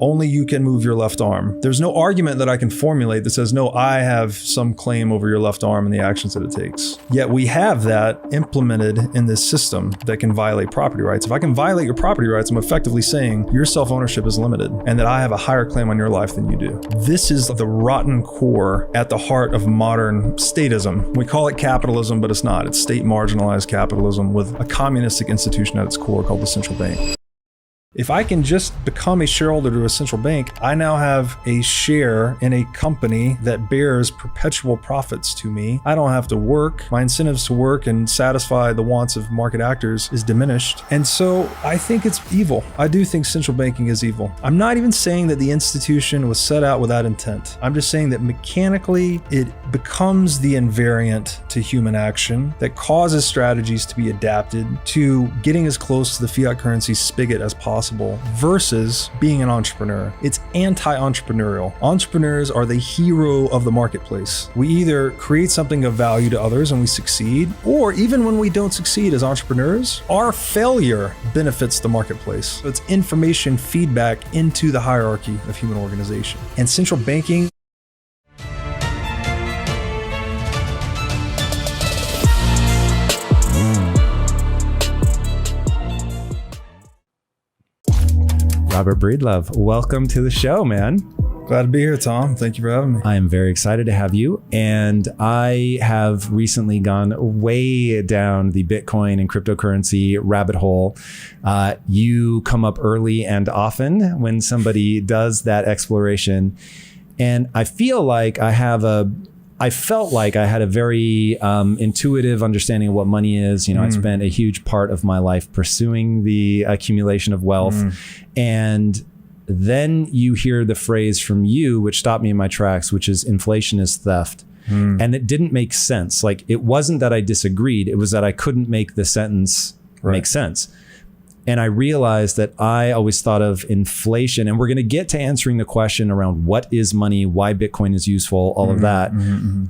Only you can move your left arm. There's no argument that I can formulate that says, no, I have some claim over your left arm and the actions that it takes. Yet we have that implemented in this system that can violate property rights. If I can violate your property rights, I'm effectively saying your self-ownership is limited and that I have a higher claim on your life than you do. This is the rotten core at the heart of modern statism. We call it capitalism, but it's not. It's state marginalized capitalism with a communistic institution at its core called the central bank. If I can just become a shareholder to a central bank, I now have a share in a company that bears perpetual profits to me. I don't have to work. My incentives to work and satisfy the wants of market actors is diminished. And so I think it's evil. I do think central banking is evil. I'm not even saying that the institution was set out without intent. I'm just saying that mechanically it becomes the invariant to human action that causes strategies to be adapted to getting as close to the fiat currency spigot as possible versus being an entrepreneur. It's anti-entrepreneurial. Entrepreneurs are the hero of the marketplace. We either create something of value to others and we succeed, or even when we don't succeed as entrepreneurs, our failure benefits the marketplace. So it's information feedback into the hierarchy of human organization. And central banking Robert Breedlove, welcome to the show, man. Glad to be here, Tom. Thank you for having me. I am very excited to have you. And I have recently gone way down the Bitcoin and cryptocurrency rabbit hole. You come up early and often when somebody does that exploration. And I feel like I felt like I had a very intuitive understanding of what money is. You know, I'd spent a huge part of my life pursuing the accumulation of wealth. And then you hear the phrase from you, which stopped me in my tracks, which is inflation is theft. And it didn't make sense. Like, it wasn't that I disagreed. It was that I couldn't make the sentence make sense. And I realized that I always thought of inflation, and we're going to get to answering the question around what is money, why Bitcoin is useful, all of that.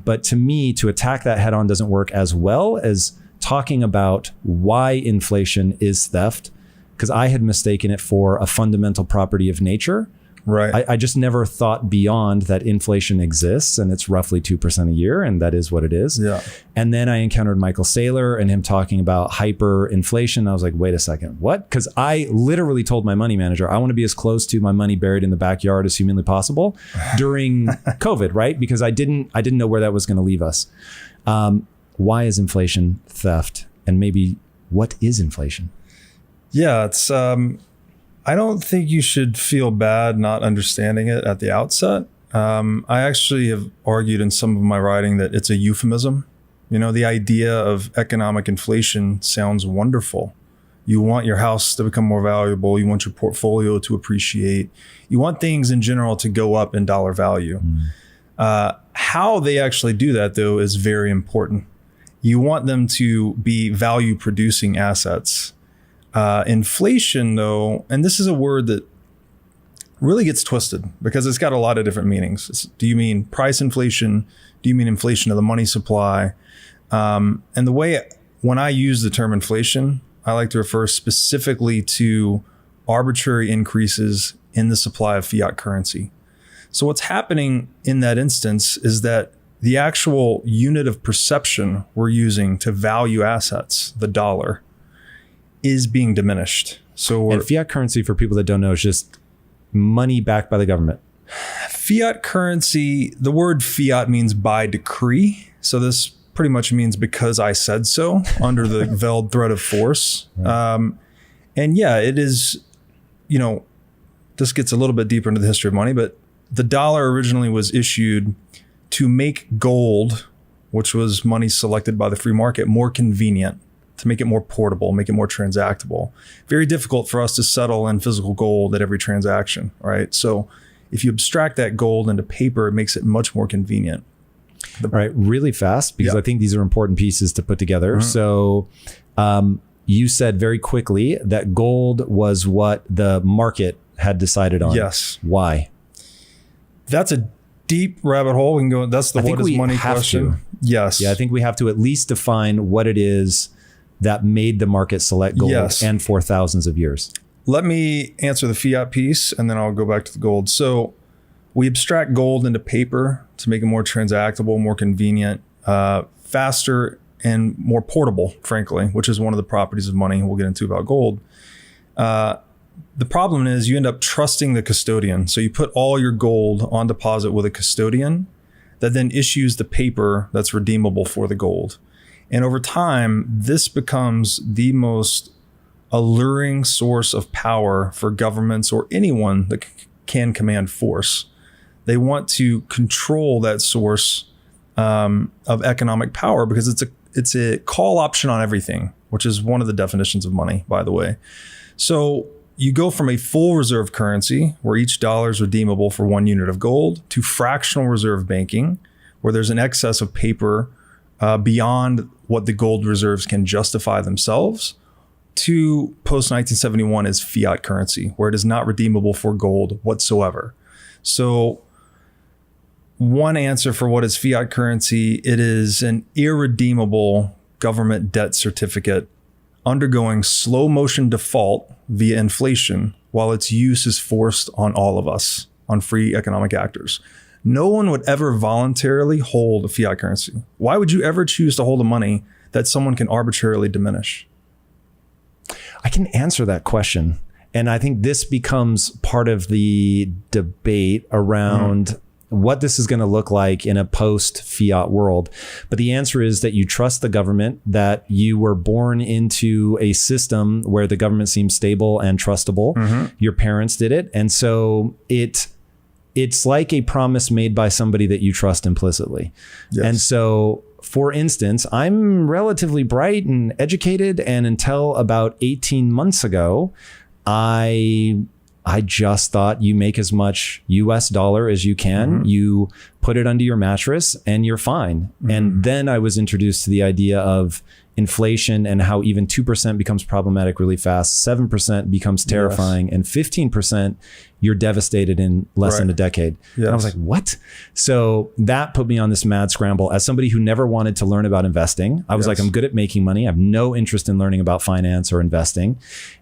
But to me, to attack that head on doesn't work as well as talking about why inflation is theft, because I had mistaken it for a fundamental property of nature. Right. I just never thought beyond that inflation exists and it's roughly 2% a year, and that is what it is. Yeah. And then I encountered Michael Saylor and him talking about hyperinflation. I was like, wait a second, what? Because I literally told my money manager, I want to be as close to my money buried in the backyard as humanly possible during COVID, right? Because I didn't know where that was going to leave us. Why is inflation theft? And maybe what is inflation? Yeah, it's I don't think you should feel bad not understanding it at the outset. I actually have argued in some of my writing that it's a euphemism. You know, the idea of economic inflation sounds wonderful. You want your house to become more valuable. You want your portfolio to appreciate. You want things in general to go up in dollar value. How they actually do that, though, is very important. You want them to be value producing assets. Inflation, though, and this is a word that really gets twisted because it's got a lot of different meanings. Do you mean price inflation? Do you mean inflation of the money supply? And the way, when I use the term inflation, I like to refer specifically to arbitrary increases in the supply of fiat currency. So what's happening in that instance is that the actual unit of perception we're using to value assets, the dollar, is being diminished. And fiat currency, for people that don't know, is just money backed by the government. Fiat currency, the word fiat means by decree. So this pretty much means because I said so under the veiled threat of force. And yeah, it is, you know, this gets a little bit deeper into the history of money, but the dollar originally was issued to make gold, which was money selected by the free market, more convenient, to make it more portable, make it more transactable. Very difficult for us to settle in physical gold at every transaction, right? So if you abstract that gold into paper, it makes it much more convenient. All right, really fast, because I think these are important pieces to put together. So you said very quickly that gold was what the market had decided on. Yes. Why? That's a deep rabbit hole. We can go, that's the what is money question. Yes. Yeah, I think we have to at least define what it is that made the market select gold and for thousands of years. let me answer the fiat piece and then I'll go back to the gold. So we abstract gold into paper to make it more transactable, more convenient, faster, and more portable, frankly, which is one of the properties of money we'll get into about gold. The problem is you end up trusting the custodian. So you put all your gold on deposit with a custodian that then issues the paper that's redeemable for the gold. And over time, this becomes the most alluring source of power for governments or anyone that can command force. They want to control that source of economic power because it's a call option on everything, which is one of the definitions of money, by the way. So you go from a full reserve currency, where each dollar is redeemable for 1 unit of gold, to fractional reserve banking, where there's an excess of paper beyond what the gold reserves can justify themselves, to post-1971 is fiat currency, where it is not redeemable for gold whatsoever. So one answer for what is fiat currency, it is an irredeemable government debt certificate undergoing slow motion default via inflation while its use is forced on all of us, on free economic actors. No one would ever voluntarily hold a fiat currency. Why would you ever choose to hold a money that someone can arbitrarily diminish? I can answer that question. And I think this becomes part of the debate around what this is going to look like in a post-fiat world. But the answer is that you trust the government, that you were born into a system where the government seems stable and trustable. Your parents did it. And so it's like a promise made by somebody that you trust implicitly. Yes. And so, for instance, I'm relatively bright and educated, and until about 18 months ago, I just thought you make as much US dollar as you can, you put it under your mattress and you're fine. And then I was introduced to the idea of inflation and how even 2% becomes problematic really fast, 7% becomes terrifying, and 15% you're devastated in less than a decade. Yes. And I was like, what? So that put me on this mad scramble. As somebody who never wanted to learn about investing, I was like, I'm good at making money. I have no interest in learning about finance or investing.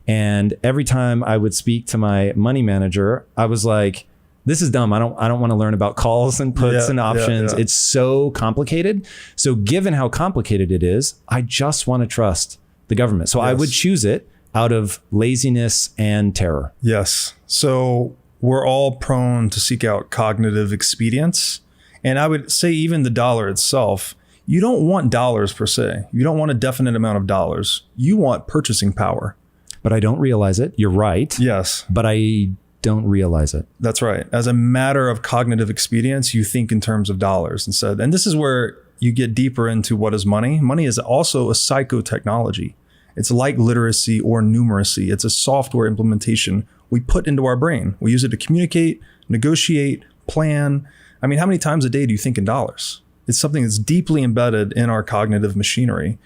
And every time I would speak to my money manager, I was like, this is dumb. I don't want to learn about calls and puts and options. It's so complicated. So given how complicated it is, I just want to trust the government. So I would choose it out of laziness and terror. Yes. So we're all prone to seek out cognitive expedience. And I would say even the dollar itself, you don't want dollars per se. You don't want a definite amount of dollars. You want purchasing power. But I don't realize it. You're right. Yes. But I don't realize it. That's right. As a matter of cognitive expedience, you think in terms of dollars instead. And this is where you get deeper into what is money. Money is also a psychotechnology. It's like literacy or numeracy. It's a software implementation we put into our brain. We use it to communicate, negotiate, plan. I mean, how many times a day do you think in dollars? It's something that's deeply embedded in our cognitive machinery.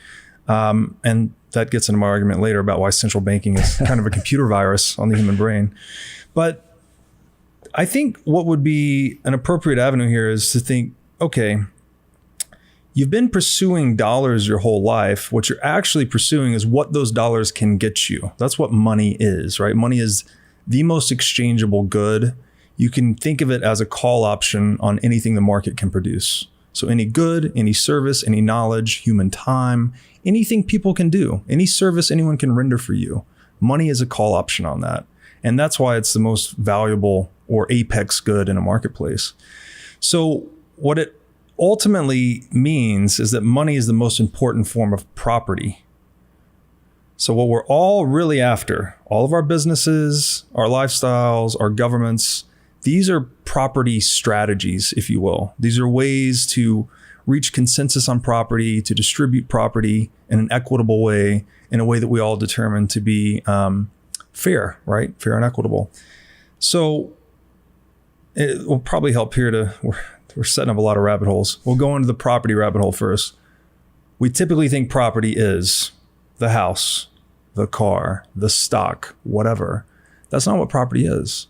And that gets into my argument later about why central banking is kind of a computer virus on the human brain. But I think what would be an appropriate avenue here is to think, okay, you've been pursuing dollars your whole life. What you're actually pursuing is what those dollars can get you. That's what money is, right? Money is the most exchangeable good. You can think of it as a call option on anything the market can produce. So any good, any service, any knowledge, human time, anything people can do, any service anyone can render for you. Money is a call option on that. And that's why it's the most valuable or apex good in a marketplace. So what it ultimately means is that money is the most important form of property. So what we're all really after, all of our businesses, our lifestyles, our governments, these are property strategies, if you will. These are ways to reach consensus on property, to distribute property in an equitable way, in a way that we all determine to be fair, right? Fair and equitable. So it will probably help here we're setting up a lot of rabbit holes. We'll go into the property rabbit hole first. We typically think property is the house, the car, the stock, whatever. That's not what property is.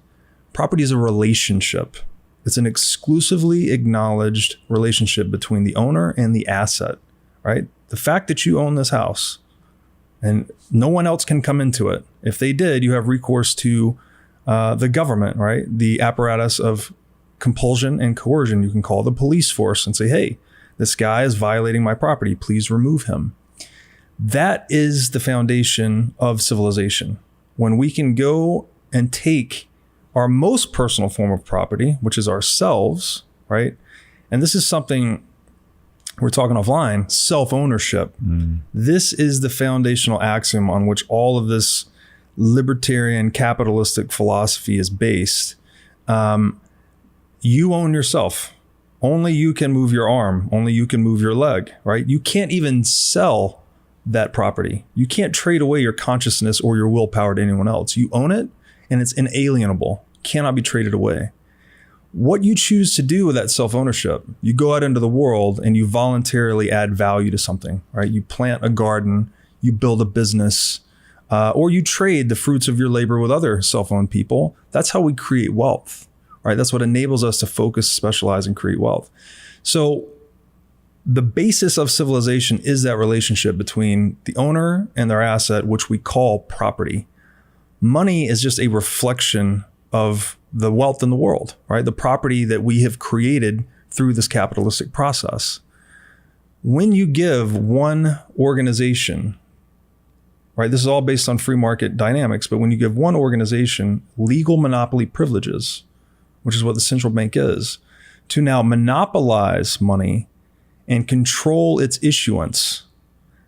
Property is a relationship. It's an exclusively acknowledged relationship between the owner and the asset, right? The fact that you own this house and no one else can come into it. If they did, you have recourse to the government, right? The apparatus of compulsion and coercion. You can call the police force and say, hey, this guy is violating my property. Please remove him. That is the foundation of civilization. When we can go and take our most personal form of property, which is ourselves, right? And this is something we're talking offline, self-ownership. This is the foundational axiom on which all of this libertarian capitalistic philosophy is based. You own yourself. Only you can move your arm. Only you can move your leg, right? You can't even sell that property. You can't trade away your consciousness or your willpower to anyone else. You own it, and it's inalienable, cannot be traded away. What you choose to do with that self-ownership, you go out into the world and you voluntarily add value to something, right? You plant a garden, you build a business, or you trade the fruits of your labor with other self-owned people. That's how we create wealth, right? That's what enables us to focus, specialize, and create wealth. So the basis of civilization is that relationship between the owner and their asset, which we call property. Money is just a reflection of the wealth in the world, right? The property that we have created through this capitalistic process. When you give one organization, right, this is all based on free market dynamics, but when you give one organization legal monopoly privileges, which is what the central bank is, to now monopolize money and control its issuance,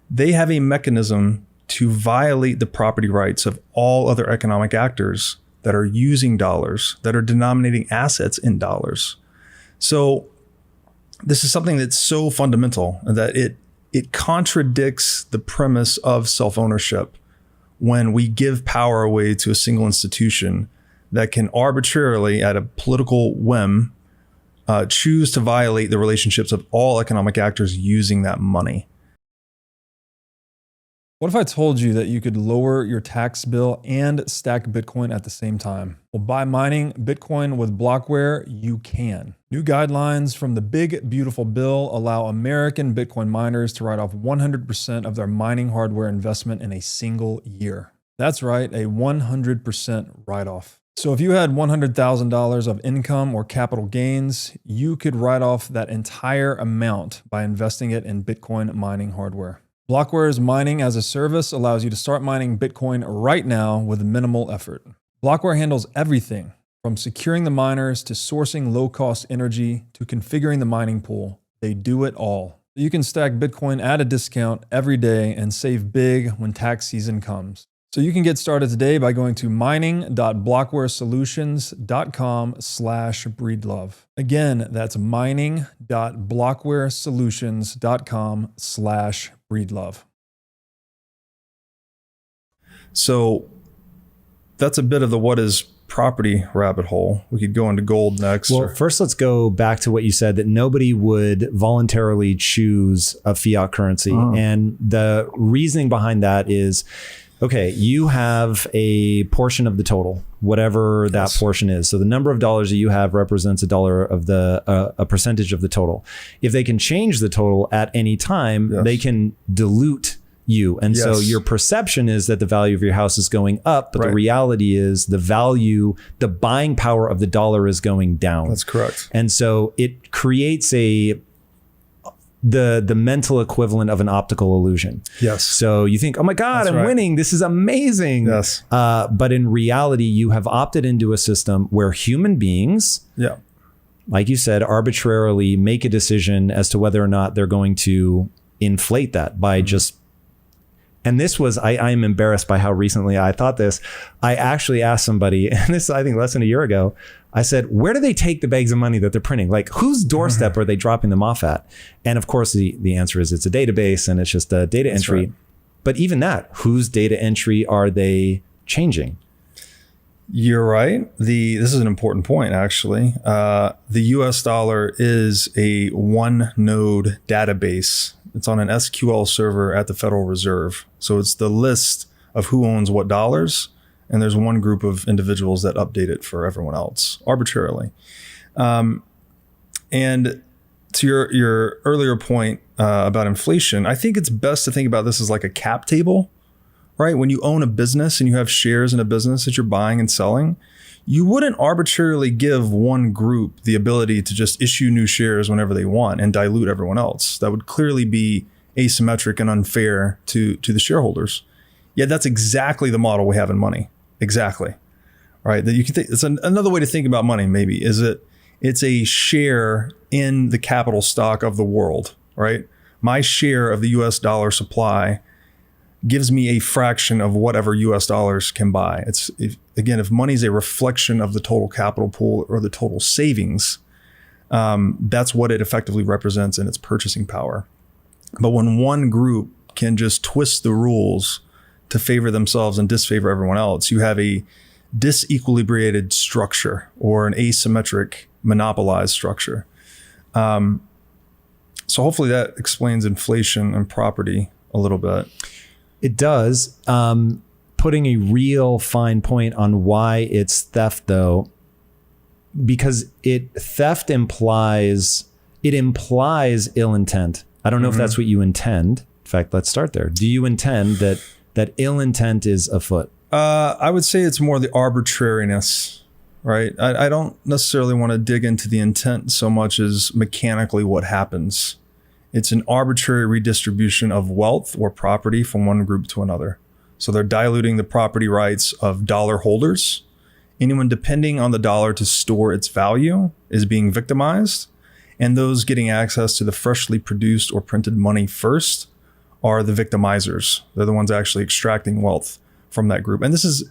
they have a mechanism to violate the property rights of all other economic actors that are using dollars, that are denominating assets in dollars. So this is something that's so fundamental that it contradicts the premise of self-ownership when we give power away to a single institution that can arbitrarily, at a political whim, choose to violate the relationships of all economic actors using that money. What if I told you that you could lower your tax bill and stack Bitcoin at the same time? Well, by mining Bitcoin with Blockware, you can. New guidelines from the Big Beautiful Bill allow American Bitcoin miners to write off 100% of their mining hardware investment in a single year. That's right, a 100% write-off. So if you had $100,000 of income or capital gains, you could write off that entire amount by investing it in Bitcoin mining hardware. Blockware's mining as a service allows you to start mining Bitcoin right now with minimal effort. Blockware handles everything from securing the miners to sourcing low-cost energy to configuring the mining pool. They do it all. You can stack Bitcoin at a discount every day and save big when tax season comes. So you can get started today by going to mining.blockwaresolutions.com/breedlove. Again, that's mining.blockwaresolutions.com/breedlove. So that's a bit of the what is property rabbit hole. We could go into gold next. Well, first let's go back to what you said, that nobody would voluntarily choose a fiat currency. And the reasoning behind that is, okay, you have a portion of the total, whatever that portion is. So the number of dollars that you have represents $1 of a percentage of the total. If they can change the total at any time, they can dilute you. And so your perception is that the value of your house is going up, but the reality is the value, the buying power of the dollar is going down. That's correct. And so it creates the mental equivalent of an optical illusion. Yes. So you think, oh my God, I'm winning. This is amazing. Yes. But in reality, you have opted into a system where human beings, like you said, arbitrarily make a decision as to whether or not they're going to inflate that by just. And this was, I am embarrassed by how recently I thought this. I actually asked somebody, and this I think less than a year ago, I said, where do they take the bags of money that they're printing? Like, whose doorstep are they dropping them off at? And of course, the answer is it's a database and it's just a data entry. Right. But even that, whose data entry are they changing? You're right. This is an important point, actually. The US dollar is a one node database. It's on an SQL server at the Federal Reserve. So it's the list of who owns what dollars. And there's one group of individuals that update it for everyone else arbitrarily. And to your earlier point about inflation, I think it's best to think about this as like a cap table. right? When you own a business and you have shares in a business that you're buying and selling, you wouldn't arbitrarily give one group the ability to just issue new shares whenever they want and dilute everyone else. That would clearly be asymmetric and unfair to the shareholders. Yet that's exactly the model we have in money. Exactly. Right? That you can think it's another way to think about money, maybe, is it's a share in the capital stock of the world, right? My share of the US dollar supply gives me a fraction of whatever US dollars can buy. If money is a reflection of the total capital pool or the total savings, that's what it effectively represents in its purchasing power. But when one group can just twist the rules to favor themselves and disfavor everyone else, you have a disequilibrated structure or an asymmetric monopolized structure. So hopefully that explains inflation and property a little bit. It does. Putting a real fine point on why it's theft, though, because theft implies ill intent. I don't know if that's what you intend. In fact, let's start there. Do you intend that ill intent is afoot? I would say it's more the arbitrariness, right? I don't necessarily want to dig into the intent so much as mechanically what happens. It's an arbitrary redistribution of wealth or property from one group to another. So they're diluting the property rights of dollar holders. Anyone depending on the dollar to store its value is being victimized. And those getting access to the freshly produced or printed money first are the victimizers. They're the ones actually extracting wealth from that group. And this is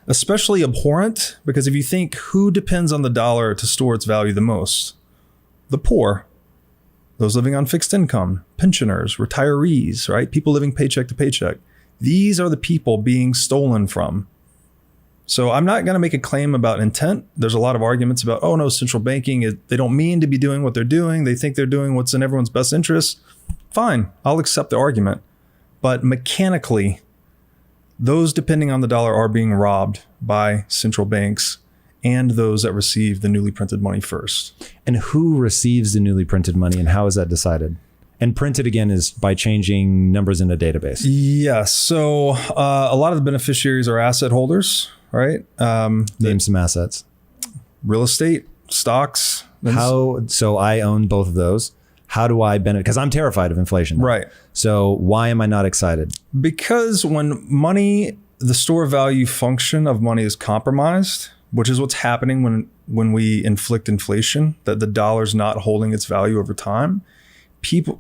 especially abhorrent because if you think who depends on the dollar to store its value the most, the poor, those living on fixed income, pensioners, retirees, right? People living paycheck to paycheck. These are the people being stolen from. So I'm not going to make a claim about intent. There's a lot of arguments about, oh no, central banking, they don't mean to be doing what they're doing. They think they're doing what's in everyone's best interest. Fine, I'll accept the argument. But mechanically, those depending on the dollar are being robbed by central banks and those that receive the newly printed money first. And who receives the newly printed money and how is that decided? And printed again is by changing numbers in a database. Yes. So a lot of the beneficiaries are asset holders, right? Name some assets. Real estate, stocks. So I own both of those. How do I benefit? Because I'm terrified of inflation. Right. So why am I not excited? Because when money, the store value function of money is compromised, which is what's happening when we inflict inflation, that the dollar's not holding its value over time.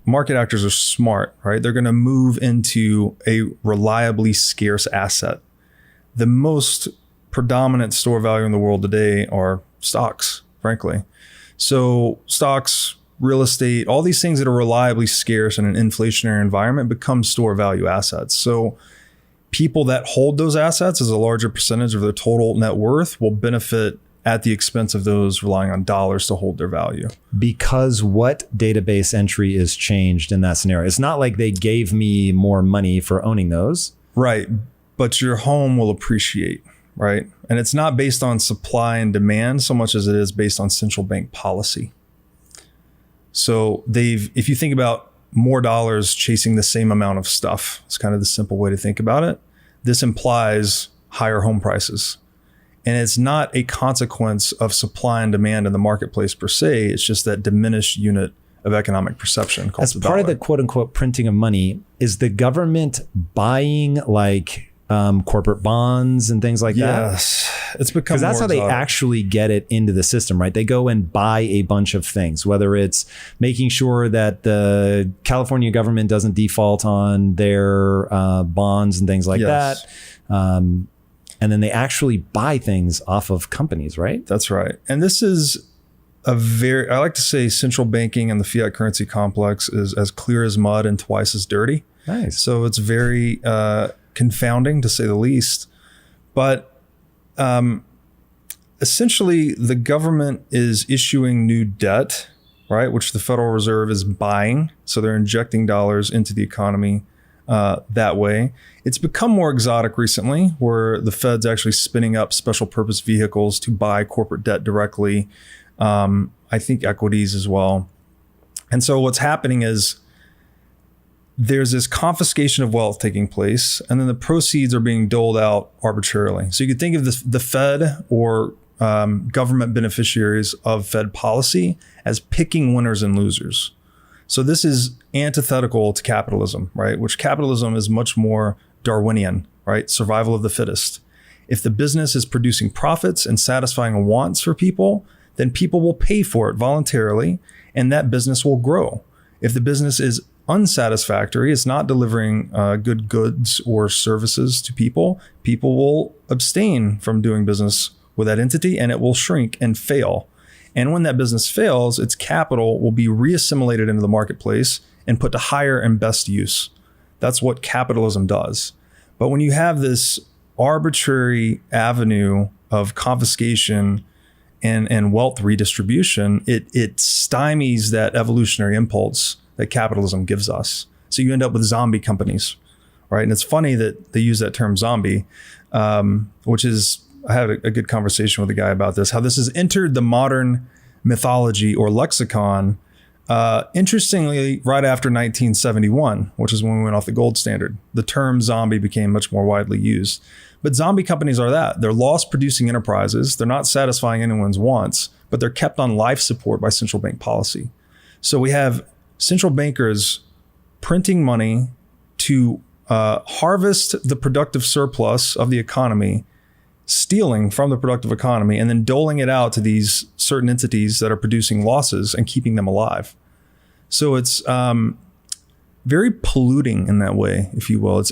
Market actors are smart, right? They're going to move into a reliably scarce asset. The most predominant store value in the world today are stocks, frankly. So stocks, real estate, all these things that are reliably scarce in an inflationary environment become store value assets. So people that hold those assets as a larger percentage of their total net worth will benefit at the expense of those relying on dollars to hold their value. Because what database entry is changed in that scenario? It's not like they gave me more money for owning those. Right. But your home will appreciate, right? And it's not based on supply and demand so much as it is based on central bank policy. So if you think about more dollars chasing the same amount of stuff, it's kind of the simple way to think about it. This implies higher home prices. And it's not a consequence of supply and demand in the marketplace per se. It's just that diminished unit of economic perception called as the part dollar. of the quote unquote printing of money. Is the government buying like corporate bonds and things like that? Yes, it's become because that's more how they exotic. actually get it into the system, right? They go and buy a bunch of things, whether it's making sure that the California government doesn't default on their bonds and things like Yes. that. And then they actually buy things off of companies, right? That's right. And this is I like to say central banking and the fiat currency complex is as clear as mud and twice as dirty. Nice. So it's very confounding to say the least. But essentially, the government is issuing new debt, right, which the Federal Reserve is buying. So they're injecting dollars into the economy that way. It's become more exotic recently, where the Fed's actually spinning up special purpose vehicles to buy corporate debt directly. I think equities as well. And so what's happening is there's this confiscation of wealth taking place, and then the proceeds are being doled out arbitrarily. So you could think of the Fed or government beneficiaries of Fed policy as picking winners and losers. So this is antithetical to capitalism, right? Which capitalism is much more Darwinian, right? Survival of the fittest. If the business is producing profits and satisfying wants for people, then people will pay for it voluntarily, and that business will grow. If the business is unsatisfactory, it's not delivering good goods or services to people, people will abstain from doing business with that entity, and it will shrink and fail. And when that business fails, its capital will be reassimilated into the marketplace and put to higher and best use. That's what capitalism does. But when you have this arbitrary avenue of confiscation and wealth redistribution, it stymies that evolutionary impulse that capitalism gives us. So you end up with zombie companies, right? And it's funny that they use that term zombie, which is, I had a good conversation with a guy about this, how this has entered the modern mythology or lexicon, interestingly, right after 1971, which is when we went off the gold standard. The term zombie became much more widely used. But zombie companies are that. They're loss-producing enterprises. They're not satisfying anyone's wants, but they're kept on life support by central bank policy. So we have central bankers printing money to harvest the productive surplus of the economy, stealing from the productive economy, and then doling it out to these certain entities that are producing losses and keeping them alive. So it's very polluting in that way, if you will.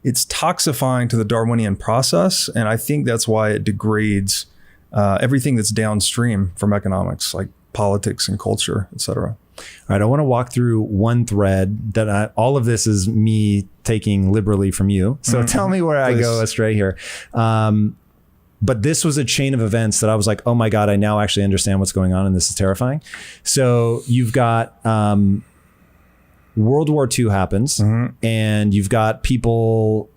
It's toxifying to the Darwinian process, and I think that's why it degrades everything that's downstream from economics, like politics and culture, et cetera. All right, I want to walk through one thread that all of this is me taking liberally from you. So tell me where I go astray here. But this was a chain of events that I was like, oh my God, I now actually understand what's going on, and this is terrifying. So you've got World War II happens, and you've got people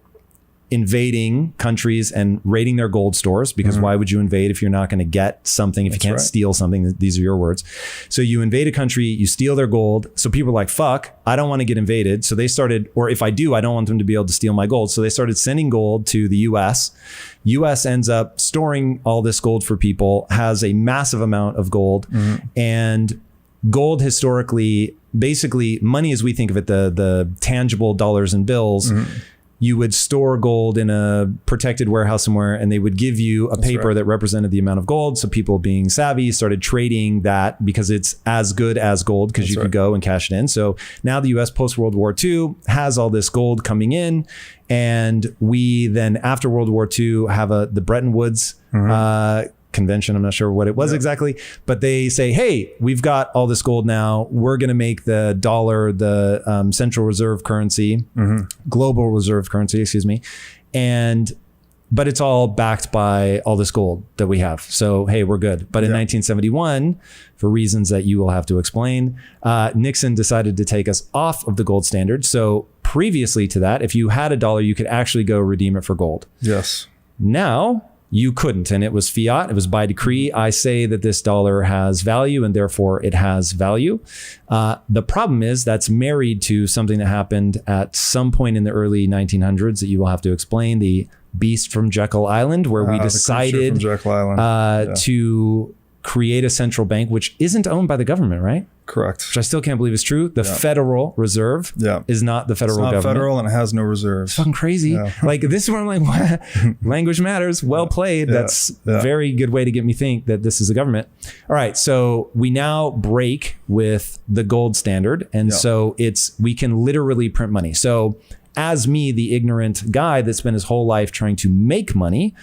invading countries and raiding their gold stores, because why would you invade if you're not going to get something, if you can't steal something? These are your words. So you invade a country, you steal their gold. So people are like, fuck, I don't want to get invaded. So they started, or if I do, I don't want them to be able to steal my gold. So they started sending gold to the US. US ends up storing all this gold for people, has a massive amount of gold. And gold historically, basically money as we think of it, the tangible dollars and bills, you would store gold in a protected warehouse somewhere, and they would give you a paper that represented the amount of gold. So people, being savvy, started trading that because it's as good as gold, because you could go and cash it in. So now the US post World War II has all this gold coming in. And we then, after World War II, have the Bretton Woods convention. I'm not sure what it was exactly, but they say, hey, we've got all this gold now. We're going to make the dollar the central reserve currency, global reserve currency, excuse me. But it's all backed by all this gold that we have. So, hey, we're good. But in 1971, for reasons that you will have to explain, Nixon decided to take us off of the gold standard. So previously to that, if you had a dollar, you could actually go redeem it for gold. Yes. Now you couldn't, and it was fiat. It was by decree. I say that this dollar has value, and therefore it has value. The problem is that's married to something that happened at some point in the early 1900s that you will have to explain, the Beast from Jekyll Island, where we decided to create a central bank, which isn't owned by the government, right? Correct. Which I still can't believe is true. The Federal Reserve is not the federal government. It's not federal, and it has no reserves. It's fucking crazy. Like, this is where I'm like, what? Language matters. Well played. That's a very good way to get me think that this is a government. All right. So we now break with the gold standard. And so we can literally print money. So as me, the ignorant guy that spent his whole life trying to make money,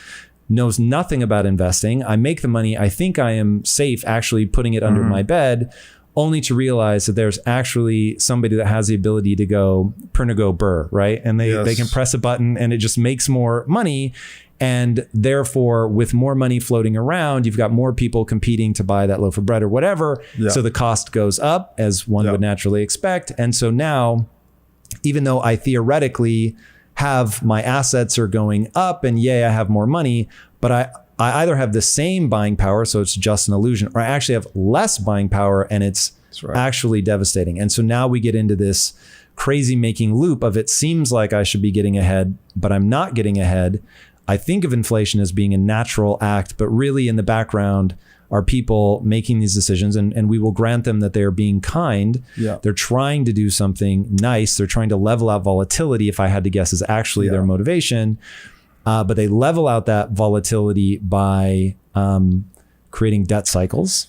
knows nothing about investing, I make the money. I think I am safe actually putting it under my bed, only to realize that there's actually somebody that has the ability to go go burr, right? And they can press a button and it just makes more money. And therefore, with more money floating around, you've got more people competing to buy that loaf of bread or whatever. So the cost goes up, as one would naturally expect. And so now, even though I theoretically have my assets are going up and I have more money, but I either have the same buying power, so it's just an illusion, or I actually have less buying power and it's actually devastating. And so now we get into this crazy making loop of it seems like I should be getting ahead, but I'm not getting ahead. I think of inflation as being a natural act, but really in the background are people making these decisions, and we will grant them that they are being kind. Yeah. They're trying to do something nice. They're trying to level out volatility, if I had to guess, is actually their motivation. But they level out that volatility by creating debt cycles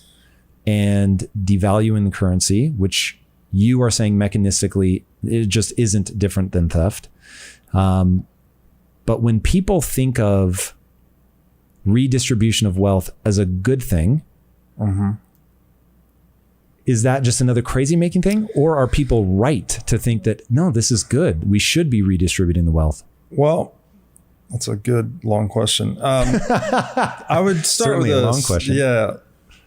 and devaluing the currency, which you are saying mechanistically, it just isn't different than theft. But when people think of redistribution of wealth as a good thing, is that just another crazy making thing? Or are people right to think that, no, this is good, we should be redistributing the wealth? Well, that's a good long question. I would start with Certainly this. A long question. Yeah.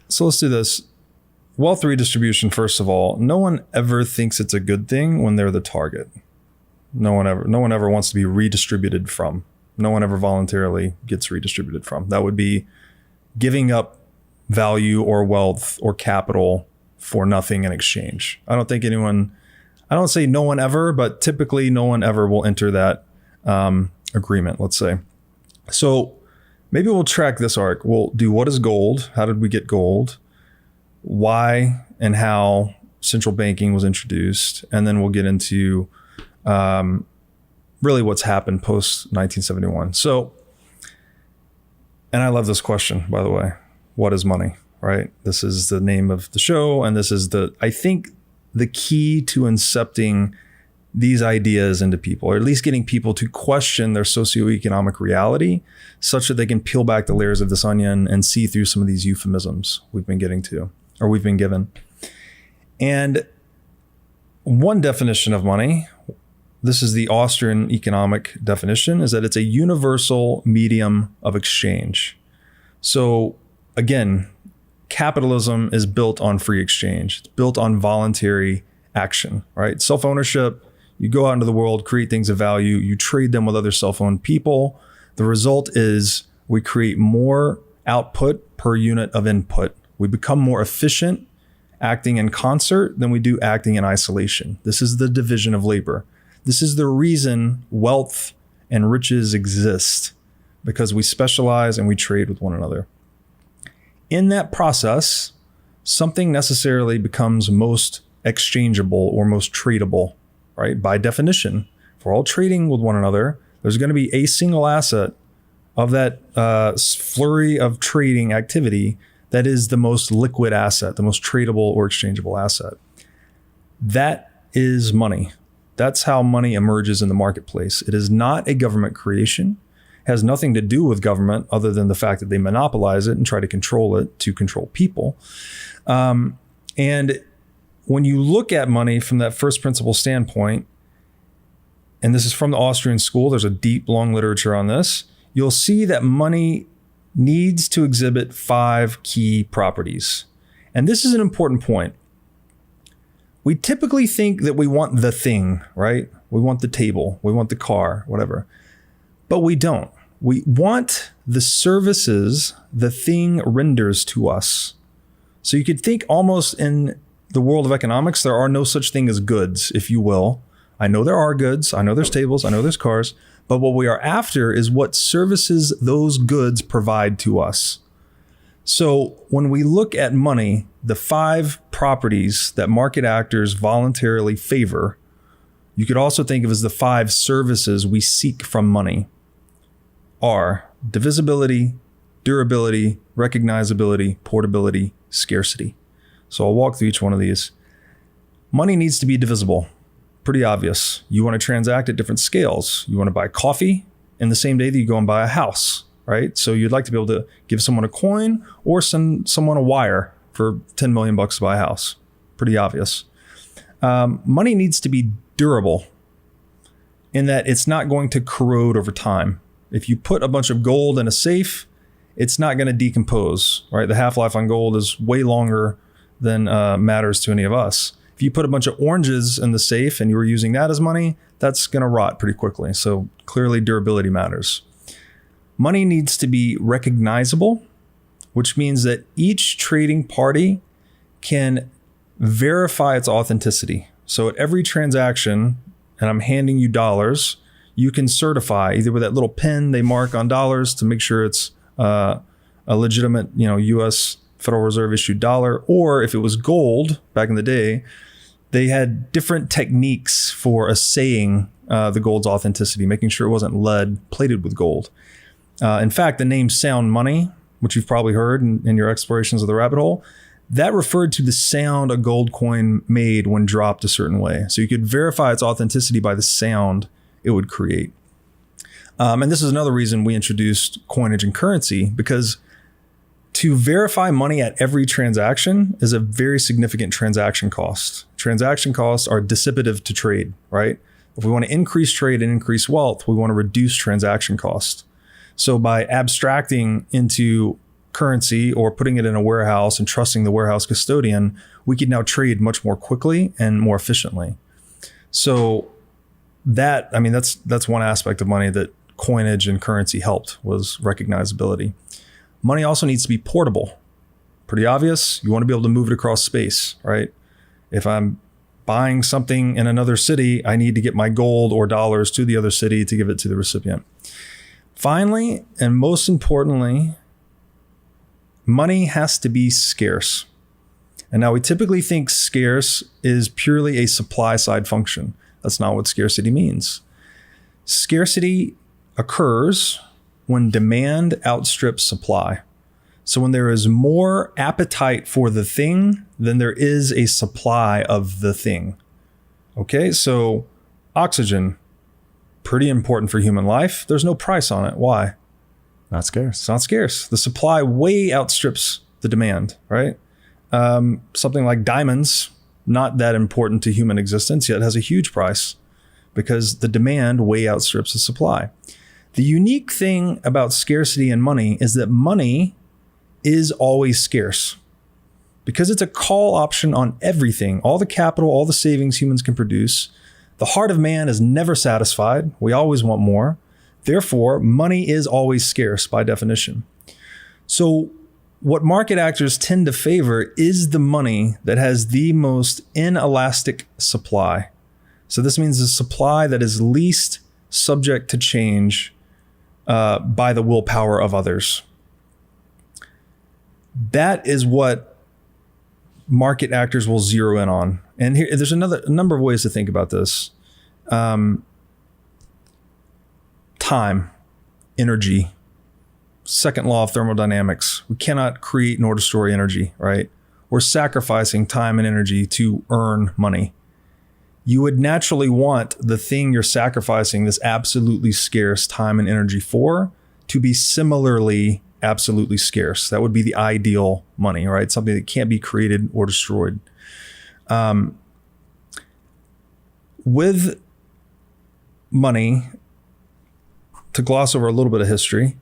So let's do this. Wealth redistribution, first of all, no one ever thinks it's a good thing when they're the target. No one ever wants to be redistributed from. No one ever voluntarily gets redistributed from. That would be giving up value or wealth or capital for nothing in exchange. I don't say no one ever, but typically no one ever will enter that agreement, let's say. So maybe we'll track this arc. We'll do what is gold? How did we get gold? Why and how central banking was introduced. And then we'll get into really what's happened post 1971. So, and I love this question, by the way. What is money, right? This is the name of the show. And this is I think the key to incepting these ideas into people, or at least getting people to question their socioeconomic reality such that they can peel back the layers of this onion and see through some of these euphemisms we've been given. And one definition of money, this is the Austrian economic definition, is that it's a universal medium of exchange. So again, capitalism is built on free exchange. It's built on voluntary action, right? Self-ownership. You go out into the world, create things of value, you trade them with other self-owned people. The result is we create more output per unit of input. We become more efficient acting in concert than we do acting in isolation. This is the division of labor. This is the reason wealth and riches exist, because we specialize and we trade with one another. In that process, something necessarily becomes most exchangeable or most tradable, right? By definition, if we're all trading with one another, there's going to be a single asset of that flurry of trading activity that is the most liquid asset, the most tradable or exchangeable asset. That is money. That's how money emerges in the marketplace. It is not a government creation. It has nothing to do with government other than the fact that they monopolize it and try to control it to control people. And when you look at money from that first principle standpoint, and this is from the Austrian school, there's a deep, long literature on this, you'll see that money needs to exhibit 5 key properties. And this is an important point. We typically think that we want the thing, right? We want the table, we want the car, whatever. But we don't. We want the services the thing renders to us. So you could think almost in the world of economics, there are no such thing as goods, if you will. I know there are goods, I know there's tables, I know there's cars, but what we are after is what services those goods provide to us. So when we look at money, the 5 properties that market actors voluntarily favor, you could also think of as the 5 services we seek from money, are divisibility, durability, recognizability, portability, scarcity. So I'll walk through each one of these. Money needs to be divisible. Pretty obvious. You want to transact at different scales. You want to buy coffee in the same day that you go and buy a house, right? So you'd like to be able to give someone a coin or send someone a wire for $10 million to buy a house. Pretty obvious. Money needs to be durable in that it's not going to corrode over time. If you put a bunch of gold in a safe, it's not going to decompose, right? The half-life on gold is way longer than matters to any of us. If you put a bunch of oranges in the safe and you were using that as money, that's going to rot pretty quickly. So clearly durability matters. Money needs to be recognizable, which means that each trading party can verify its authenticity, So at every transaction, and I'm handing you dollars, you can certify either with that little pin they mark on dollars to make sure it's a legitimate, U.S. Federal Reserve issued dollar, or if it was gold back in the day, they had different techniques for assaying the gold's authenticity, making sure it wasn't lead plated with gold. In fact, the name sound money, which you've probably heard in your explorations of the rabbit hole, that referred to the sound a gold coin made when dropped a certain way. So you could verify its authenticity by the sound it would create. And this is another reason we introduced coinage and currency, because to verify money at every transaction is a very significant transaction cost. Transaction costs are dissipative to trade, right? If we want to increase trade and increase wealth, we want to reduce transaction cost. So by abstracting into currency or putting it in a warehouse and trusting the warehouse custodian, we can now trade much more quickly and more efficiently. So that's one aspect of money that coinage and currency helped, was recognizability. Money also needs to be portable. Pretty obvious. You want to be able to move it across space, right? If I'm buying something in another city, I need to get my gold or dollars to the other city to give it to the recipient. Finally, and most importantly, money has to be scarce. And now we typically think scarce is purely a supply side function. That's not what scarcity means. Scarcity occurs when demand outstrips supply. So when there is more appetite for the thing than there is a supply of the thing. Okay, so oxygen, pretty important for human life. There's no price on it. Why? Not scarce. It's not scarce. The supply way outstrips the demand, right? Something like diamonds, not that important to human existence, yet has a huge price because the demand way outstrips the supply. The unique thing about scarcity and money is that money is always scarce because it's a call option on everything, all the capital, all the savings humans can produce. The heart of man is never satisfied. We always want more. Therefore, money is always scarce by definition. So what market actors tend to favor is the money that has the most inelastic supply. So this means the supply that is least subject to change by the willpower of others. That is what market actors will zero in on. And here, there's a number of ways to think about this. Time, energy, second law of thermodynamics. We cannot create nor destroy energy, right? We're sacrificing time and energy to earn money. You would naturally want the thing you're sacrificing this absolutely scarce time and energy for to be similarly absolutely scarce. That would be the ideal money, right? Something that can't be created or destroyed. With money, to gloss over a little bit of history,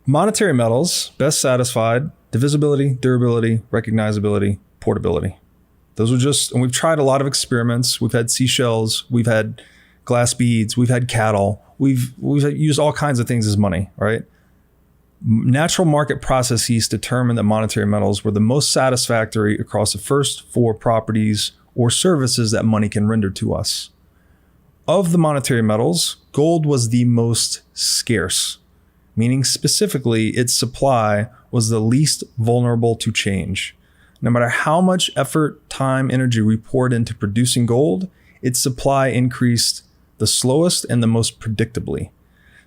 monetary metals, best satisfied, divisibility, durability, recognizability, portability. Those are just, and we've tried a lot of experiments. We've had seashells, we've had glass beads, we've had cattle, we've used all kinds of things as money, right? Natural market processes determined that monetary metals were the most satisfactory across the first four properties or services that money can render to us. Of the monetary metals, gold was the most scarce, meaning specifically its supply was the least vulnerable to change. No matter how much effort, time, energy we poured into producing gold, its supply increased the slowest and the most predictably.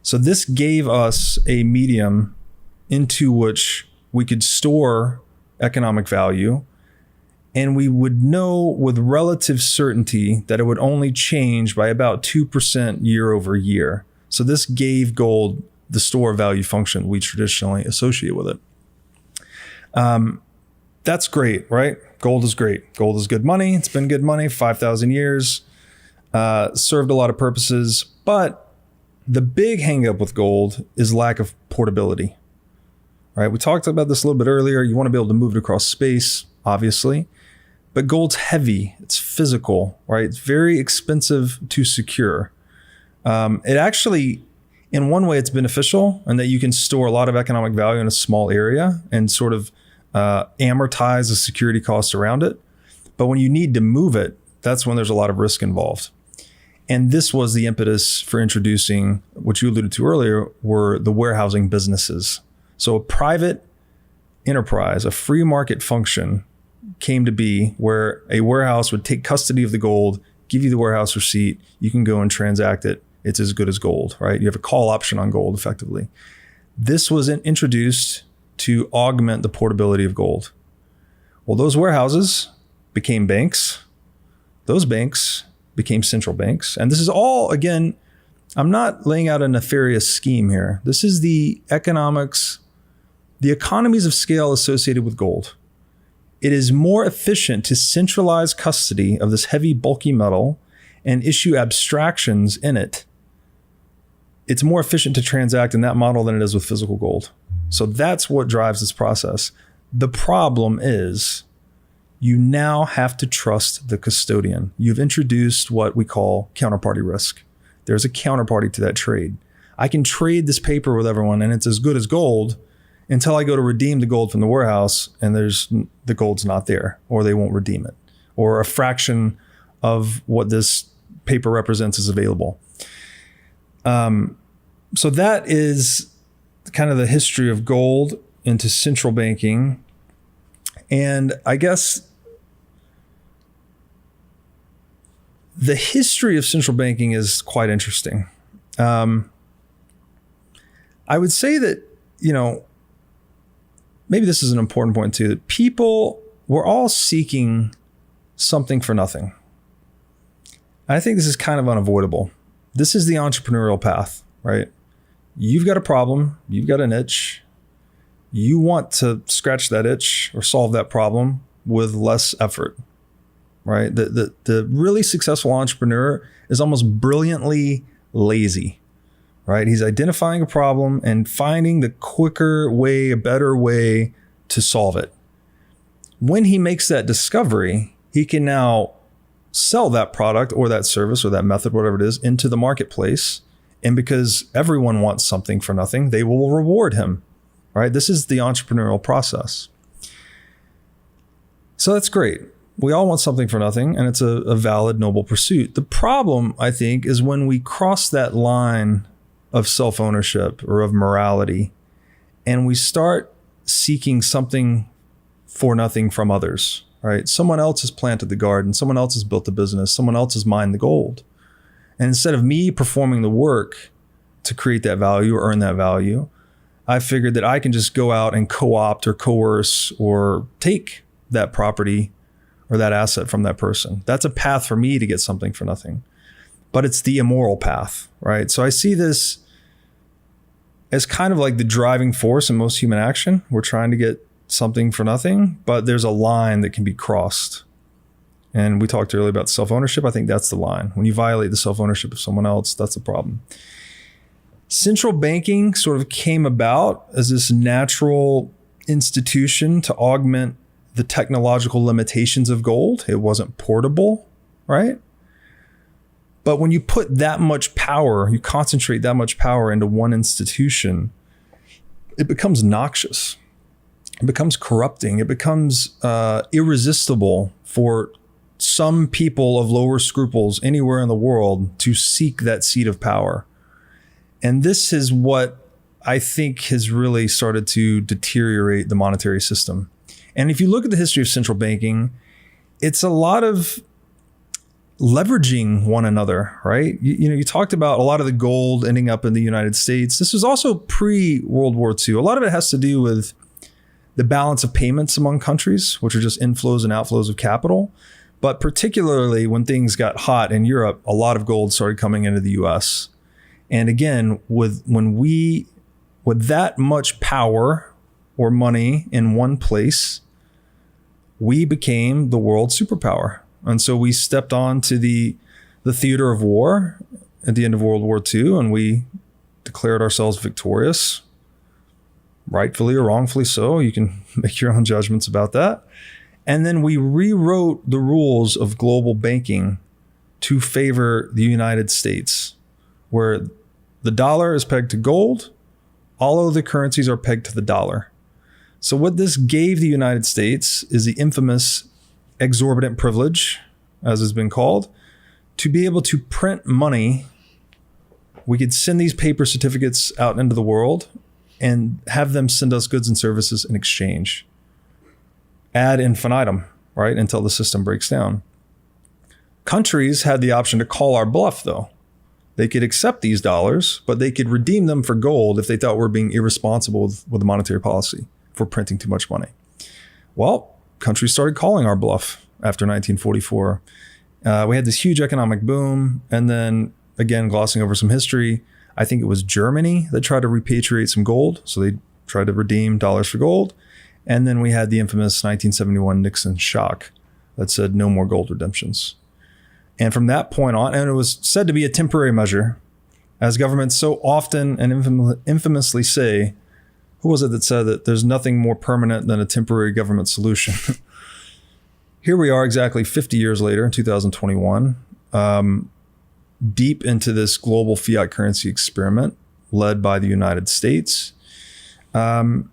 So this gave us a medium into which we could store economic value, and we would know with relative certainty that it would only change by about 2% year over year. So this gave gold the store value function we traditionally associate with it. That's great, right? Gold is great. Gold is good money. It's been good money, 5,000 years, served a lot of purposes. But the big hang up with gold is lack of portability, right? We talked about this a little bit earlier. You want to be able to move it across space, obviously, but gold's heavy. It's physical, right? It's very expensive to secure. It actually, in one way, it's beneficial in that you can store a lot of economic value in a small area and sort of amortize the security costs around it. But when you need to move it, that's when there's a lot of risk involved. And this was the impetus for introducing, what you alluded to earlier, were the warehousing businesses. So a private enterprise, a free market function came to be where a warehouse would take custody of the gold, give you the warehouse receipt, you can go and transact it. It's as good as gold, right? You have a call option on gold effectively. This was introduced to augment the portability of gold. Well, those warehouses became banks. Those banks became central banks. And this is all, again, I'm not laying out a nefarious scheme here. This is the economics, the economies of scale associated with gold. It is more efficient to centralize custody of this heavy, bulky metal and issue abstractions in it. It's more efficient to transact in that model than it is with physical gold. So that's what drives this process. The problem is you now have to trust the custodian. You've introduced what we call counterparty risk. There's a counterparty to that trade. I can trade this paper with everyone and it's as good as gold until I go to redeem the gold from the warehouse and the gold's not there, or they won't redeem it, or a fraction of what this paper represents is available. So that is kind of the history of gold into central banking. And I guess the history of central banking is quite interesting. I would say that, maybe this is an important point too, that people were all seeking something for nothing. I think this is kind of unavoidable. This is the entrepreneurial path, right? You've got a problem, you've got an itch, you want to scratch that itch or solve that problem with less effort, right? The really successful entrepreneur is almost brilliantly lazy, right? He's identifying a problem and finding the quicker way, a better way to solve it. When he makes that discovery, he can now sell that product or that service or that method, whatever it is, into the marketplace. And because everyone wants something for nothing, they will reward him, right? This is the entrepreneurial process. So that's great. We all want something for nothing, and it's a valid, noble pursuit. The problem, I think, is when we cross that line of self-ownership or of morality, and we start seeking something for nothing from others, right? Someone else has planted the garden, someone else has built the business, someone else has mined the gold. And instead of me performing the work to create that value or earn that value, I figured that I can just go out and co-opt or coerce or take that property or that asset from that person. That's a path for me to get something for nothing. But it's the immoral path, right? So I see this as kind of like the driving force in most human action. We're trying to get something for nothing, but there's a line that can be crossed. And we talked earlier about self-ownership. I think that's the line. When you violate the self-ownership of someone else, that's the problem. Central banking sort of came about as this natural institution to augment the technological limitations of gold. It wasn't portable, right? But when you put that much power, you concentrate that much power into one institution, it becomes noxious. It becomes corrupting. It becomes irresistible for some people of lower scruples anywhere in the world to seek that seat of power. And this is what I think has really started to deteriorate the monetary system. And if you look at the history of central banking, it's a lot of leveraging one another, right? You talked about a lot of the gold ending up in the United States. This was also pre-World War II. A lot of it has to do with the balance of payments among countries, which are just inflows and outflows of capital. But particularly when things got hot in Europe, a lot of gold started coming into the US. And again, with that much power or money in one place, we became the world superpower. And so we stepped on to the theater of war at the end of World War II, and we declared ourselves victorious, rightfully or wrongfully so. You can make your own judgments about that. And then we rewrote the rules of global banking to favor the United States, where the dollar is pegged to gold. All of the currencies are pegged to the dollar. So what this gave the United States is the infamous exorbitant privilege as has been called, to be able to print money. We could send these paper certificates out into the world and have them send us goods and services in exchange. Ad infinitum, right? Until the system breaks down. Countries had the option to call our bluff, though. They could accept these dollars, but they could redeem them for gold if they thought we're being irresponsible with the monetary policy for printing too much money. Well, countries started calling our bluff after 1944. We had this huge economic boom. And then, again, glossing over some history, I think it was Germany that tried to repatriate some gold. So they tried to redeem dollars for gold. And then we had the infamous 1971 Nixon shock that said no more gold redemptions. And from that point on, and it was said to be a temporary measure, as governments so often and infamously say, who was it that said that there's nothing more permanent than a temporary government solution? Here we are exactly 50 years later in 2021, deep into this global fiat currency experiment led by the United States. And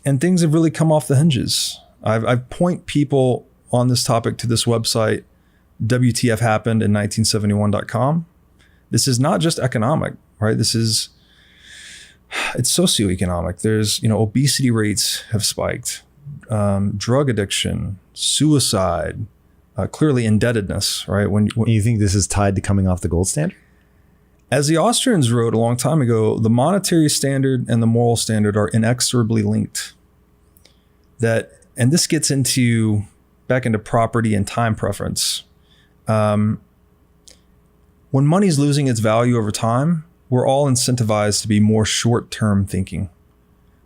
things have really come off the hinges. I point people on this topic to this website, WTF happened in 1971.com. This is not just economic, right? It's socioeconomic. There's, obesity rates have spiked, drug addiction, suicide, clearly indebtedness, right? When you think this is tied to coming off the gold standard? As the Austrians wrote a long time ago, the monetary standard and the moral standard are inexorably linked. And this gets back into property and time preference. When money's losing its value over time, we're all incentivized to be more short-term thinking.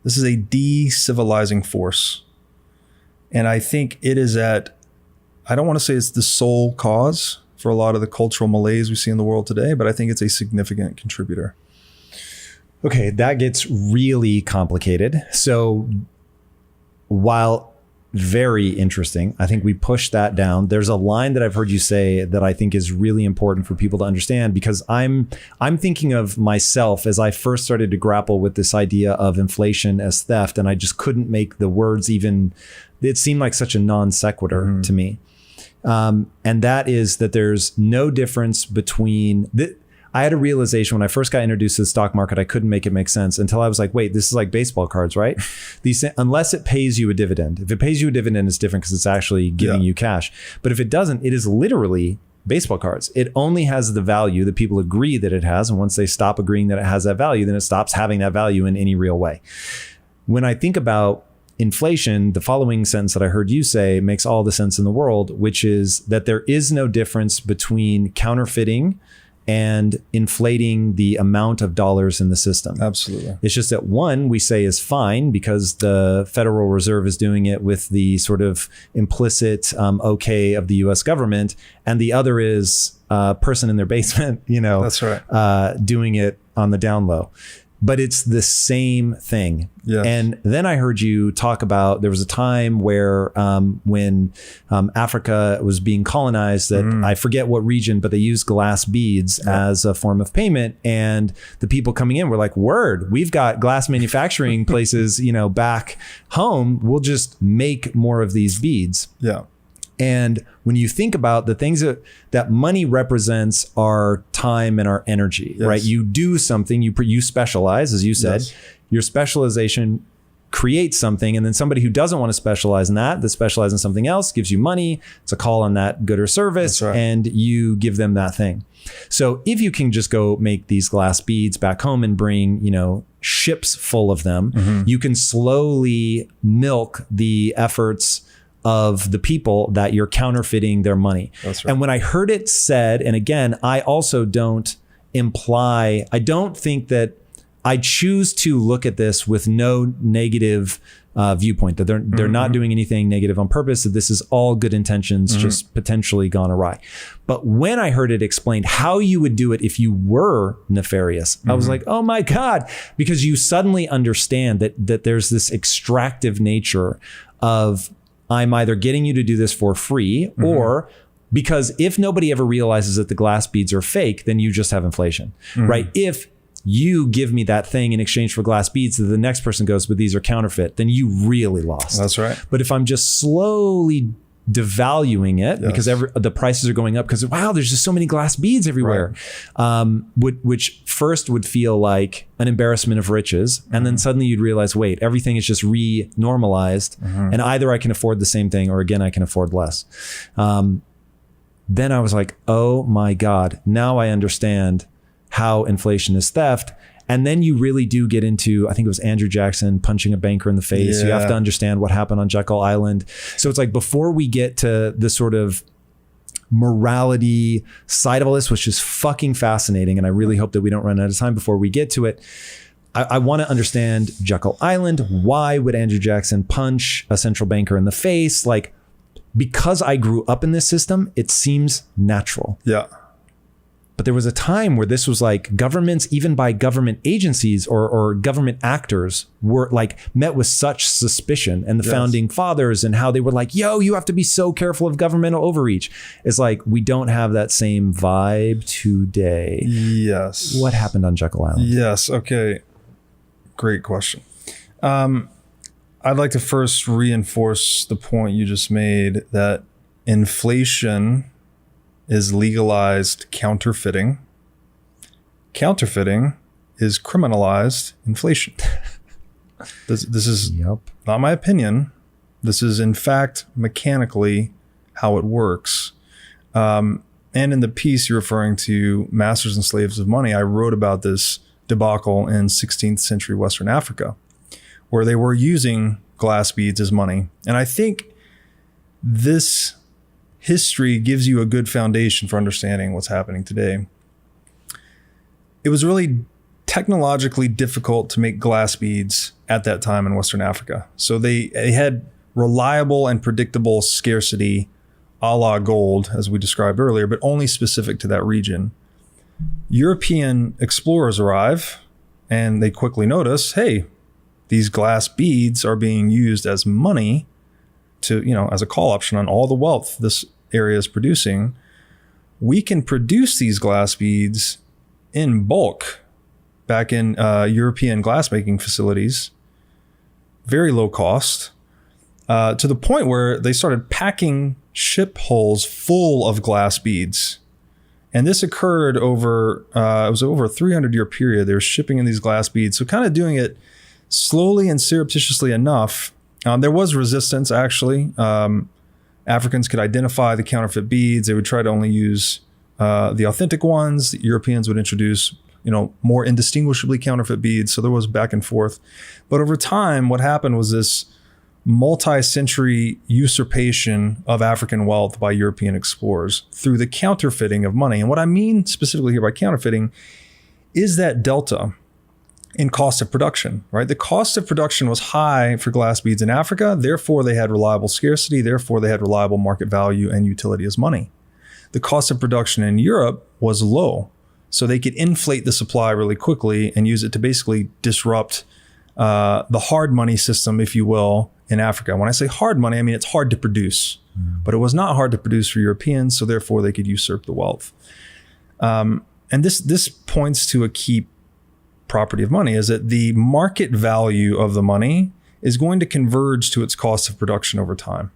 This is a de-civilizing force. And I think it is I don't want to say it's the sole cause for a lot of the cultural malaise we see in the world today, but I think it's a significant contributor. Okay, that gets really complicated. So while very interesting, I think we push that down. There's a line that I've heard you say that I think is really important for people to understand, because I'm thinking of myself as I first started to grapple with this idea of inflation as theft, and I just couldn't make the words even, it seemed like such a non sequitur to me. And that is that there's no difference between I had a realization when I first got introduced to the stock market, I couldn't make it make sense until I was like, wait, this is like baseball cards, right? Unless it pays you a dividend. If it pays you a dividend, it's different because it's actually giving you cash. But if it doesn't, it is literally baseball cards. It only has the value that people agree that it has. And once they stop agreeing that it has that value, then it stops having that value in any real way. When I think about inflation, the following sentence that I heard you say makes all the sense in the world, which is that there is no difference between counterfeiting and inflating the amount of dollars in the system. Absolutely. It's just that one we say is fine because the Federal Reserve is doing it with the sort of implicit okay of the US government. And the other is a person in their basement, That's right. Doing it on the down low. But it's the same thing. Yes. And then I heard you talk about, there was a time where when Africa was being colonized, that I forget what region, but they used glass beads as a form of payment. And the people coming in were like, word, we've got glass manufacturing places, back home. We'll just make more of these beads. Yeah. And when you think about the things that money represents are time and our energy, right? You do something, you specialize, as you said, your specialization creates something. And then somebody who doesn't want to specialize in that specializes in something else, gives you money. It's a call on that good or service, and you give them that thing. So if you can just go make these glass beads back home and bring, ships full of them, you can slowly milk the efforts of the people that you're counterfeiting their money. That's right. And when I heard it said, and again, I also don't think that I choose to look at this with no negative viewpoint, that they're not doing anything negative on purpose, that this is all good intentions, just potentially gone awry. But when I heard it explained how you would do it if you were nefarious, I was like, oh my God, because you suddenly understand that there's this extractive nature of, I'm either getting you to do this for free or because if nobody ever realizes that the glass beads are fake, then you just have inflation, right? If you give me that thing in exchange for glass beads that the next person goes, but these are counterfeit, then you really lost. That's right. But if I'm just slowly devaluing it Yes. because the prices are going up because, wow, there's just so many glass beads everywhere. Which first would feel like an embarrassment of riches. And then suddenly you'd realize, wait, everything is just re-normalized. And either I can afford the same thing or again, I can afford less. Then I was like, oh my God, now I understand how inflation is theft. And then you really do get into, I think it was Andrew Jackson punching a banker in the face. You have to understand what happened on Jekyll Island. So it's like, before we get to the sort of morality side of all this, which is fucking fascinating, and I really hope that we don't run out of time before we get to it, I want to understand Jekyll Island. Why would Andrew Jackson punch a central banker in the face? Like, because I grew up in this system, it seems natural. Yeah. But there was a time where this was like, governments, even by government agencies or government actors, were like met with such suspicion. And the founding fathers and how they were like, yo, you have to be so careful of governmental overreach. It's like, we don't have that same vibe today. Yes. What happened on Jekyll Island? Yes. Okay. Great question. I'd like to first reinforce the point you just made that inflation is legalized counterfeiting. Counterfeiting is criminalized inflation. This is not my opinion. This is, in fact, mechanically how it works. And in the piece you're referring to, Masters and Slaves of Money, I wrote about this debacle in 16th century Western Africa, where they were using glass beads as money. And I think this history gives you a good foundation for understanding what's happening today. It was really technologically difficult to make glass beads at that time in Western Africa. So they had reliable and predictable scarcity, a la gold, as we described earlier, but only specific to that region. European explorers arrive and they quickly notice, hey, these glass beads are being used as money to, as a call option on all the wealth this area is producing. We can produce these glass beads in bulk back in European glassmaking facilities, very low cost, to the point where they started packing ship hulls full of glass beads. And this occurred over, it was over a 300-year period. They were shipping in these glass beads. So kind of doing it slowly and surreptitiously enough. There was resistance, actually. Africans could identify the counterfeit beads. They would try to only use the authentic ones. The Europeans would introduce, more indistinguishably counterfeit beads. So there was back and forth. But over time, what happened was this multi-century usurpation of African wealth by European explorers through the counterfeiting of money. And what I mean specifically here by counterfeiting is that delta in cost of production, right? The cost of production was high for glass beads in Africa. Therefore, they had reliable scarcity. Therefore, they had reliable market value and utility as money. The cost of production in Europe was low. So they could inflate the supply really quickly and use it to basically disrupt the hard money system, if you will, in Africa. When I say hard money, I mean it's hard to produce. But it was not hard to produce for Europeans, so therefore they could usurp the wealth. And this points to a key property of money, is that the market value of the money is going to converge to its cost of production over time.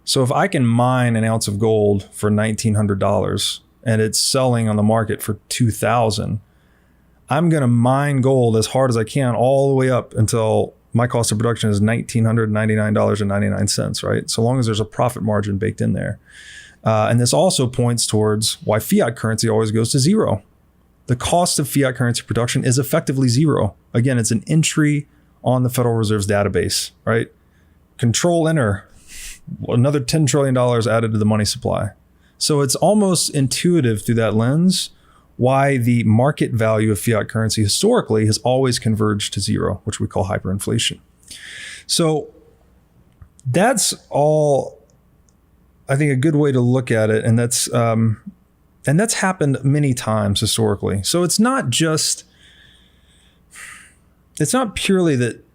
So if I can mine an ounce of gold for $1,900 and it's selling on the market for $2,000, I'm going to mine gold as hard as I can all the way up until my cost of production is $1,999.99, right? So long as there's a profit margin baked in there. And this also points towards why fiat currency always goes to zero. The cost of fiat currency production is effectively zero. Again, it's an entry on the Federal Reserve's database, right? Control enter, another $10 trillion added to the money supply. So it's almost intuitive through that lens why the market value of fiat currency historically has always converged to zero, which we call hyperinflation. So that's all, I think, a good way to look at it. And that's happened many times historically. So it's not purely that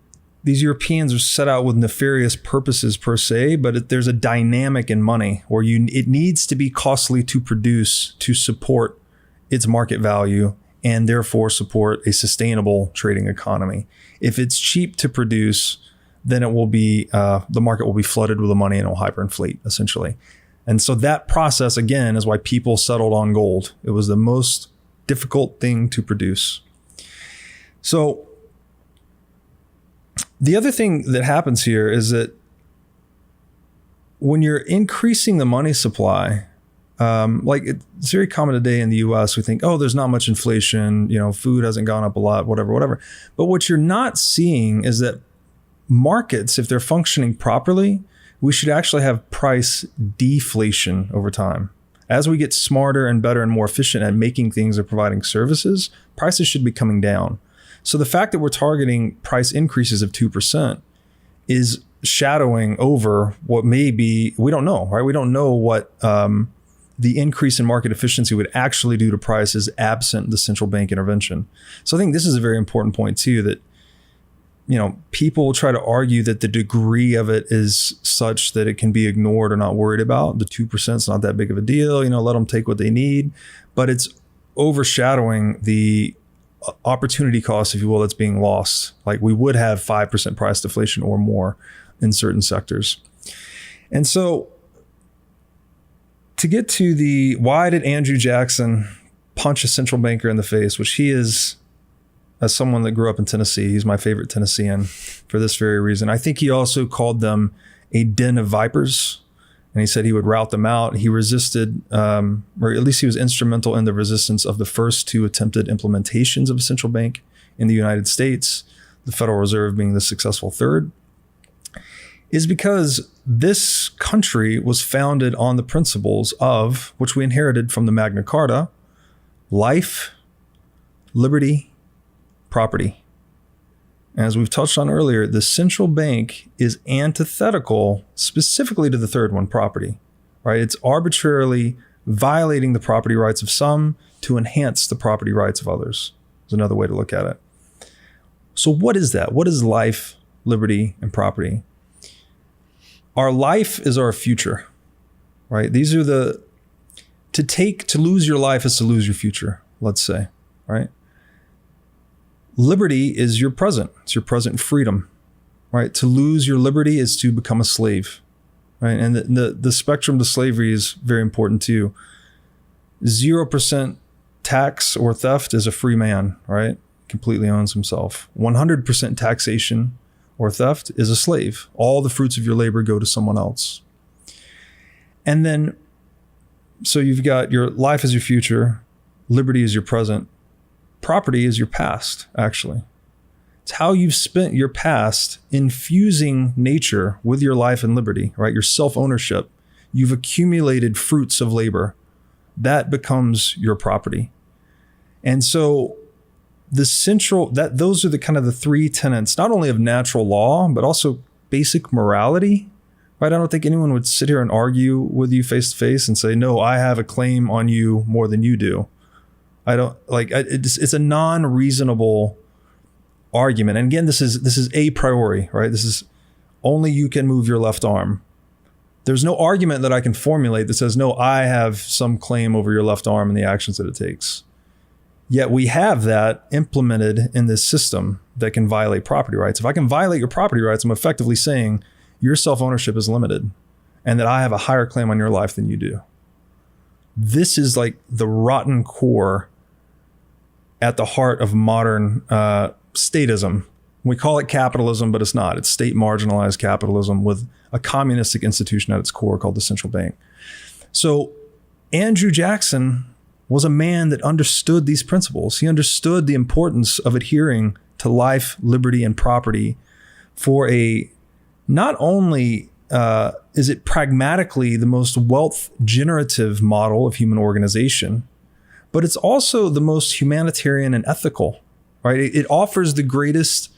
these Europeans are set out with nefarious purposes per se, but there's a dynamic in money where it needs to be costly to produce to support its market value and therefore support a sustainable trading economy. If it's cheap to produce, then it will be, the market will be flooded with the money and it will hyperinflate essentially. And so that process, again, is why people settled on gold. It was the most difficult thing to produce. So the other thing that happens here is that when you're increasing the money supply, like it's very common today in the US, we think, oh, there's not much inflation, food hasn't gone up a lot, whatever. But what you're not seeing is that markets, if they're functioning properly, we should actually have price deflation over time. As we get smarter and better and more efficient at making things or providing services, prices should be coming down. So the fact that we're targeting price increases of 2% is shadowing over what may be, we don't know, right? We don't know what the increase in market efficiency would actually do to prices absent the central bank intervention. So I think this is a very important point too, that people try to argue that the degree of it is such that it can be ignored or not worried about. The 2% is not that big of a deal, let them take what they need, but it's overshadowing the opportunity cost, if you will, that's being lost. Like we would have 5% price deflation or more in certain sectors. And so to get to why did Andrew Jackson punch a central banker in the face, which he is, as someone that grew up in Tennessee, he's my favorite Tennessean for this very reason. I think he also called them a den of vipers, and he said he would rout them out. He resisted, or at least he was instrumental in the resistance of the first two attempted implementations of a central bank in the United States, the Federal Reserve being the successful third, is because this country was founded on the principles of, which we inherited from the Magna Carta, life, liberty, property. As we've touched on earlier, the central bank is antithetical specifically to the third one, property, right? It's arbitrarily violating the property rights of some to enhance the property rights of others. Is another way to look at it. So what is that? What is life, liberty, and property? Our life is our future, right? These are to lose your life is to lose your future, let's say, right? Liberty is your present. It's your present freedom, right? To lose your liberty is to become a slave, right? And the spectrum to slavery is very important too. 0% tax or theft is a free man, right? Completely owns himself. 100% taxation or theft is a slave. All the fruits of your labor go to someone else. And then, so you've got your life is your future, liberty is your present, property is your past, actually. It's how you've spent your past infusing nature with your life and liberty, right? Your self-ownership. You've accumulated fruits of labor. That becomes your property. And so those are the kind of the three tenets, not only of natural law, but also basic morality, right? I don't think anyone would sit here and argue with you face to face and say, no, I have a claim on you more than you do. It's a non-reasonable argument. And again, this is a priori, right? This is only you can move your left arm. There's no argument that I can formulate that says, no, I have some claim over your left arm and the actions that it takes. Yet we have that implemented in this system that can violate property rights. If I can violate your property rights, I'm effectively saying your self-ownership is limited and that I have a higher claim on your life than you do. This is like the rotten core at the heart of modern statism. We call it capitalism, but it's not. It's state marginalized capitalism with a communistic institution at its core called the central bank. So Andrew Jackson was a man that understood these principles. He understood the importance of adhering to life, liberty, and property for not only is it pragmatically the most wealth generative model of human organization, but it's also the most humanitarian and ethical, right? It offers the greatest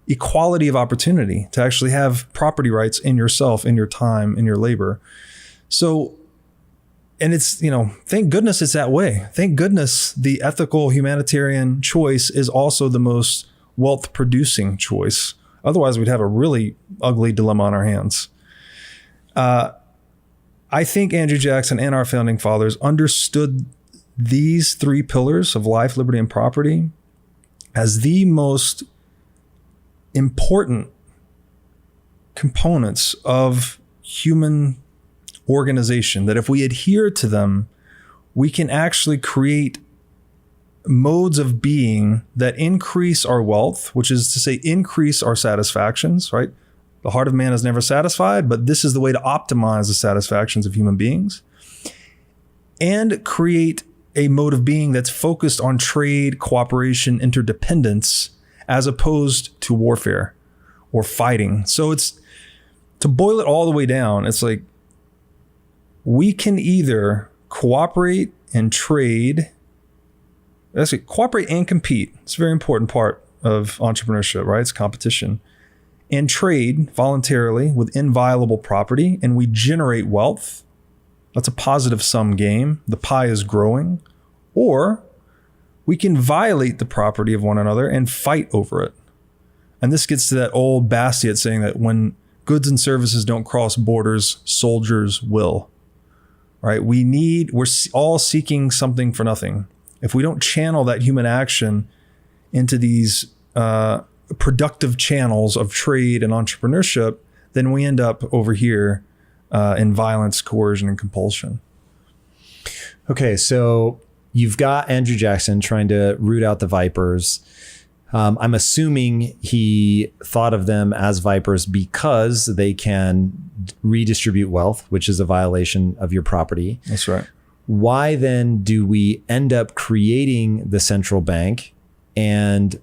equality of opportunity to actually have property rights in yourself, in your time, in your labor. So, and it's, thank goodness it's that way. Thank goodness the ethical humanitarian choice is also the most wealth producing choice. Otherwise, we'd have a really ugly dilemma on our hands. I think Andrew Jackson and our founding fathers understood these three pillars of life, liberty, and property as the most important components of human organization that if we adhere to them, we can actually create modes of being that increase our wealth, which is to say increase our satisfactions, right? The heart of man is never satisfied, but this is the way to optimize the satisfactions of human beings, and create a mode of being that's focused on trade, cooperation, interdependence, as opposed to warfare or fighting. So it's, to boil it all the way down, it's like we can either cooperate and trade. That's it, cooperate and compete. It's a very important part of entrepreneurship, right? It's competition. And trade voluntarily with inviolable property, and we generate wealth. That's a positive sum game. The pie is growing. Or we can violate the property of one another and fight over it. And this gets to that old Bastiat saying that when goods and services don't cross borders, soldiers will. Right? We're all seeking something for nothing. If we don't channel that human action into these productive channels of trade and entrepreneurship, then we end up over here in violence, coercion, and compulsion. Okay, so you've got Andrew Jackson trying to root out the vipers. I'm assuming he thought of them as vipers because they can redistribute wealth, which is a violation of your property. That's right. Why then do we end up creating the central bank, and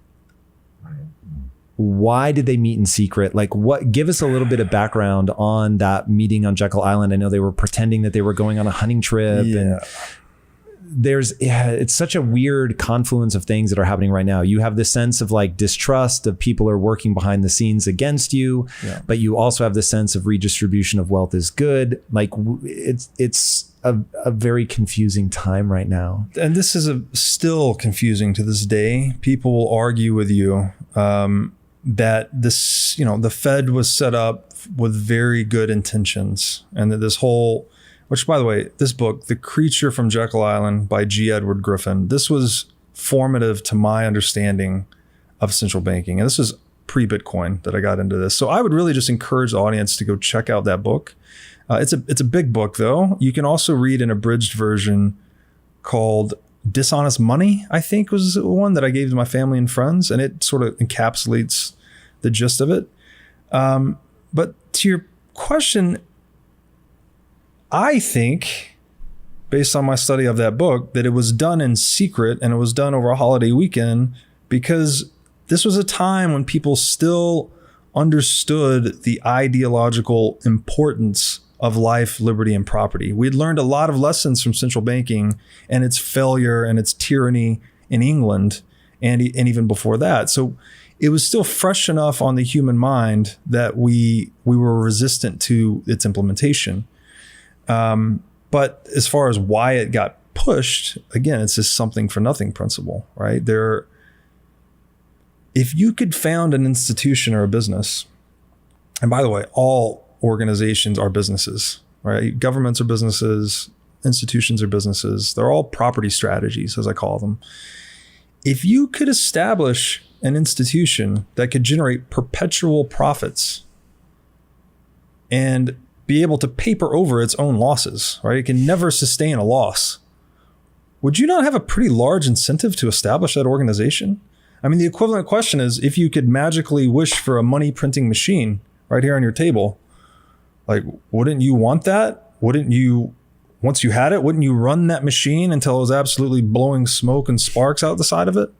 why did they meet in secret? Like, what? Give us a little bit of background on that meeting on Jekyll Island. I know they were pretending that they were going on a hunting trip, and it's such a weird confluence of things that are happening right now. You have this sense of like distrust of people are working behind the scenes against you, but you also have the sense of redistribution of wealth is good. Like it's a very confusing time right now. And this is still confusing to this day. People will argue with you that this, the Fed was set up with very good intentions, and that this whole, which, by the way, this book, The Creature from Jekyll Island by G. Edward Griffin, this was formative to my understanding of central banking. And this was pre-Bitcoin that I got into this. So I would really just encourage the audience to go check out that book. It's a big book, though. You can also read an abridged version called Dishonest Money, I think was the one that I gave to my family and friends. And it sort of encapsulates the gist of it. But to your question, I think, based on my study of that book, that it was done in secret and it was done over a holiday weekend because this was a time when people still understood the ideological importance of life, liberty, and property. We had learned a lot of lessons from central banking and its failure and its tyranny in England and even before that. So it was still fresh enough on the human mind that we were resistant to its implementation. But as far as why it got pushed, again, it's this something for nothing principle, right? If you could found an institution or a business, and by the way, all organizations are businesses, right? Governments are businesses, institutions are businesses. They're all property strategies, as I call them. If you could establish an institution that could generate perpetual profits and be able to paper over its own losses, right? It can never sustain a loss. Would you not have a pretty large incentive to establish that organization? I mean, the equivalent question is, if you could magically wish for a money printing machine right here on your table, like, wouldn't you want that? Wouldn't you, once you had it, wouldn't you run that machine until it was absolutely blowing smoke and sparks out the side of it?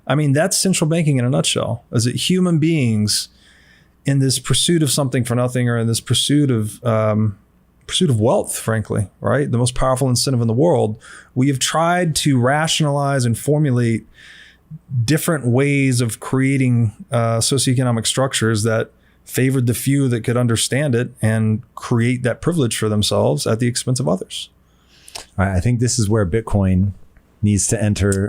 I mean, that's central banking in a nutshell. Is it human beings in this pursuit of something for nothing, or in this pursuit of wealth, frankly, right? The most powerful incentive in the world. We have tried to rationalize and formulate different ways of creating socioeconomic structures that favored the few that could understand it and create that privilege for themselves at the expense of others. All right, I think this is where Bitcoin needs to enter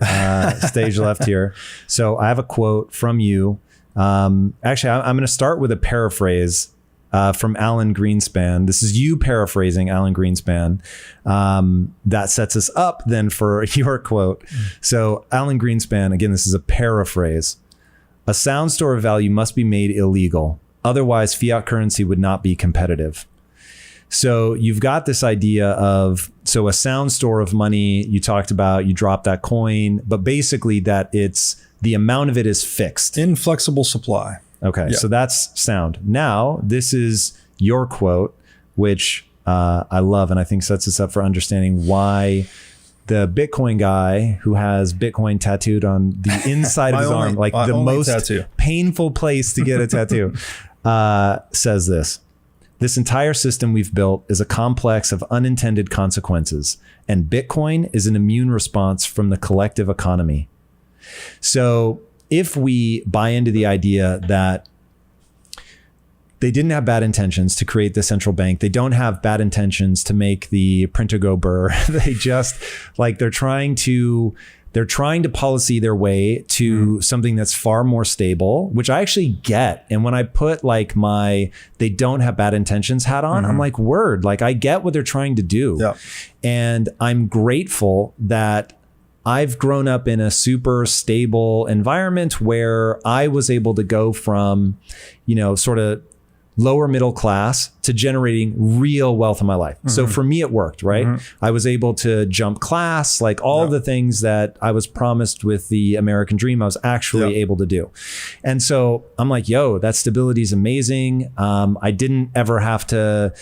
stage left here. So I have a quote from you. Actually, I'm going to start with a paraphrase from Alan Greenspan. This is you paraphrasing Alan Greenspan. That sets us up then for your quote. So Alan Greenspan, again, this is a paraphrase. A sound store of value must be made illegal. Otherwise, fiat currency would not be competitive. So you've got this idea of, so a sound store of money, you talked about, you drop that coin, but basically that the amount of it is fixed. Inflexible supply. Okay, so that's sound. Now, this is your quote, which I love, and I think sets us up for understanding why the Bitcoin guy who has Bitcoin tattooed on the inside of his arm, like the most painful place to get a tattoo, says this. This entire system we've built is a complex of unintended consequences, and Bitcoin is an immune response from the collective economy. So if we buy into the idea that they didn't have bad intentions to create the central bank, they don't have bad intentions to make the printer go burr, they just they're trying to policy their way to something that's far more stable, which I actually get. And when I put they don't have bad intentions hat on, I'm like, word, I get what they're trying to do. Yeah. And I'm grateful that I've grown up in a super stable environment where I was able to go from, sort of lower middle class to generating real wealth in my life. So for me, it worked, right? I was able to jump class, all the things that I was promised with the American dream, I was actually able to do. And so I'm like, yo, that stability is amazing. I didn't ever have to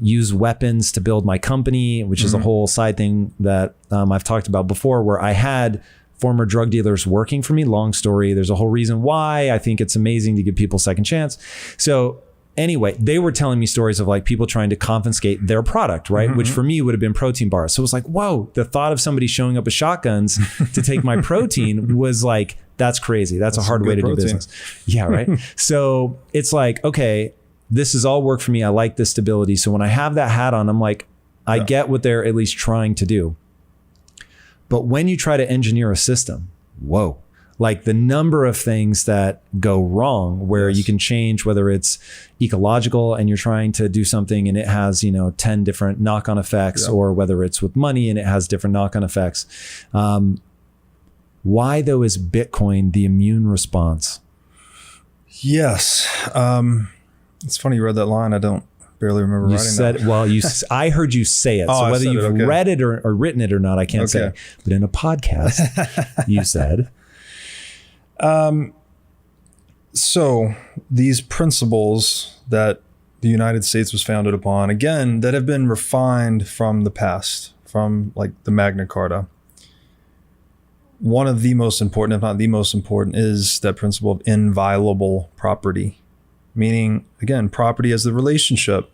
use weapons to build my company, which is a whole side thing that I've talked about before, where I had former drug dealers working for me. Long story. There's a whole reason why I think it's amazing to give people a second chance. So anyway, they were telling me stories of people trying to confiscate their product, right? Which for me would have been protein bars. So it was like, whoa, the thought of somebody showing up with shotguns to take my protein was that's crazy. That's a hard way to do business. Yeah, right. So it's okay, this is all work for me. I like this stability. So when I have that hat on, I'm like, I get what they're at least trying to do. But when you try to engineer a system, whoa, the number of things that go wrong where you can change, whether it's ecological and you're trying to do something and it has, 10 different knock-on effects, or whether it's with money and it has different knock-on effects. Why though is Bitcoin the immune response? Yes. It's funny you read that line. I don't barely remember writing that. Well, I heard you say it. So whether you've read it or written it or not, I can't say. But in a podcast, you said... So these principles that the United States was founded upon, again, that have been refined from the past, from the Magna Carta. One of the most important, if not the most important, is that principle of inviolable property, meaning, again, property as the relationship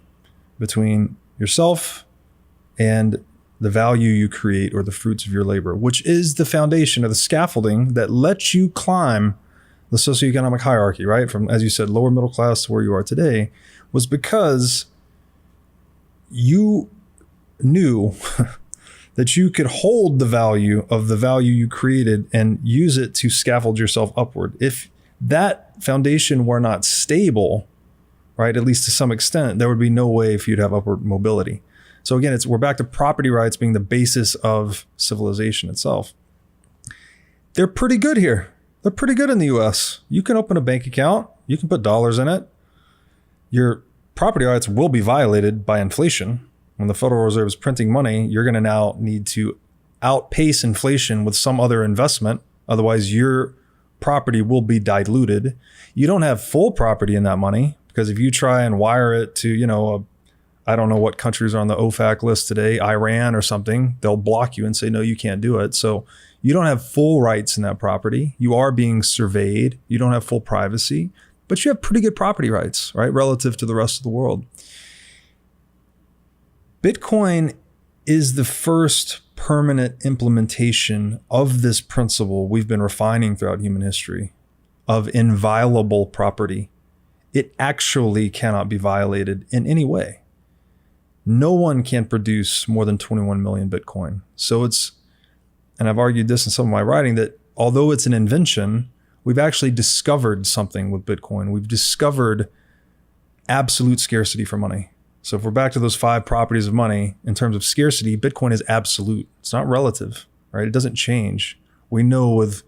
between yourself and the value you create or the fruits of your labor, which is the foundation of the scaffolding that lets you climb the socioeconomic hierarchy, right? From, as you said, lower middle class to where you are today, was because you knew that you could hold the value of the value you created and use it to scaffold yourself upward. If that foundation were not stable, right, at least to some extent, there would be no way for you to have upward mobility. So again, we're back to property rights being the basis of civilization itself. They're pretty good here. They're pretty good in the US. You can open a bank account. You can put dollars in it. Your property rights will be violated by inflation. When the Federal Reserve is printing money, you're going to now need to outpace inflation with some other investment. Otherwise, your property will be diluted. You don't have full property in that money, because if you try and wire it to, I don't know what countries are on the OFAC list today, Iran or something, they'll block you and say, no, you can't do it. So you don't have full rights in that property. You are being surveyed. You don't have full privacy, but you have pretty good property rights, right? Relative to the rest of the world. Bitcoin is the first permanent implementation of this principle we've been refining throughout human history of inviolable property. It actually cannot be violated in any way. No one can produce more than 21 million Bitcoin. So and I've argued this in some of my writing, that although it's an invention, we've actually discovered something with Bitcoin. We've discovered absolute scarcity for money. So if we're back to those 5 properties of money, in terms of scarcity, Bitcoin is absolute. It's not relative, right? It doesn't change. We know with,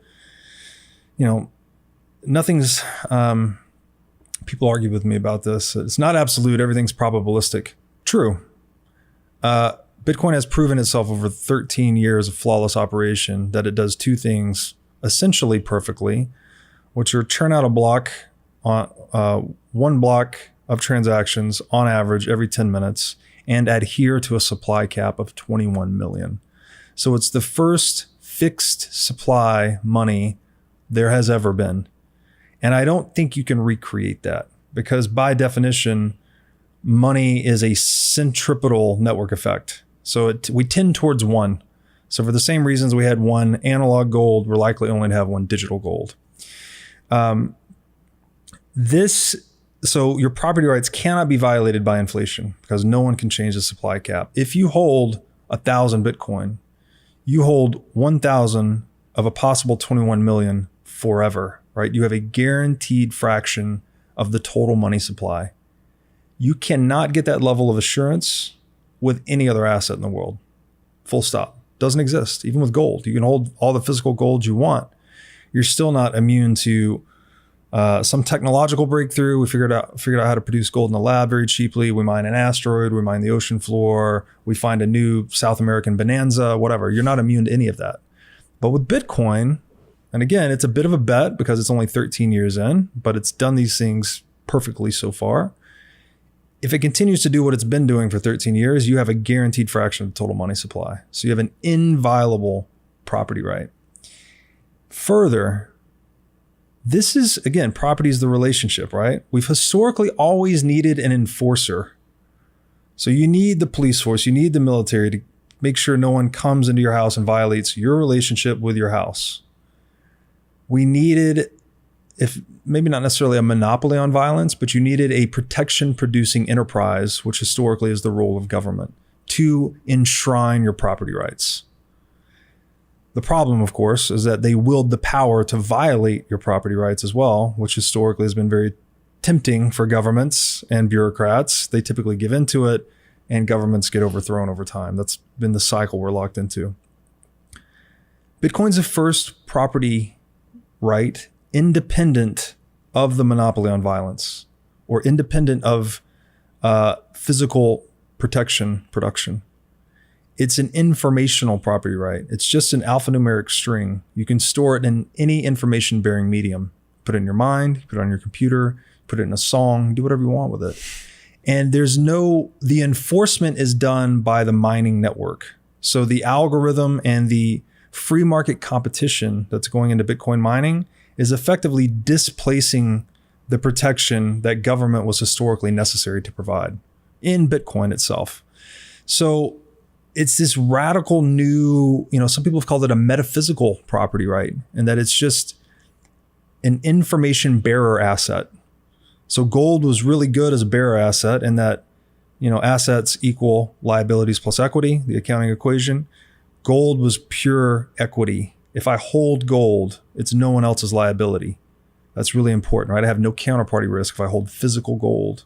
nothing's People argue with me about this. It's not absolute. Everything's probabilistic. True. Bitcoin has proven itself over 13 years of flawless operation that it does two things essentially perfectly, which are churn out a block on one block of transactions on average every 10 minutes and adhere to a supply cap of 21 million. So it's the first fixed supply money there has ever been. And I don't think you can recreate that because by definition, money is a centripetal network effect. So we tend towards one. So for the same reasons we had one analog gold, we're likely only to have one digital gold. So your property rights cannot be violated by inflation because no one can change the supply cap. If you hold 1,000 Bitcoin, you hold 1,000 of a possible 21 million forever, right? You have a guaranteed fraction of the total money supply. You cannot get that level of assurance with any other asset in the world. Full stop. Doesn't exist. Even with gold, you can hold all the physical gold you want. You're still not immune to some technological breakthrough. We figured out how to produce gold in the lab very cheaply. We mine an asteroid, we mine the ocean floor, we find a new South American bonanza, whatever. You're not immune to any of that. But with Bitcoin, and again, it's a bit of a bet because it's only 13 years in, but it's done these things perfectly so far. If it continues to do what it's been doing for 13 years, you have a guaranteed fraction of the total money supply. So you have an inviolable property right. Further, this is, again, property is the relationship, right? We've historically always needed an enforcer. So you need the police force, you need the military to make sure no one comes into your house and violates your relationship with your house. We needed, if maybe not necessarily a monopoly on violence, but you needed a protection producing enterprise, which historically is the role of government, to enshrine your property rights. The problem, of course, is that they wield the power to violate your property rights as well, which historically has been very tempting for governments and bureaucrats. They typically give into it and governments get overthrown over time. That's been the cycle we're locked into. Bitcoin's the first property right independent of the monopoly on violence or independent of physical protection production. It's an informational property right. It's just an alphanumeric string. You can store it in any information bearing medium. Put it in your mind, put it on your computer, put it in a song, do whatever you want with it. And the enforcement is done by the mining network. So the algorithm and the free market competition that's going into Bitcoin mining is effectively displacing the protection that government was historically necessary to provide in Bitcoin itself. So it's this radical new, some people have called it a metaphysical property right, and that it's just an information bearer asset. So gold was really good as a bearer asset in that, assets equal liabilities plus equity, the accounting equation. Gold was pure equity. If I hold gold, it's no one else's liability. That's really important, right? I have no counterparty risk if I hold physical gold.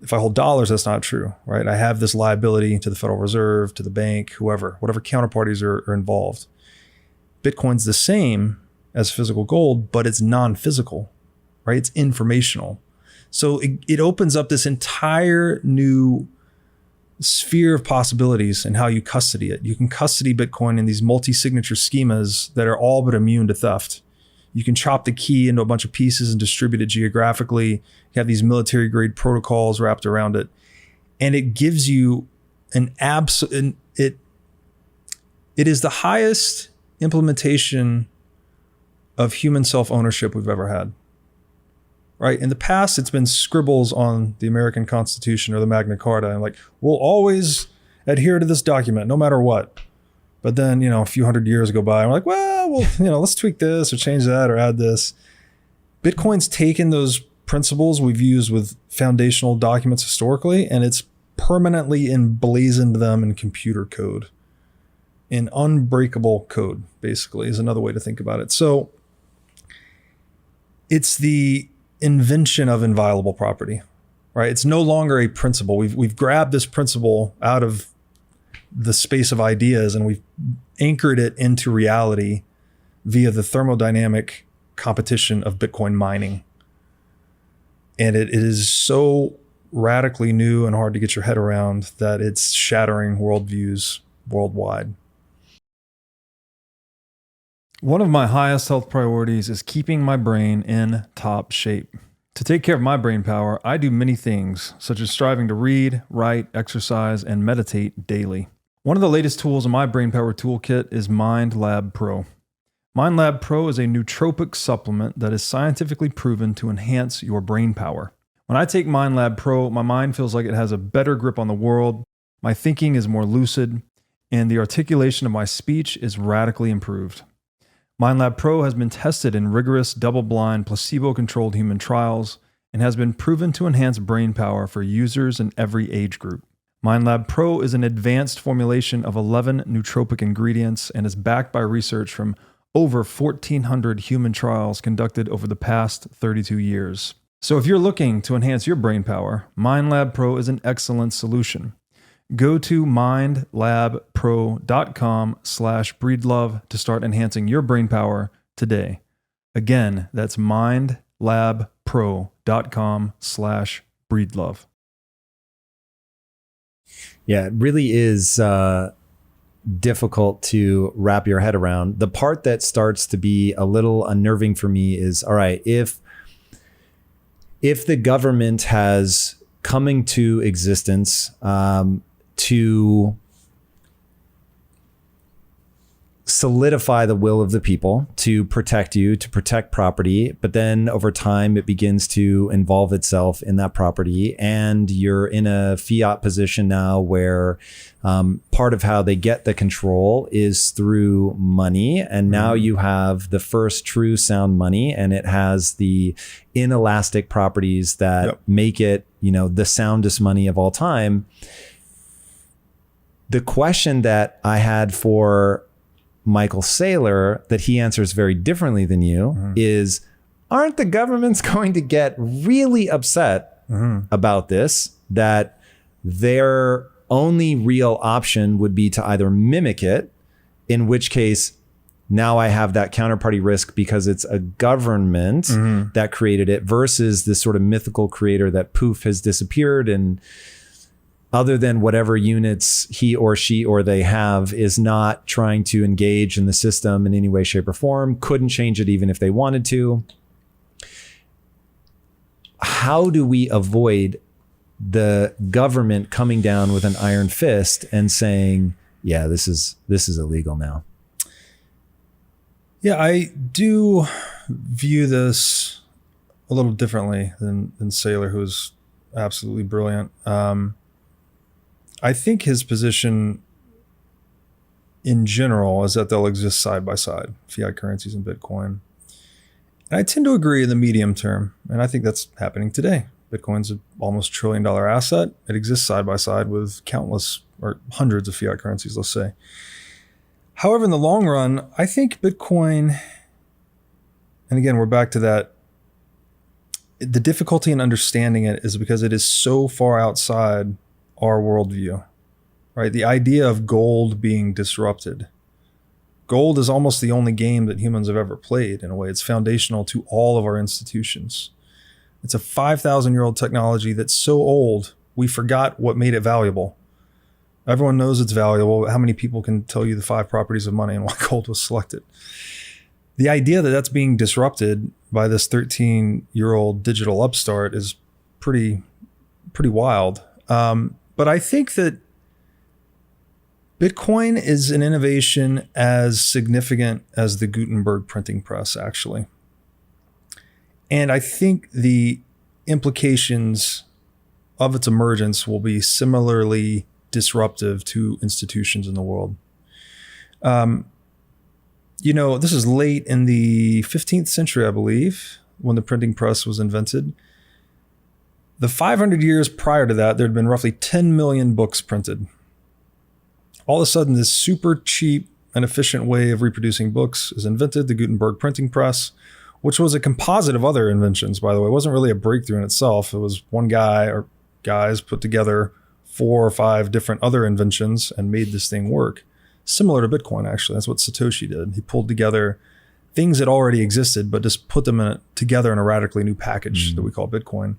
If I hold dollars, that's not true, right? I have this liability to the Federal Reserve, to the bank, whatever counterparties are involved. Bitcoin's the same as physical gold, but it's non-physical, right? It's informational. So it opens up this entire new sphere of possibilities in how you custody it. You can custody Bitcoin in these multi-signature schemas that are all but immune to theft. You can chop the key into a bunch of pieces and distribute it geographically. You have these military grade protocols wrapped around it. And it gives you it is the highest implementation of human self-ownership we've ever had. Right? In the past, it's been scribbles on the American Constitution or the Magna Carta, and we'll always adhere to this document no matter what. But then, a few hundred years go by and we're like, well, let's tweak this or change that or add this. Bitcoin's taken those principles we've used with foundational documents historically, and it's permanently emblazoned them in computer code. In unbreakable code, basically, is another way to think about it. So it's the invention of inviolable property, right? It's no longer a principle. We've grabbed this principle out of the space of ideas and we've anchored it into reality via the thermodynamic competition of Bitcoin mining. And it is so radically new and hard to get your head around that it's shattering worldviews worldwide. One of my highest health priorities is keeping my brain in top shape. To take care of my brain power, I do many things, such as striving to read, write, exercise, and meditate daily. One of the latest tools in my brain power toolkit is MindLab Pro. MindLab Pro is a nootropic supplement that is scientifically proven to enhance your brain power. When I take MindLab Pro, my mind feels like it has a better grip on the world, my thinking is more lucid, and the articulation of my speech is radically improved. MindLab Pro has been tested in rigorous, double-blind, placebo-controlled human trials and has been proven to enhance brain power for users in every age group. MindLab Pro is an advanced formulation of 11 nootropic ingredients and is backed by research from over 1,400 human trials conducted over the past 32 years. So if you're looking to enhance your brain power, MindLab Pro is an excellent solution. Go to mindlabpro.com/breedlove to start enhancing your brain power today. Again, that's mindlabpro.com/breedlove. Yeah, it really is difficult to wrap your head around. The part that starts to be a little unnerving for me is, all right, if the government has coming to existence to solidify the will of the people, to protect you, to protect property, but then over time it begins to involve itself in that property, and you're in a fiat position now where part of how they get the control is through money, and now you have the first true sound money, and it has the inelastic properties that make it, the soundest money of all time. The question that I had for Michael Saylor that he answers very differently than you is, aren't the governments going to get really upset about this, that their only real option would be to either mimic it, in which case now I have that counterparty risk because it's a government that created it versus this sort of mythical creator that poof has disappeared, and other than whatever units he or she or they have is not trying to engage in the system in any way, shape, or form, couldn't change it even if they wanted to. How do we avoid the government coming down with an iron fist and saying, yeah, this is illegal now? Yeah, I do view this a little differently than Saylor, who's absolutely brilliant. I think his position in general is that they'll exist side by side, fiat currencies and Bitcoin. And I tend to agree in the medium term, and I think that's happening today. Bitcoin's an almost $1 trillion asset. It exists side by side with countless or hundreds of fiat currencies, let's say. However, in the long run, I think Bitcoin, and again, we're back to that, the difficulty in understanding it is because it is so far outside our worldview, right? The idea of gold being disrupted. Gold is almost the only game that humans have ever played in a way. It's foundational to all of our institutions. It's a 5,000-year-old technology that's so old, we forgot what made it valuable. Everyone knows it's valuable. How many people can tell you the 5 properties of money and why gold was selected? The idea that that's being disrupted by this 13-year-old digital upstart is pretty wild. But I think that Bitcoin is an innovation as significant as the Gutenberg printing press, actually. And I think the implications of its emergence will be similarly disruptive to institutions in the world. This is late in the 15th century, I believe, when the printing press was invented. The 500 years prior to that, there had been roughly 10 million books printed. All of a sudden, this super cheap and efficient way of reproducing books is invented, the Gutenberg printing press, which was a composite of other inventions, by the way. It wasn't really a breakthrough in itself. It was one guy or guys put together 4 or 5 different other inventions and made this thing work. Similar to Bitcoin, actually. That's what Satoshi did. He pulled together things that already existed, but just put them together in a radically new package that we call Bitcoin.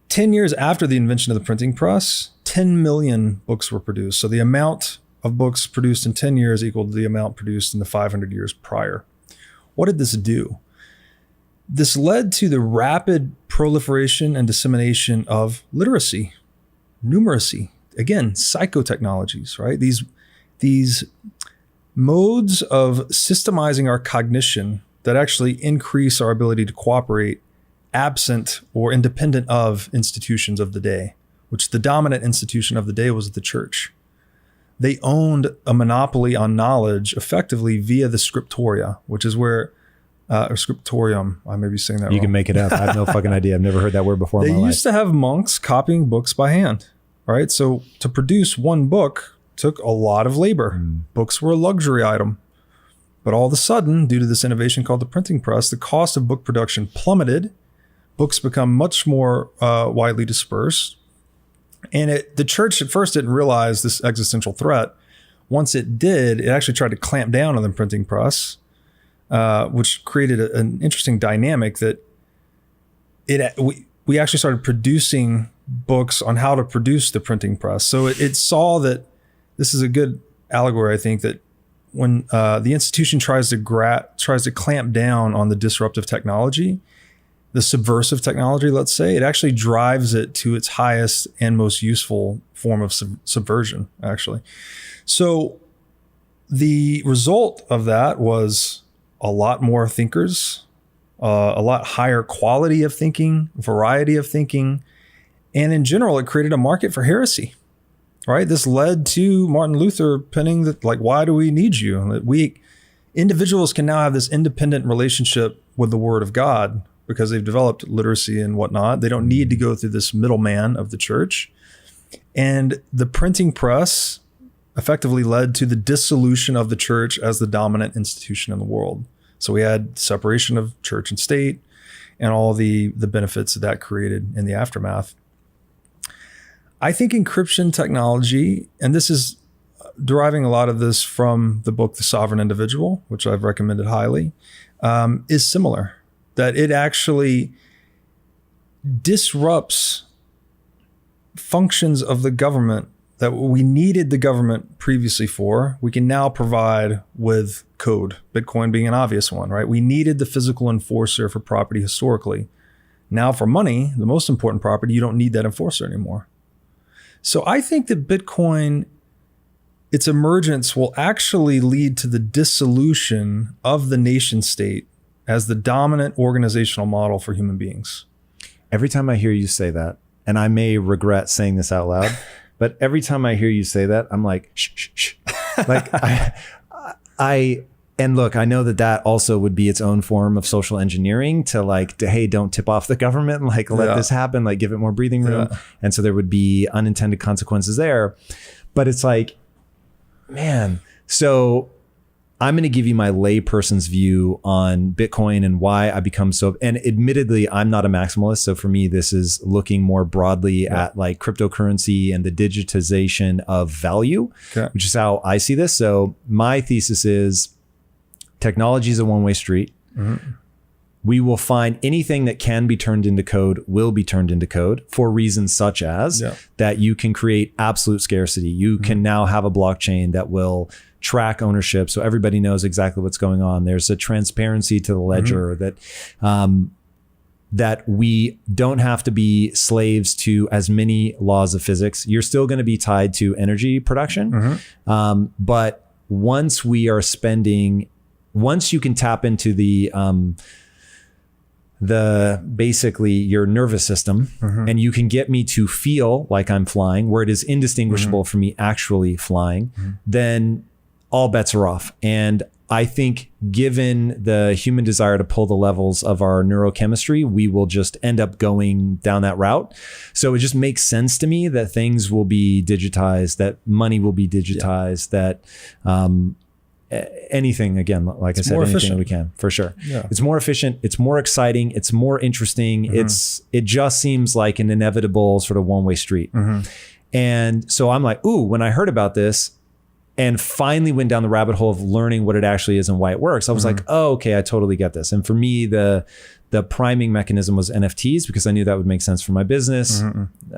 10 years after the invention of the printing press, 10 million books were produced. So the amount of books produced in 10 years equaled the amount produced in the 500 years prior. What did this do? This led to the rapid proliferation and dissemination of literacy, numeracy, again, psychotechnologies, right? These modes of systemizing our cognition that actually increase our ability to cooperate absent or independent of institutions of the day, which the dominant institution of the day was the church. They owned a monopoly on knowledge effectively via the scriptoria, which is where, or scriptorium, I may be saying that wrong. You can make it up. I have no fucking idea. I've never heard that word before in my life. They used to have monks copying books by hand, right? So to produce one book took a lot of labor. Books were a luxury item. But all of a sudden, due to this innovation called the printing press, the cost of book production plummeted. Books become much more widely dispersed. And the church at first didn't realize this existential threat. Once it did, it actually tried to clamp down on the printing press, which created an interesting dynamic that we actually started producing books on how to produce the printing press. So it saw that this is a good allegory, I think, that when the institution tries to clamp down on the disruptive technology, the subversive technology, let's say, it actually drives it to its highest and most useful form of subversion, actually. So the result of that was a lot more thinkers, a lot higher quality of thinking, variety of thinking, and in general, it created a market for heresy, right? This led to Martin Luther penning that, like, why do we need you? Individuals can now have this independent relationship with the Word of God because they've developed literacy and whatnot. They don't need to go through this middleman of the church. And the printing press effectively led to the dissolution of the church as the dominant institution in the world. So we had separation of church and state and all the benefits that created in the aftermath. I think encryption technology, and this is deriving a lot of this from the book, The Sovereign Individual, which I've recommended highly, is similar. That it actually disrupts functions of the government that we needed the government previously for. We can now provide with code, Bitcoin being an obvious one, right? We needed the physical enforcer for property historically. Now for money, the most important property, you don't need that enforcer anymore. So I think that Bitcoin, its emergence will actually lead to the dissolution of the nation state as the dominant organizational model for human beings. Every time I hear you say that, and I may regret saying this out loud, but every time I hear you say that, I'm like, shh, shh, shh. Like and look, I know that also would be its own form of social engineering to hey, don't tip off the government, let this happen, give it more breathing room. Yeah. And so there would be unintended consequences there. But it's like, man, so I'm going to give you my layperson's view on Bitcoin and why I become so, and admittedly, I'm not a maximalist. So for me, this is looking more broadly at cryptocurrency and the digitization of value, which is how I see this. So my thesis is technology is a one-way street. Mm-hmm. We will find anything that can be turned into code will be turned into code for reasons such as that you can create absolute scarcity. You can now have a blockchain that will track ownership so everybody knows exactly what's going on. There's a transparency to the ledger that we don't have to be slaves to as many laws of physics. You're still going to be tied to energy production. But once you can tap into the basically your nervous system and you can get me to feel like I'm flying, where it is indistinguishable from me actually flying, then all bets are off. And I think given the human desire to pull the levels of our neurochemistry, we will just end up going down that route. So it just makes sense to me that things will be digitized, that money will be digitized, that anything, again, like I said, anything that we can, for sure. It's more efficient, it's more exciting, it's more interesting. It just seems like an inevitable sort of one-way street. And so I'm like, ooh, when I heard about this, and finally went down the rabbit hole of learning what it actually is and why it works. I was like, oh, okay, I totally get this. And for me, the priming mechanism was NFTs because I knew that would make sense for my business.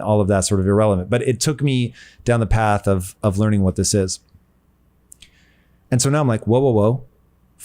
All of that sort of irrelevant. But it took me down the path of learning what this is. And so now I'm like, whoa.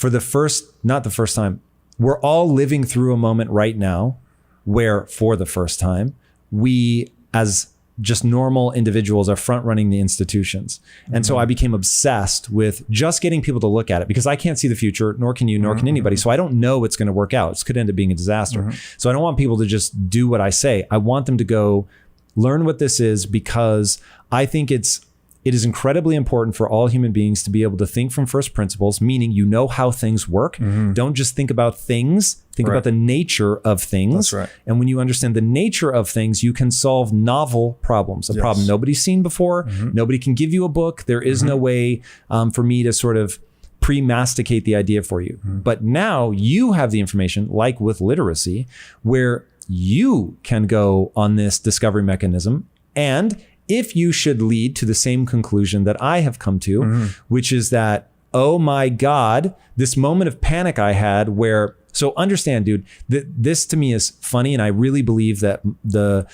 Not the first time, we're all living through a moment right now where for the first time, we as just normal individuals are front running the institutions. And so I became obsessed with just getting people to look at it because I can't see the future, nor can you, nor can anybody. So I don't know it's going to work out. It could end up being a disaster. So I don't want people to just do what I say. I want them to go learn what this is because I think it is incredibly important for all human beings to be able to think from first principles, meaning you know how things work. Don't just think about things, think about the nature of things. That's right. And when you understand the nature of things, you can solve novel problems, a problem nobody's seen before. Nobody can give you a book. There is no way for me to sort of pre-masticate the idea for you. But now you have the information, like with literacy, where you can go on this discovery mechanism, and if you should lead to the same conclusion that I have come to, which is that, oh my God, this moment of panic I had where, so understand, dude, this to me is funny. And I really believe that the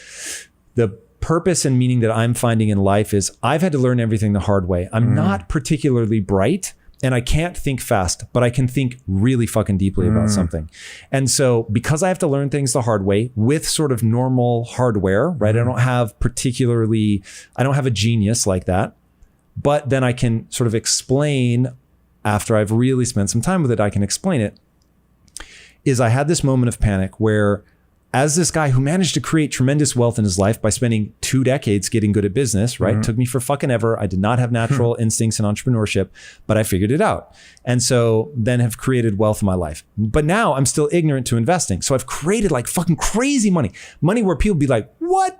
purpose and meaning that I'm finding in life is I've had to learn everything the hard way. I'm not particularly bright and I can't think fast, but I can think really fucking deeply about something. And so because I have to learn things the hard way with sort of normal hardware, right? I don't have a genius like that, but then I can sort of explain after I've really spent some time with it, I can explain it, is I had this moment of panic where as this guy who managed to create tremendous wealth in his life by spending 2 decades getting good at business, right? Took me for fucking ever. I did not have natural instincts in entrepreneurship, but I figured it out. And so then have created wealth in my life. But now I'm still ignorant to investing. So I've created like fucking crazy money where people be like, what?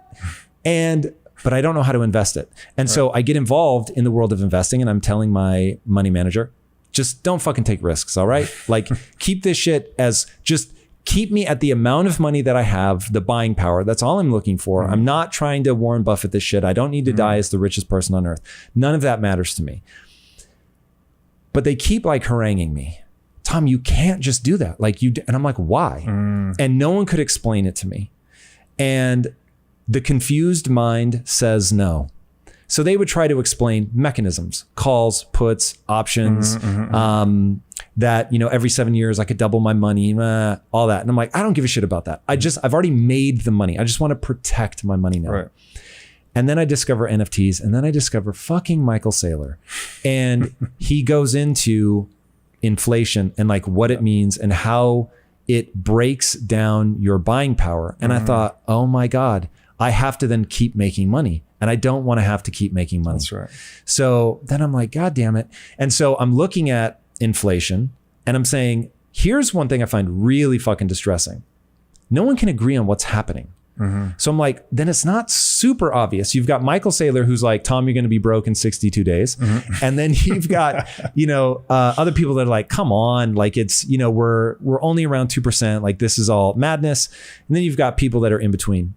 But I don't know how to invest it. And so I get involved in the world of investing and I'm telling my money manager, just don't fucking take risks. All right. Like keep this shit as just keep me at the amount of money that I have, the buying power. That's all I'm looking for. I'm not trying to Warren Buffett this shit. I don't need to die as the richest person on earth. None of that matters to me. But they keep like haranguing me. Tom, you can't just do that. And I'm like, why? And no one could explain it to me. And the confused mind says no. So they would try to explain mechanisms, calls, puts, options, that, every 7 years I could double my money, all that. And I'm like, I don't give a shit about that. I've already made the money. I just want to protect my money now. Right. And then I discover NFTs and then I discover fucking Michael Saylor. And he goes into inflation and like what it means and how it breaks down your buying power. And I thought, oh my God, I have to then keep making money. And I don't want to have to keep making money. That's right. So then I'm like, God damn it. And so I'm looking at inflation and I'm saying, here's one thing I find really fucking distressing. No one can agree on what's happening. So I'm like, then it's not super obvious. You've got Michael Saylor, who's like, Tom, you're going to be broke in 62 days. And then you've got, other people that are like, come on, like it's, we're only around 2%. Like this is all madness. And then you've got people that are in between.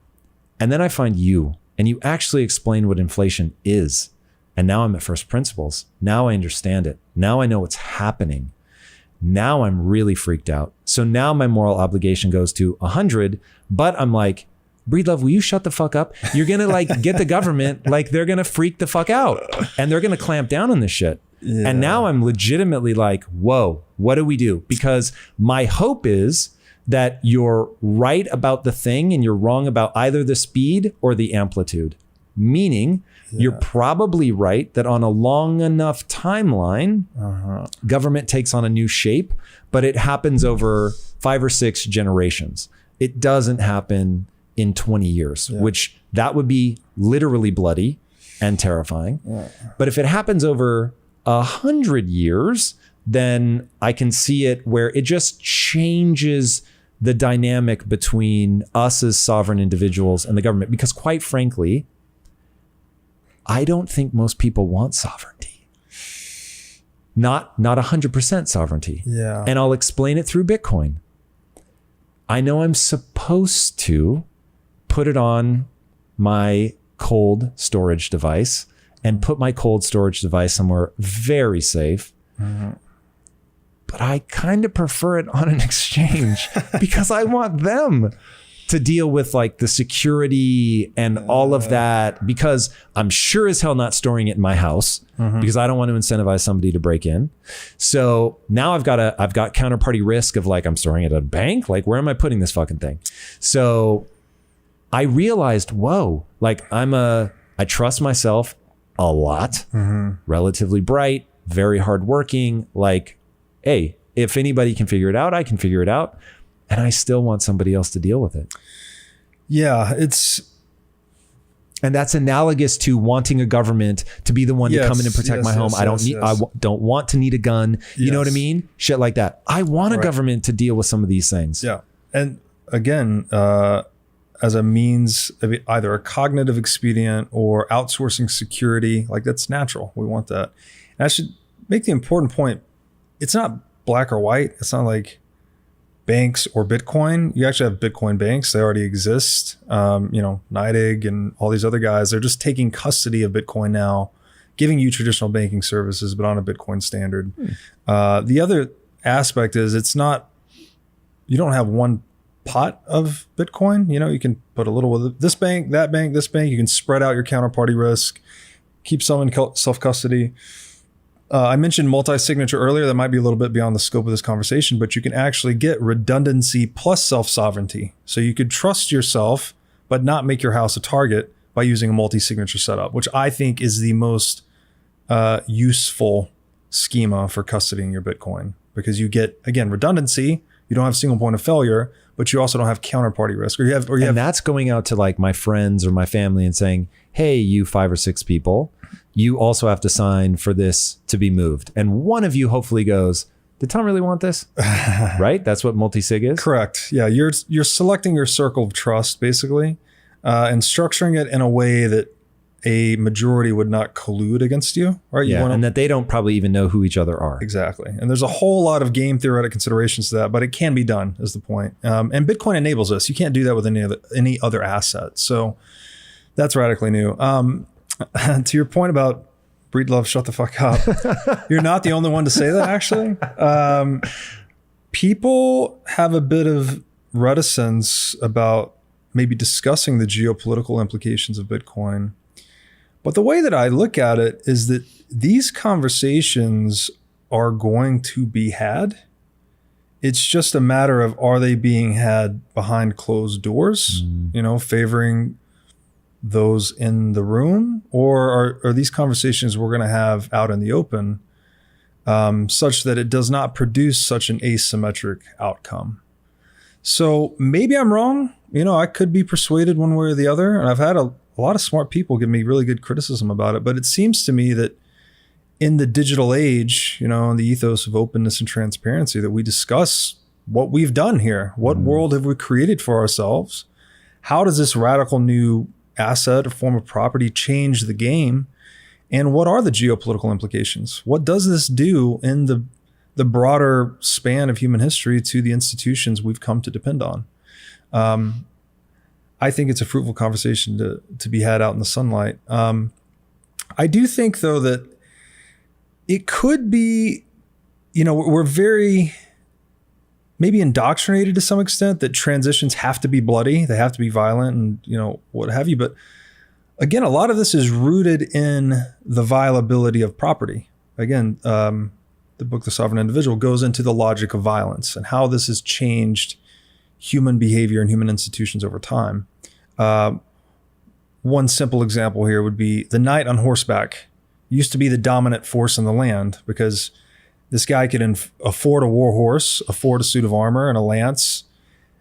And then I find you, and you actually explain what inflation is. And now I'm at first principles. Now I understand it. Now I know what's happening. Now I'm really freaked out. So now my moral obligation goes to 100, but I'm like, Breedlove, will you shut the fuck up? You're going to like get the government, like they're going to freak the fuck out and they're going to clamp down on this shit. Yeah. And now I'm legitimately like, whoa, what do we do? Because my hope is that you're right about the thing and you're wrong about either the speed or the amplitude. Meaning you're probably right that on a long enough timeline, government takes on a new shape, but it happens over 5 or 6 generations. It doesn't happen in 20 years, which that would be literally bloody and terrifying. But if it happens over 100 years, then I can see it where it just changes the dynamic between us as sovereign individuals and the government. Because quite frankly, I don't think most people want sovereignty. Not 100% sovereignty. Yeah. And I'll explain it through Bitcoin. I know I'm supposed to put it on my cold storage device and put my cold storage device somewhere very safe. But I kind of prefer it on an exchange because I want them to deal with like the security and all of that, because I'm sure as hell not storing it in my house because I don't want to incentivize somebody to break in. So now I've got counterparty risk of like, I'm storing it at a bank. Like, where am I putting this fucking thing? So I realized, whoa, like I trust myself a lot, relatively bright, very hardworking. Like, hey, if anybody can figure it out, I can figure it out. And I still want somebody else to deal with it. Yeah, and that's analogous to wanting a government to be the one to come in and protect my home. I don't want to need a gun. You know what I mean? Shit like that. I want a government to deal with some of these things. Yeah. And again, as a means of either a cognitive expedient or outsourcing security, like that's natural. We want that. And I should make the important point. It's not black or white. It's not like banks or Bitcoin. You actually have Bitcoin banks. They already exist. NYDIG and all these other guys, they're just taking custody of Bitcoin now, giving you traditional banking services, but on a Bitcoin standard. The other aspect is you don't have one pot of Bitcoin. You can put a little with this bank, that bank, this bank. You can spread out your counterparty risk, keep some in self-custody. I mentioned multi-signature earlier. That might be a little bit beyond the scope of this conversation, but you can actually get redundancy plus self-sovereignty. So you could trust yourself, but not make your house a target by using a multi-signature setup, which I think is the most useful schema for custodying your Bitcoin, because you get, again, redundancy. You don't have single point of failure, but you also don't have counterparty risk. And that's going out to like my friends or my family and saying, hey, you 5 or 6 people, you also have to sign for this to be moved. And one of you hopefully goes, did Tom really want this? Right? That's what multi-sig is? Correct. Yeah. You're selecting your circle of trust, basically, and structuring it in a way that a majority would not collude against you, right? And that they don't probably even know who each other are. Exactly. And there's a whole lot of game theoretic considerations to that, but it can be done, is the point. And Bitcoin enables this. You can't do that with any other asset. So that's radically new. To your point about Breedlove, shut the fuck up. You're not the only one to say that, actually. People have a bit of reticence about maybe discussing the geopolitical implications of Bitcoin. But the way that I look at it is that these conversations are going to be had. It's just a matter of, are they being had behind closed doors, favoring those in the room, or are these conversations we're going to have out in the open, such that it does not produce such an asymmetric outcome? So maybe I'm wrong. I could be persuaded one way or the other. And I've had a lot of smart people give me really good criticism about it. But it seems to me that in the digital age, in the ethos of openness and transparency, that we discuss what we've done here. What world have we created for ourselves? How does this radical new asset or form of property change the game? And what are the geopolitical implications? What does this do in the broader span of human history to the institutions we've come to depend on? I think it's a fruitful conversation to be had out in the sunlight. I do think, though, that it could be, we're very maybe indoctrinated to some extent that transitions have to be bloody, they have to be violent, and what have you. But again, a lot of this is rooted in the violability of property. Again, the book The Sovereign Individual goes into the logic of violence and how this has changed human behavior and human institutions over time. One simple example here would be the knight on horseback used to be the dominant force in the land because this guy could afford a war horse, afford a suit of armor and a lance.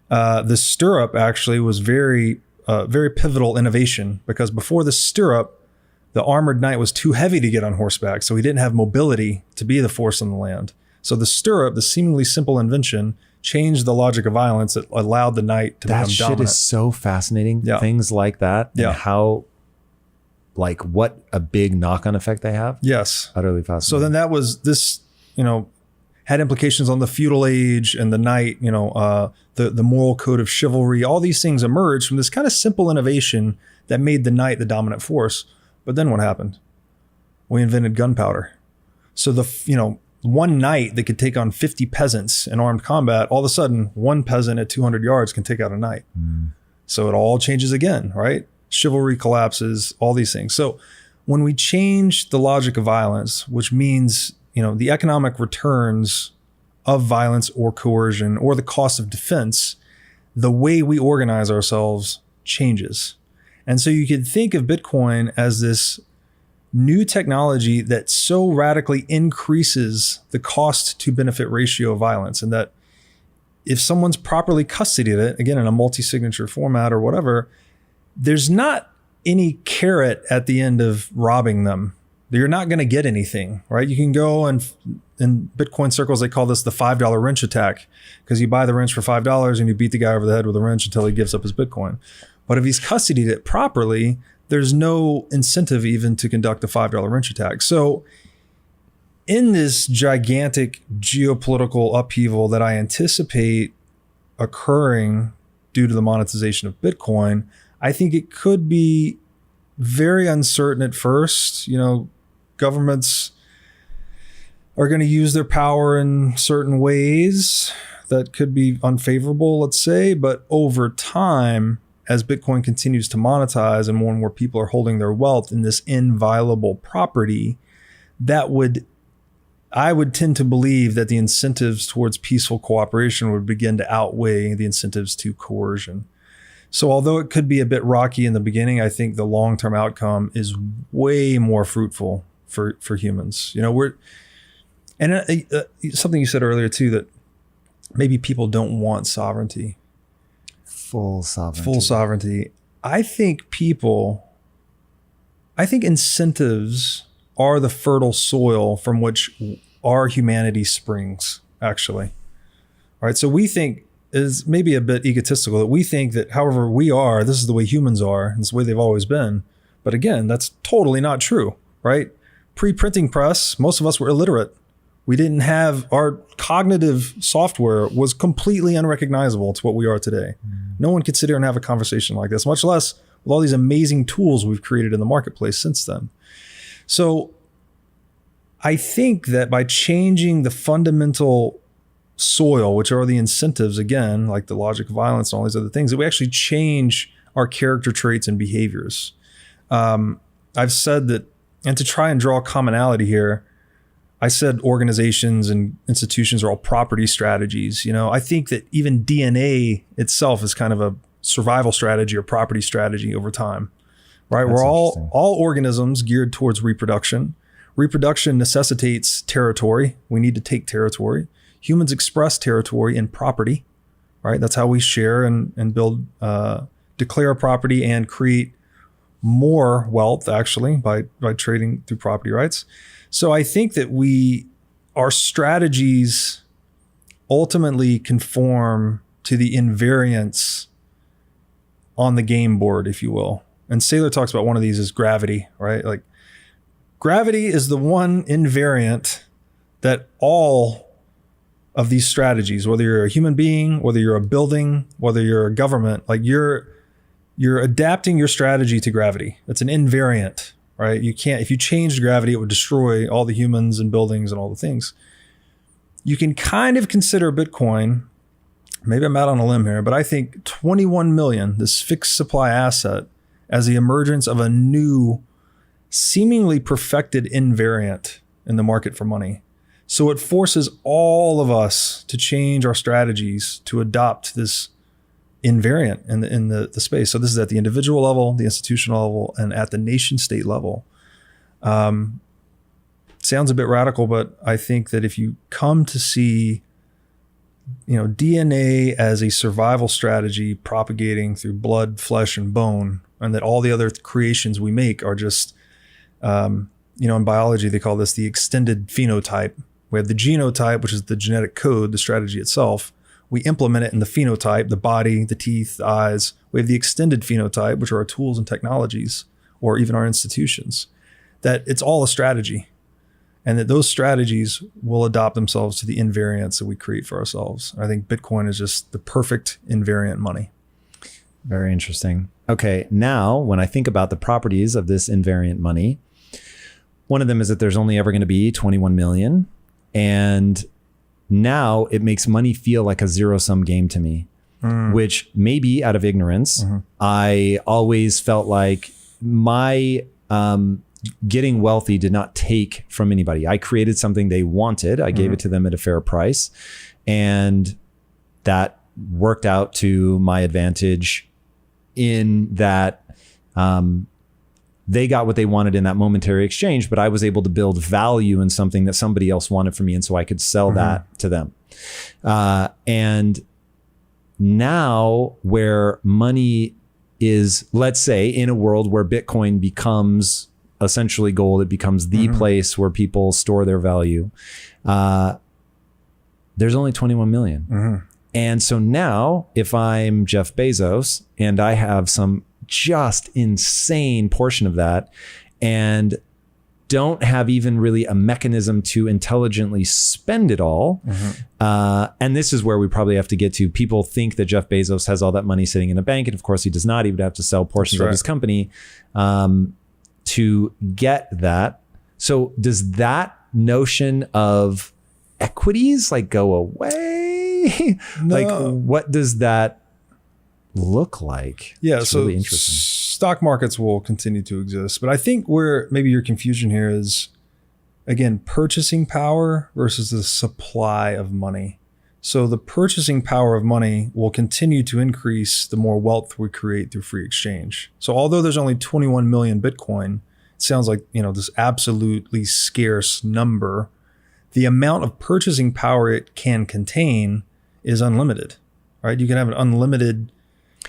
The stirrup actually was very pivotal innovation, because before the stirrup, the armored knight was too heavy to get on horseback, so he didn't have mobility to be the force in the land. So the stirrup, the seemingly simple invention, changed the logic of violence that allowed the knight to become dominant. That shit is so fascinating. Yeah. Things like that. Yeah. And how, what a big knock-on effect they have. Yes. Utterly fascinating. So then this, had implications on the feudal age and the knight, the moral code of chivalry. All these things emerged from this kind of simple innovation that made the knight the dominant force. But then what happened? we invented gunpowder. So one knight that could take on 50 peasants in armed combat, all of a sudden, one peasant at 200 yards can take out a knight. So it all changes again, right? Chivalry collapses, all these things. So when we change the logic of violence, which means, the economic returns of violence or coercion or the cost of defense, the way we organize ourselves changes. And so you could think of Bitcoin as this new technology that so radically increases the cost to benefit ratio of violence. And that if someone's properly custodied it, again, in a multi-signature format or whatever, there's not any carrot at the end of robbing them. You're not going to get anything, right? You can go and in Bitcoin circles, they call this the $5 wrench attack, because you buy the wrench for $5 and you beat the guy over the head with a wrench until he gives up his Bitcoin. But if he's custodied it properly, there's no incentive even to conduct a $5 wrench attack. So in this gigantic geopolitical upheaval that I anticipate occurring due to the monetization of Bitcoin, I think it could be very uncertain at first. Governments are going to use their power in certain ways that could be unfavorable, let's say. But over time, as Bitcoin continues to monetize and more people are holding their wealth in this inviolable property, I would tend to believe that the incentives towards peaceful cooperation would begin to outweigh the incentives to coercion. So although it could be a bit rocky in the beginning, I think the long-term outcome is way more fruitful for humans. Something you said earlier too, that maybe people don't want sovereignty. Full sovereignty. I think incentives are the fertile soil from which our humanity springs, actually. All right. So we think, is maybe a bit egotistical, that we think that however we are, this is the way humans are, and it's the way they've always been. But again, that's totally not true, right? Pre-printing press, most of us were illiterate. We didn't have, our cognitive software was completely unrecognizable to what we are today. No one could sit here and have a conversation like this, much less with all these amazing tools we've created in the marketplace since then. So I think that by changing the fundamental soil, which are the incentives, again, like the logic of violence and all these other things, that we actually change our character traits and behaviors. I've said that, and to try and draw commonality here, I said organizations and institutions are all property strategies. I think that even DNA itself is kind of a survival strategy or property strategy over time, right? We're all organisms geared towards reproduction. Reproduction necessitates territory. We need to take territory. Humans express territory in property, right? That's how we share and build, declare property and create more wealth, actually, by trading through property rights. So I think that our strategies ultimately conform to the invariance on the game board, if you will. And Saylor talks about one of these as gravity, right? Like gravity is the one invariant that all of these strategies, whether you're a human being, whether you're a building, whether you're a government, like you're adapting your strategy to gravity. It's an invariant, right? You can't, if you changed gravity, it would destroy all the humans and buildings and all the things. You can kind of consider Bitcoin, maybe I'm out on a limb here, but I think 21 million, this fixed supply asset, as the emergence of a new, seemingly perfected invariant in the market for money. So it forces all of us to change our strategies to adopt this invariant in the space. So this is at the individual level, the institutional level, and at the nation state level. Sounds a bit radical, but I think that if you come to see, DNA as a survival strategy propagating through blood, flesh, and bone, and that all the other creations we make are just, in biology, they call this the extended phenotype. We have the genotype, which is the genetic code, the strategy itself. We implement it in the phenotype, the body, the teeth, the eyes. We have the extended phenotype, which are our tools and technologies, or even our institutions. That it's all a strategy, and that those strategies will adopt themselves to the invariants that we create for ourselves. I think Bitcoin is just the perfect invariant money. Very interesting. Okay, now when I think about the properties of this invariant money, One of them is that there's only ever going to be 21 million. And now it makes money feel like a zero-sum game to me, which maybe out of ignorance, I always felt like my getting wealthy did not take from anybody. I created something they wanted. I gave it to them at a fair price. And that worked out to my advantage in that they got what they wanted in that momentary exchange, but I was able to build value in something that somebody else wanted from me. And so I could sell that to them. And now where money is, let's say, in a world where Bitcoin becomes essentially gold, it becomes the place where people store their value. There's only 21 million. And so now if I'm Jeff Bezos and I have some just insane portion of that and don't have even really a mechanism to intelligently spend it all. And this is where we probably have to get to. People think that Jeff Bezos has all that money sitting in a bank. And of course he does not. He would have to sell portions of his company to get that. So does that notion of equities like go away? No. Like what does that look like? Yeah, it's so really interesting. Stock markets will continue to exist, but I think where maybe your confusion here is, again, purchasing power versus the supply of money. So the purchasing power of money will continue to increase the more wealth we create through free exchange. So although there's only 21 million Bitcoin, it sounds like, this absolutely scarce number. The amount of purchasing power it can contain is unlimited, right? You can have an unlimited.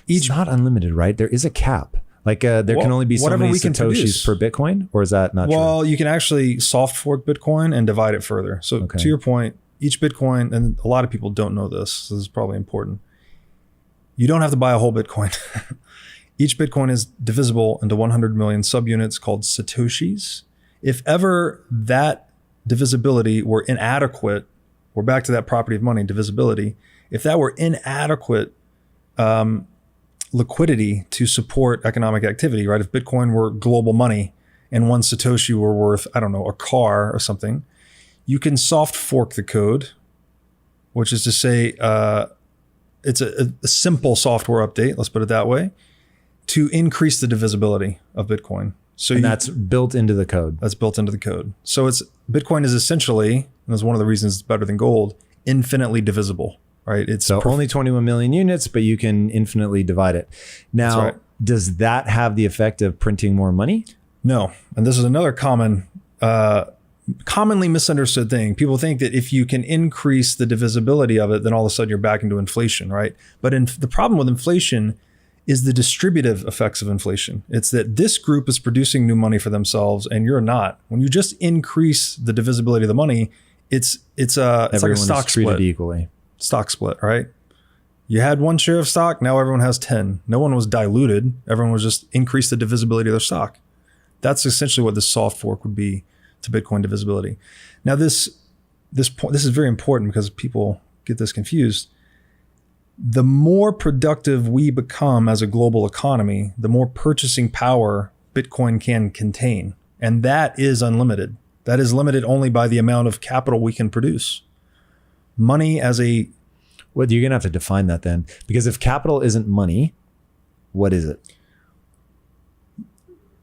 It's not unlimited, right? There is a cap. Like there can only be so many Satoshis per Bitcoin, or is that not true? Well, you can actually soft fork Bitcoin and divide it further. So to your point, each Bitcoin, and a lot of people don't know this, so this is probably important. You don't have to buy a whole Bitcoin. Each Bitcoin is divisible into 100 million subunits called Satoshis. If ever that divisibility were inadequate, we're back to that property of money, divisibility. If that were inadequate liquidity to support economic activity, right? If Bitcoin were global money and one Satoshi were worth, I don't know, a car or something, you can soft fork the code, which is to say it's a simple software update, let's put it that way, to increase the divisibility of Bitcoin. So that's built into the code. That's built into the code. So Bitcoin is essentially, and that's one of the reasons it's better than gold, infinitely divisible. Right. It's only 21 million units, but you can infinitely divide it. Now, does that have the effect of printing more money? No. And this is another commonly misunderstood thing. People think that if you can increase the divisibility of it, then all of a sudden you're back into inflation, right? But the problem with inflation is the distributive effects of inflation. It's that this group is producing new money for themselves and you're not. When you just increase the divisibility of the money, it's like a stock split. Equally. Stock split, right? You had one share of stock, now everyone has 10. No one was diluted. Everyone was just increased the divisibility of their stock. That's essentially what the soft fork would be to Bitcoin divisibility. Now this is very important because people get this confused. The more productive we become as a global economy, the more purchasing power Bitcoin can contain. And that is unlimited. That is limited only by the amount of capital we can produce. Money as a... Well, you're going to have to define that then. Because if capital isn't money, what is it?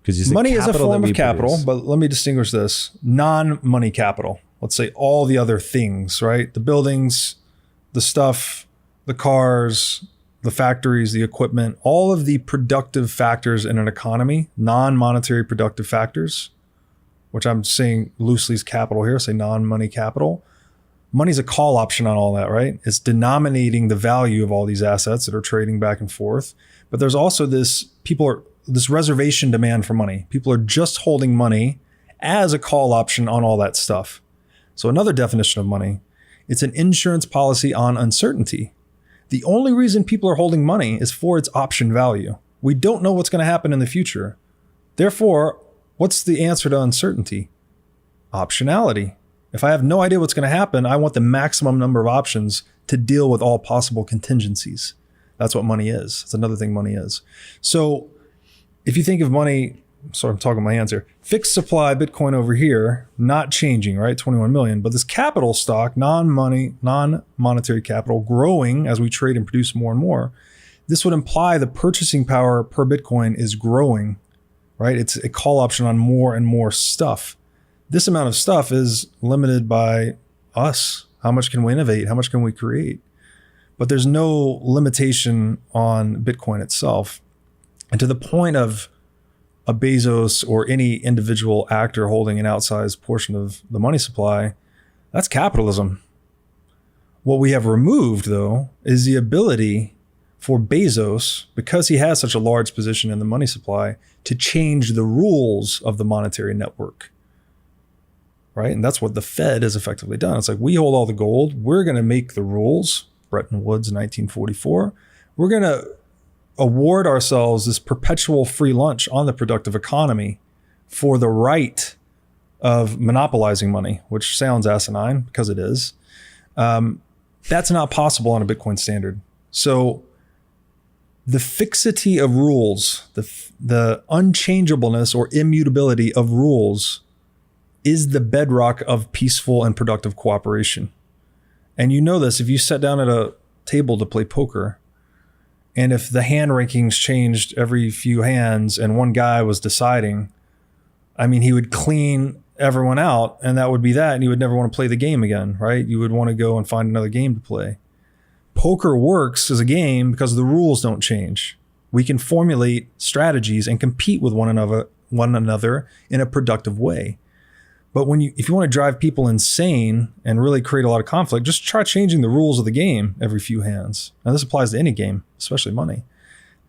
Because money is a form of capital, but let me distinguish this. Non-money capital. Let's say all the other things, right? The buildings, the stuff, the cars, the factories, the equipment, all of the productive factors in an economy, non-monetary productive factors, which I'm saying loosely is capital here, say non-money capital. Money's a call option on all that, right? It's denominating the value of all these assets that are trading back and forth. But there's also this reservation demand for money. People are just holding money as a call option on all that stuff. So another definition of money, it's an insurance policy on uncertainty. The only reason people are holding money is for its option value. We don't know what's going to happen in the future. Therefore, what's the answer to uncertainty? Optionality. If I have no idea what's going to happen, I want the maximum number of options to deal with all possible contingencies. That's what money is. It's another thing money is. So if you think of money sorry, I'm talking with my hands here. Fixed supply Bitcoin over here, not changing, right? 21 million. But this capital stock, non-monetary capital, growing as we trade and produce more and more. This would imply the purchasing power per Bitcoin is growing, right? It's a call option on more and more stuff. This amount of stuff is limited by us. How much can we innovate? How much can we create? But there's no limitation on Bitcoin itself. And to the point of a Bezos or any individual actor holding an outsized portion of the money supply, that's capitalism. What we have removed, though, is the ability for Bezos, because he has such a large position in the money supply, to change the rules of the monetary network. Right? And that's what the Fed has effectively done. It's like, we hold all the gold. We're going to make the rules. Bretton Woods, 1944. We're going to award ourselves this perpetual free lunch on the productive economy for the right of monopolizing money, which sounds asinine because it is. That's not possible on a Bitcoin standard. So the fixity of rules, the unchangeableness or immutability of rules is the bedrock of peaceful and productive cooperation. And you know this, if you sat down at a table to play poker, and if the hand rankings changed every few hands and one guy was deciding, I mean, he would clean everyone out and that would be that. And you would never want to play the game again, right? You would want to go and find another game to play. Poker works as a game because the rules don't change. We can formulate strategies and compete with one another in a productive way. But if you want to drive people insane and really create a lot of conflict, just try changing the rules of the game every few hands. Now, this applies to any game, especially money.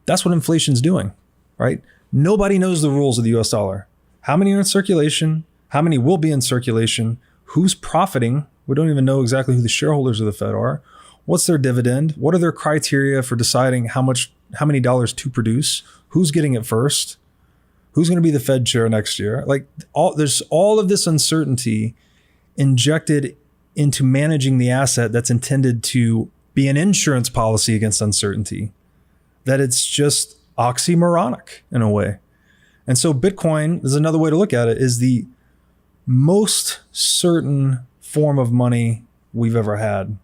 That's what inflation's doing, right? Nobody knows the rules of the US dollar. How many are in circulation? How many will be in circulation? Who's profiting? We don't even know exactly who the shareholders of the Fed are. What's their dividend? What are their criteria for deciding how many dollars to produce? Who's getting it first? Who's going to be the Fed chair next year? There's all of this uncertainty injected into managing the asset that's intended to be an insurance policy against uncertainty, that it's just oxymoronic in a way. And so Bitcoin, there's another way to look at it, is the most certain form of money we've ever had.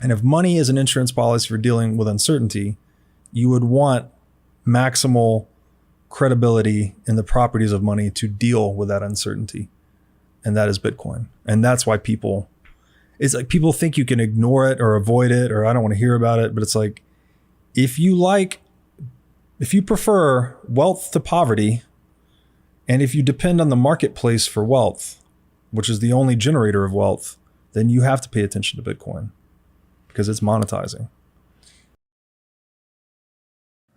And if money is an insurance policy for dealing with uncertainty, you would want maximal credibility in the properties of money to deal with that uncertainty. And that is Bitcoin. And that's why it's like people think you can ignore it or avoid it, or I don't want to hear about it. But it's like, if you prefer wealth to poverty, and if you depend on the marketplace for wealth, which is the only generator of wealth, then you have to pay attention to Bitcoin because it's monetizing.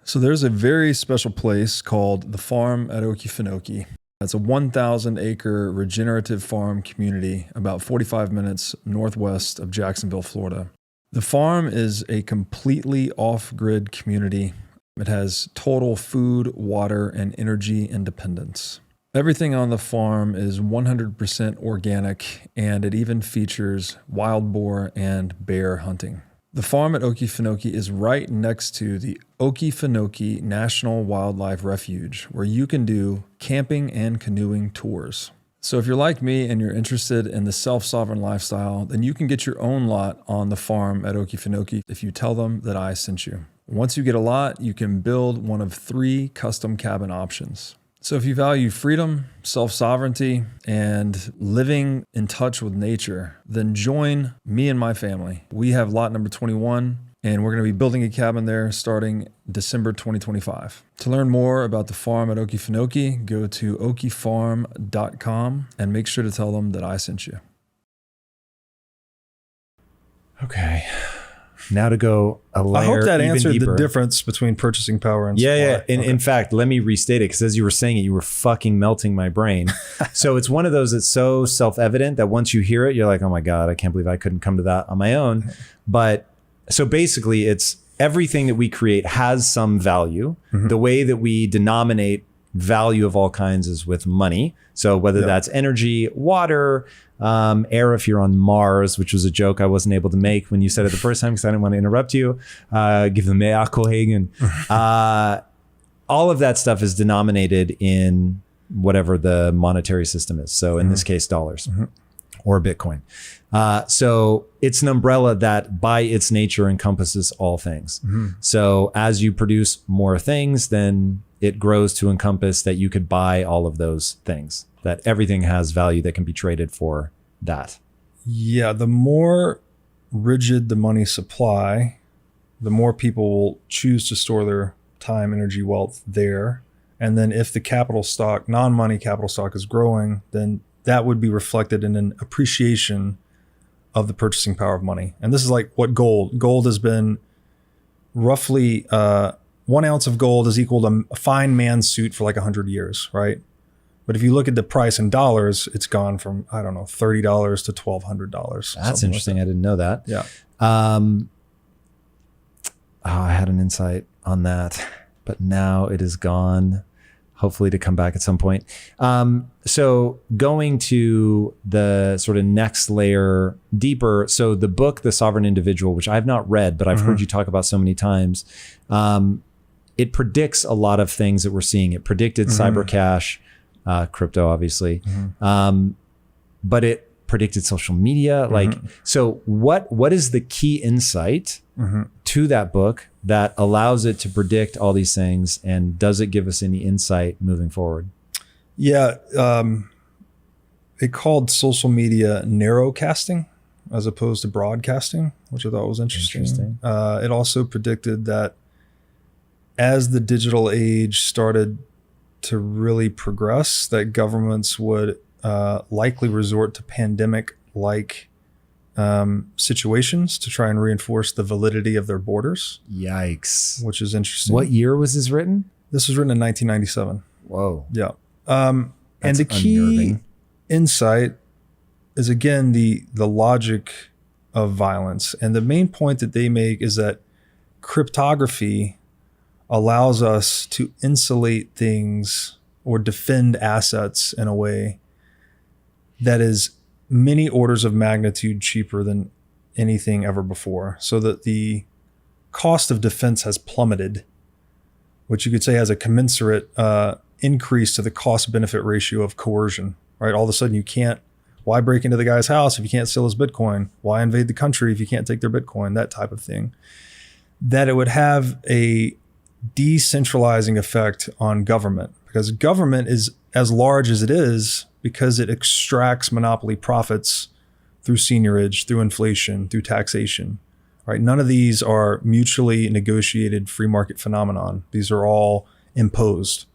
So there's a very special place called the farm at Okefenokee. It's a 1,000 acre regenerative farm community about 45 minutes northwest of Jacksonville, Florida. The farm is a completely off-grid community. It has total food, water, and energy independence. Everything on the farm is 100% organic, and it even features wild boar and bear hunting. The farm at Okefenokee is right next to the Okefenokee National Wildlife Refuge, where you can do camping and canoeing tours. So if you're like me and you're interested in the self-sovereign lifestyle, then you can get your own lot on the farm at Okefenokee if you tell them that I sent you. Once you get a lot, you can build one of 3 custom cabin options. So if you value freedom, self-sovereignty, and living in touch with nature, then join me and my family. We have lot number 21, and we're going to be building a cabin there starting December 2025. To learn more about the farm at Okefenokee, go to okefarm.com and make sure to tell them that I sent you. Okay. Now to go a layer I hope that even answered deeper. the difference between purchasing power and supply. Yeah. Okay. In fact, let me restate it, because as you were saying it, you were fucking melting my brain. So it's one of those that's so self-evident that once you hear it, you're like, oh my God, I can't believe I couldn't come to that on my own. But so basically it's everything that we create has some value. Mm-hmm. The way that we denominate value of all kinds is with money. So whether that's energy, water, air if you're on Mars, which was a joke I wasn't able to make when you said it the first time because I didn't want to interrupt you. Give them mea kohagen. all of that stuff is denominated in whatever the monetary system is. So in this case, dollars or Bitcoin. So it's an umbrella that by its nature encompasses all things. So as you produce more things, then it grows to encompass that you could buy all of those things, that everything has value that can be traded for that. Yeah, the more rigid the money supply, the more people will choose to store their time, energy, wealth there. And then if the capital stock, non-money capital stock is growing, then that would be reflected in an appreciation of the purchasing power of money. And this is like what gold has been roughly 1 ounce of gold is equal to a fine man's suit for like 100 years, right? But if you look at the price in dollars, it's gone from, I don't know, $30 to $1,200. That's interesting. I didn't know that. Yeah. I had an insight on that, but now it is gone, hopefully to come back at some point. So going to the sort of next layer deeper. So the book, The Sovereign Individual, which I've not read, but I've heard you talk about so many times. It predicts a lot of things that we're seeing. It predicted cyber cash, crypto, obviously. But it predicted social media. So what is the key insight to that book that allows it to predict all these things? And does it give us any insight moving forward? Yeah. It called social media narrowcasting as opposed to broadcasting, which I thought was interesting. It also predicted that as the digital age started to really progress, that governments would likely resort to pandemic-like situations to try and reinforce the validity of their borders. Yikes. Which is interesting. What year was this written? This was written in 1997. Whoa. Yeah. And the key insight is, again, the logic of violence. And the main point that they make is that cryptography allows us to insulate things or defend assets in a way that is many orders of magnitude cheaper than anything ever before. So that the cost of defense has plummeted, which you could say has a commensurate increase to the cost benefit ratio of coercion, right? All of a sudden why break into the guy's house if you can't steal his Bitcoin? Why invade the country if you can't take their Bitcoin? That type of thing. That it would have a decentralizing effect on government, because government is as large as it is because it extracts monopoly profits through seigniorage, through inflation, through taxation, right? None of these are mutually negotiated free market phenomenon. These are all imposed,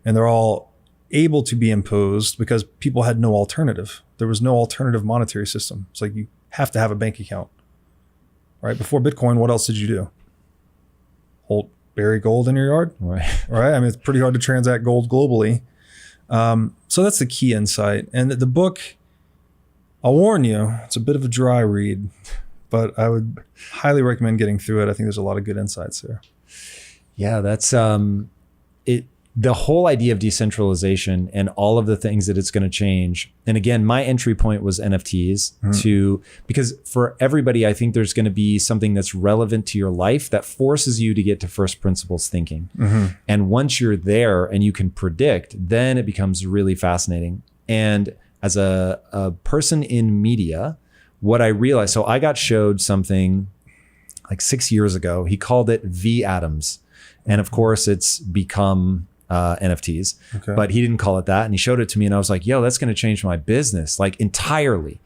and they're all able to be imposed because people had no alternative. There was no alternative monetary system. It's like you have to have a bank account, right? Before Bitcoin, what else did you do? Bury gold in your yard, right? I mean, it's pretty hard to transact gold globally. So that's the key insight. And the book, I'll warn you, it's a bit of a dry read, but I would highly recommend getting through it. I think there's a lot of good insights there. Yeah, that's it. The whole idea of decentralization and all of the things that it's going to change. And again, my entry point was NFTs because for everybody, I think there's going to be something that's relevant to your life that forces you to get to first principles thinking. And once you're there and you can predict, then it becomes really fascinating. And as a person in media, what I realized, so I got showed something like 6 years ago. He called it V Atoms. And of course it's become NFTs, but he didn't call it that. And he showed it to me and I was like, yo, that's going to change my business like entirely.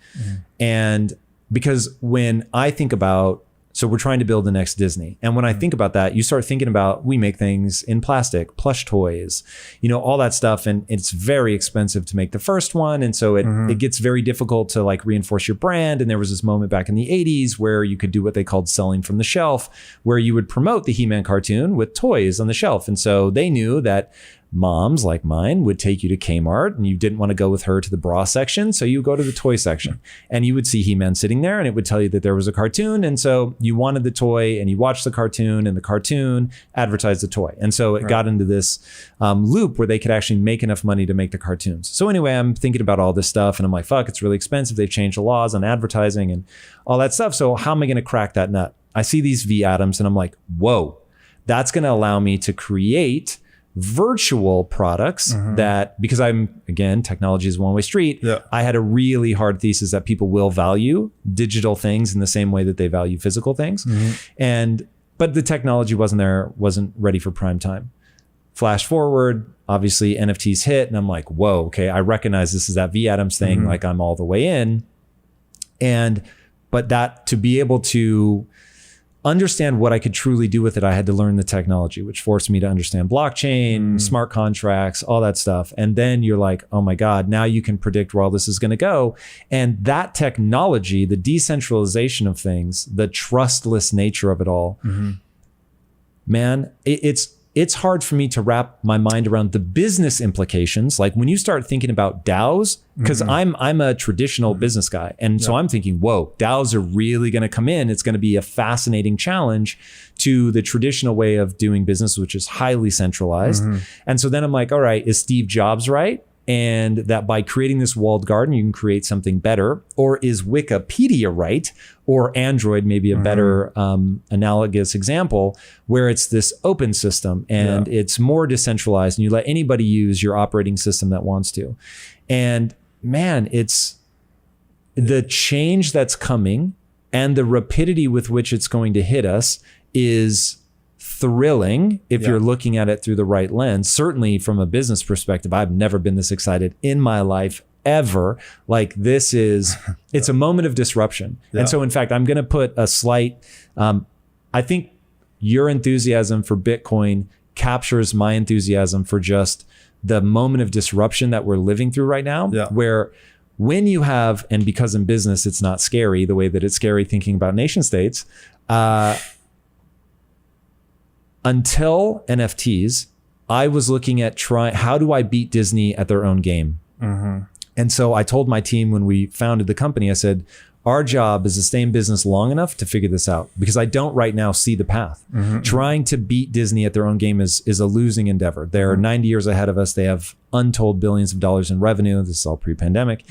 And because when I think about, so we're trying to build the next Disney. And when I think about that, you start thinking about, we make things in plastic, plush toys, all that stuff. And it's very expensive to make the first one. And so it gets very difficult to like reinforce your brand. And there was this moment back in the 80s where you could do what they called selling from the shelf, where you would promote the He-Man cartoon with toys on the shelf. And so they knew that moms like mine would take you to Kmart and you didn't want to go with her to the bra section. So you go to the toy section and you would see He-Man sitting there and it would tell you that there was a cartoon. And so you wanted the toy and you watched the cartoon and the cartoon advertised the toy. And so it got into this loop where they could actually make enough money to make the cartoons. So anyway, I'm thinking about all this stuff and I'm like, fuck, it's really expensive. They've changed the laws on advertising and all that stuff. So how am I going to crack that nut? I see these V atoms and I'm like, whoa, that's going to allow me to create virtual products that, because technology is a one-way street. Yeah. I had a really hard thesis that people will value digital things in the same way that they value physical things. But the technology wasn't ready for prime time. Flash forward, obviously NFTs hit, and I'm like, whoa, okay, I recognize this is that V Adams thing, like I'm all the way in. But that, to be able to understand what I could truly do with it, I had to learn the technology, which forced me to understand blockchain, smart contracts, all that stuff. And then you're like, oh my God, now you can predict where all this is going to go. And that technology, the decentralization of things, the trustless nature of it all, man, it's hard for me to wrap my mind around the business implications. Like when you start thinking about DAOs, because I'm a traditional business guy. And so I'm thinking, whoa, DAOs are really going to come in. It's going to be a fascinating challenge to the traditional way of doing business, which is highly centralized. And so then I'm like, all right, is Steve Jobs right? And that by creating this walled garden, you can create something better? Or is Wikipedia right? Or Android maybe a better analogous example, where it's this open system and it's more decentralized and you let anybody use your operating system that wants to. And man, it's the change that's coming and the rapidity with which it's going to hit us is thrilling if you're looking at it through the right lens. Certainly from a business perspective, I've never been this excited in my life ever. Like this is, it's a moment of disruption. And so in fact, I'm going to put a slight, I think your enthusiasm for Bitcoin captures my enthusiasm for just the moment of disruption that we're living through right now, where when you have, and because in business, it's not scary the way that it's scary thinking about nation states, until NFTs, I was looking at how do I beat Disney at their own game? And so I told my team when we founded the company, I said, our job is to stay in business long enough to figure this out, because I don't right now see the path. Trying to beat Disney at their own game is a losing endeavor. They're 90 years ahead of us. They have untold billions of dollars in revenue. This is all pre-pandemic.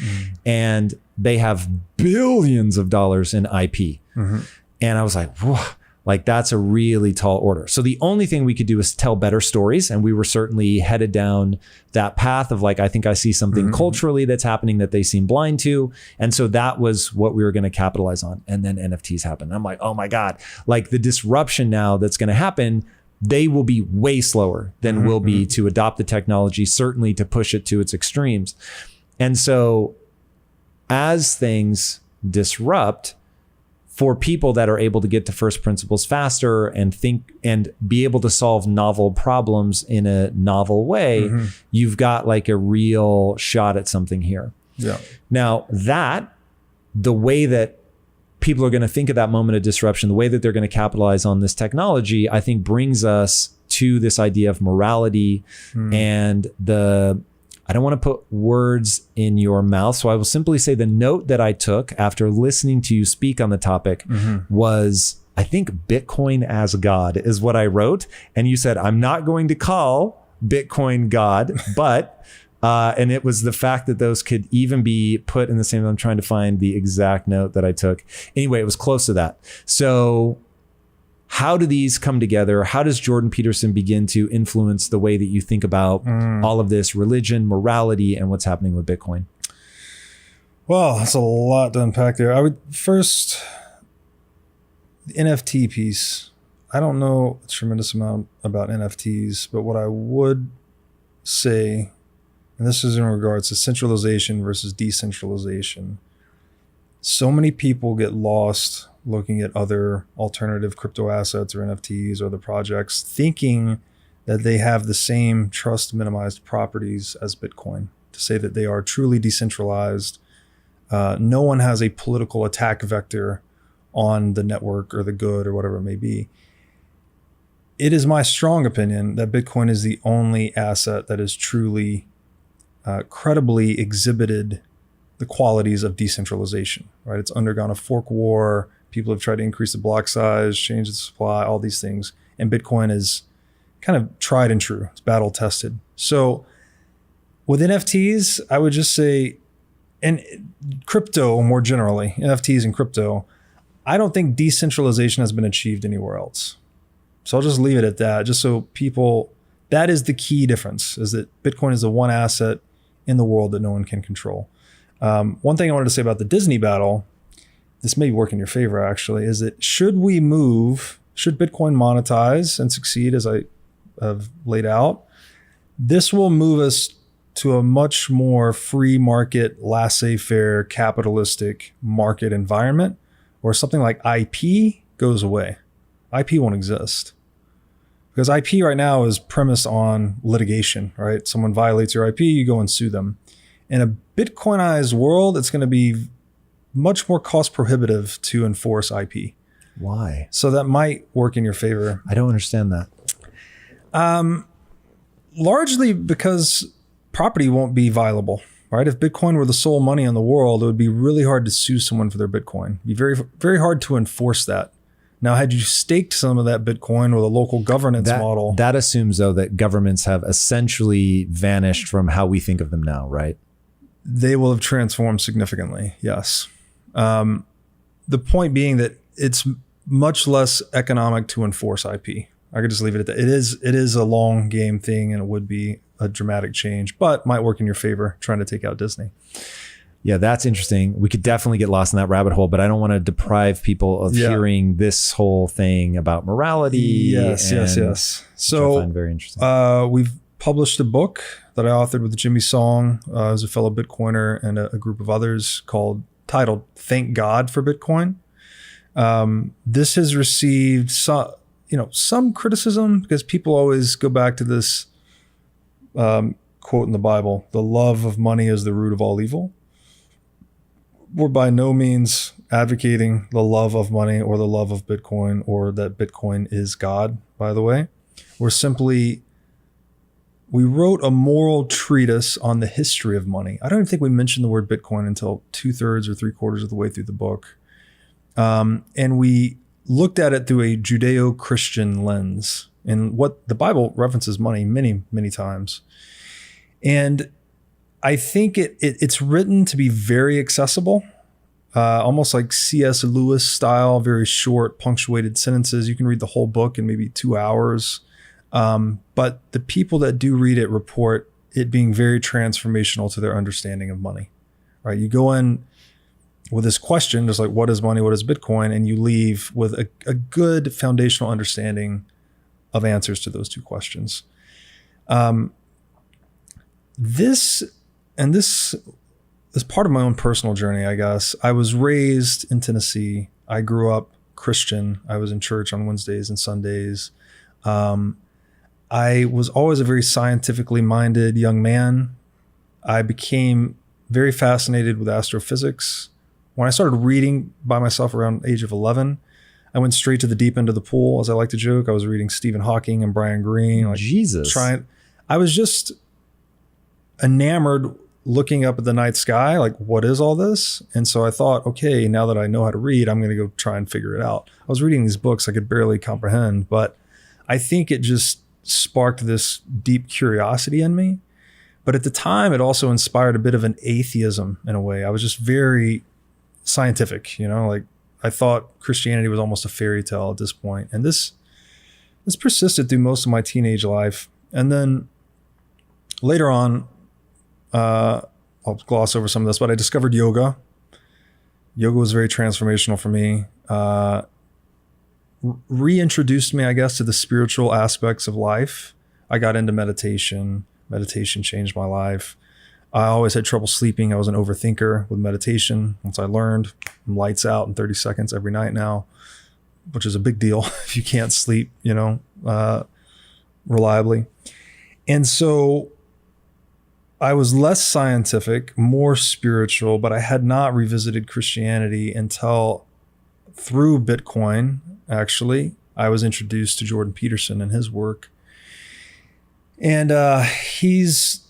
And they have billions of dollars in IP. And I was like, whoa. Like that's a really tall order. So the only thing we could do is tell better stories. And we were certainly headed down that path of like, I think I see something culturally that's happening that they seem blind to. And so that was what we were going to capitalize on. And then NFTs happened. I'm like, oh my God, like the disruption now that's going to happen, they will be way slower than we'll be to adopt the technology, certainly to push it to its extremes. And so as things disrupt, for people that are able to get to first principles faster and think and be able to solve novel problems in a novel way, you've got like a real shot at something here. Now the way that people are going to think of that moment of disruption, the way that they're going to capitalize on this technology, I think brings us to this idea of morality and I don't want to put words in your mouth, so I will simply say the note that I took after listening to you speak on the topic was, I think Bitcoin as God is what I wrote. And you said, I'm not going to call Bitcoin God, but, and it was the fact that those could even be put in the same, I'm trying to find the exact note that I took. Anyway, it was close to that. So how do these come together? How does Jordan Peterson begin to influence the way that you think about all of this religion, morality, and what's happening with Bitcoin? Well, that's a lot to unpack there. I would first, the NFT piece. I don't know a tremendous amount about NFTs, but what I would say, and this is in regards to centralization versus decentralization. So many people get lost looking at other alternative crypto assets or NFTs or other projects, thinking that they have the same trust minimized properties as Bitcoin, to say that they are truly decentralized. No one has a political attack vector on the network or the good or whatever it may be. It is my strong opinion that Bitcoin is the only asset that is truly credibly exhibited the qualities of decentralization, right? It's undergone a fork war. People have tried to increase the block size, change the supply, all these things. And Bitcoin is kind of tried and true. It's battle tested. So with NFTs, I would just say, and crypto more generally, NFTs and crypto, I don't think decentralization has been achieved anywhere else. So I'll just leave it at that, just so people That is the key difference, is that Bitcoin is the one asset in the world that no one can control. One thing I wanted to say about the Disney battle, this may work in your favor actually, is that should Bitcoin monetize and succeed as I have laid out, this will move us to a much more free market, laissez-faire, capitalistic market environment where something like IP goes away. IP won't exist. Because IP right now is premised on litigation, right? Someone violates your IP, you go and sue them. In a Bitcoinized world, it's going to be much more cost prohibitive to enforce IP. Why? So that might work in your favor. I don't understand that. Largely because property won't be violable, right? If Bitcoin were the sole money in the world, it would be really hard to sue someone for their Bitcoin. It'd be very, very hard to enforce that. Now, had you staked some of that Bitcoin with a local governance model. That assumes, though, that governments have essentially vanished from how we think of them now, right? They will have transformed significantly, yes. The point being that it's much less economic to enforce IP. I could just leave it at that. It is a long game thing, and it would be a dramatic change, but might work in your favor trying to take out Disney. Yeah, that's interesting. We could definitely get lost in that rabbit hole, but I don't want to deprive people of hearing this whole thing about morality. Yes. So I find very interesting. We've published a book that I authored with Jimmy Song, as a fellow Bitcoiner, and a group of others, titled "Thank God for Bitcoin." This has received some criticism because people always go back to this quote in the Bible: "The love of money is the root of all evil." We're by no means advocating the love of money or the love of Bitcoin or that Bitcoin is God, by the way. We wrote a moral treatise on the history of money. I don't even think we mentioned the word Bitcoin until 2/3 or 3/4 of the way through the book. And we looked at it through a Judeo-Christian lens, and what the Bible references money many, many times. And I think it's written to be very accessible, almost like C.S. Lewis style, very short, punctuated sentences. You can read the whole book in maybe 2 hours. But the people that do read it report it being very transformational to their understanding of money, right? You go in with this question, just like, what is money? What is Bitcoin? And you leave with a good foundational understanding of answers to those two questions. This is part of my own personal journey, I guess. I was raised in Tennessee. I grew up Christian. I was in church on Wednesdays and Sundays. I was always a very scientifically minded young man. I became very fascinated with astrophysics. When I started reading by myself around the age of 11, I went straight to the deep end of the pool, as I like to joke. I was reading Stephen Hawking and Brian Greene. Jesus. I was just enamored looking up at the night sky, like, what is all this? And so I thought, okay, now that I know how to read, I'm going to go try and figure it out. I was reading these books I could barely comprehend, but I think it just sparked this deep curiosity in me. But at the time, it also inspired a bit of an atheism in a way. I was just very scientific, like I thought Christianity was almost a fairy tale at this point. And this persisted through most of my teenage life. And then later on, I'll gloss over some of this, but I discovered yoga. Yoga was very transformational for me. Reintroduced me, I guess, to the spiritual aspects of life. I got into meditation. Meditation changed my life. I always had trouble sleeping. I was an overthinker with meditation. Once I learned, I'm lights out in 30 seconds every night now, which is a big deal if you can't sleep, reliably. And so I was less scientific, more spiritual, but I had not revisited Christianity until through Bitcoin, actually. I was introduced to Jordan Peterson and his work. And he's,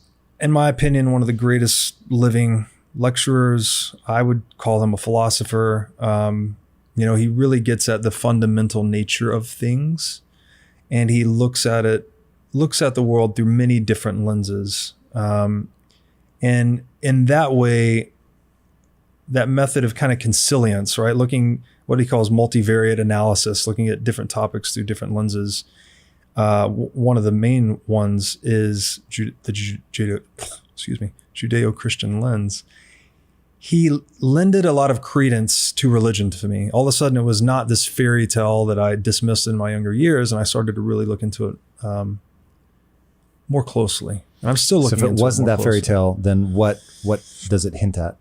in my opinion, one of the greatest living lecturers. I would call him a philosopher. He really gets at the fundamental nature of things, and he looks at the world through many different lenses. And in that way, that method of kind of consilience, right? Looking what he calls multivariate analysis, looking at different topics through different lenses, One of the main ones is Judeo-Christian lens. He lended a lot of credence to religion to me. All of a sudden, it was not this fairy tale that I dismissed in my younger years, and I started to really look into it more closely. And I'm still looking into it. So if it wasn't that fairy tale, then what does it hint at?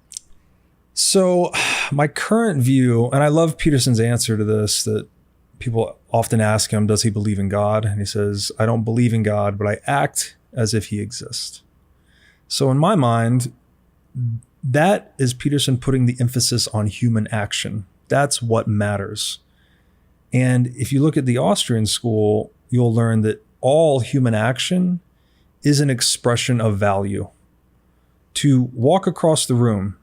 So my current view, and I love Peterson's answer to this, that people often ask him, does he believe in God? And he says, I don't believe in God, but I act as if he exists. So in my mind, that is Peterson putting the emphasis on human action. That's what matters. And if you look at the Austrian school, you'll learn that all human action is an expression of value. To walk across the room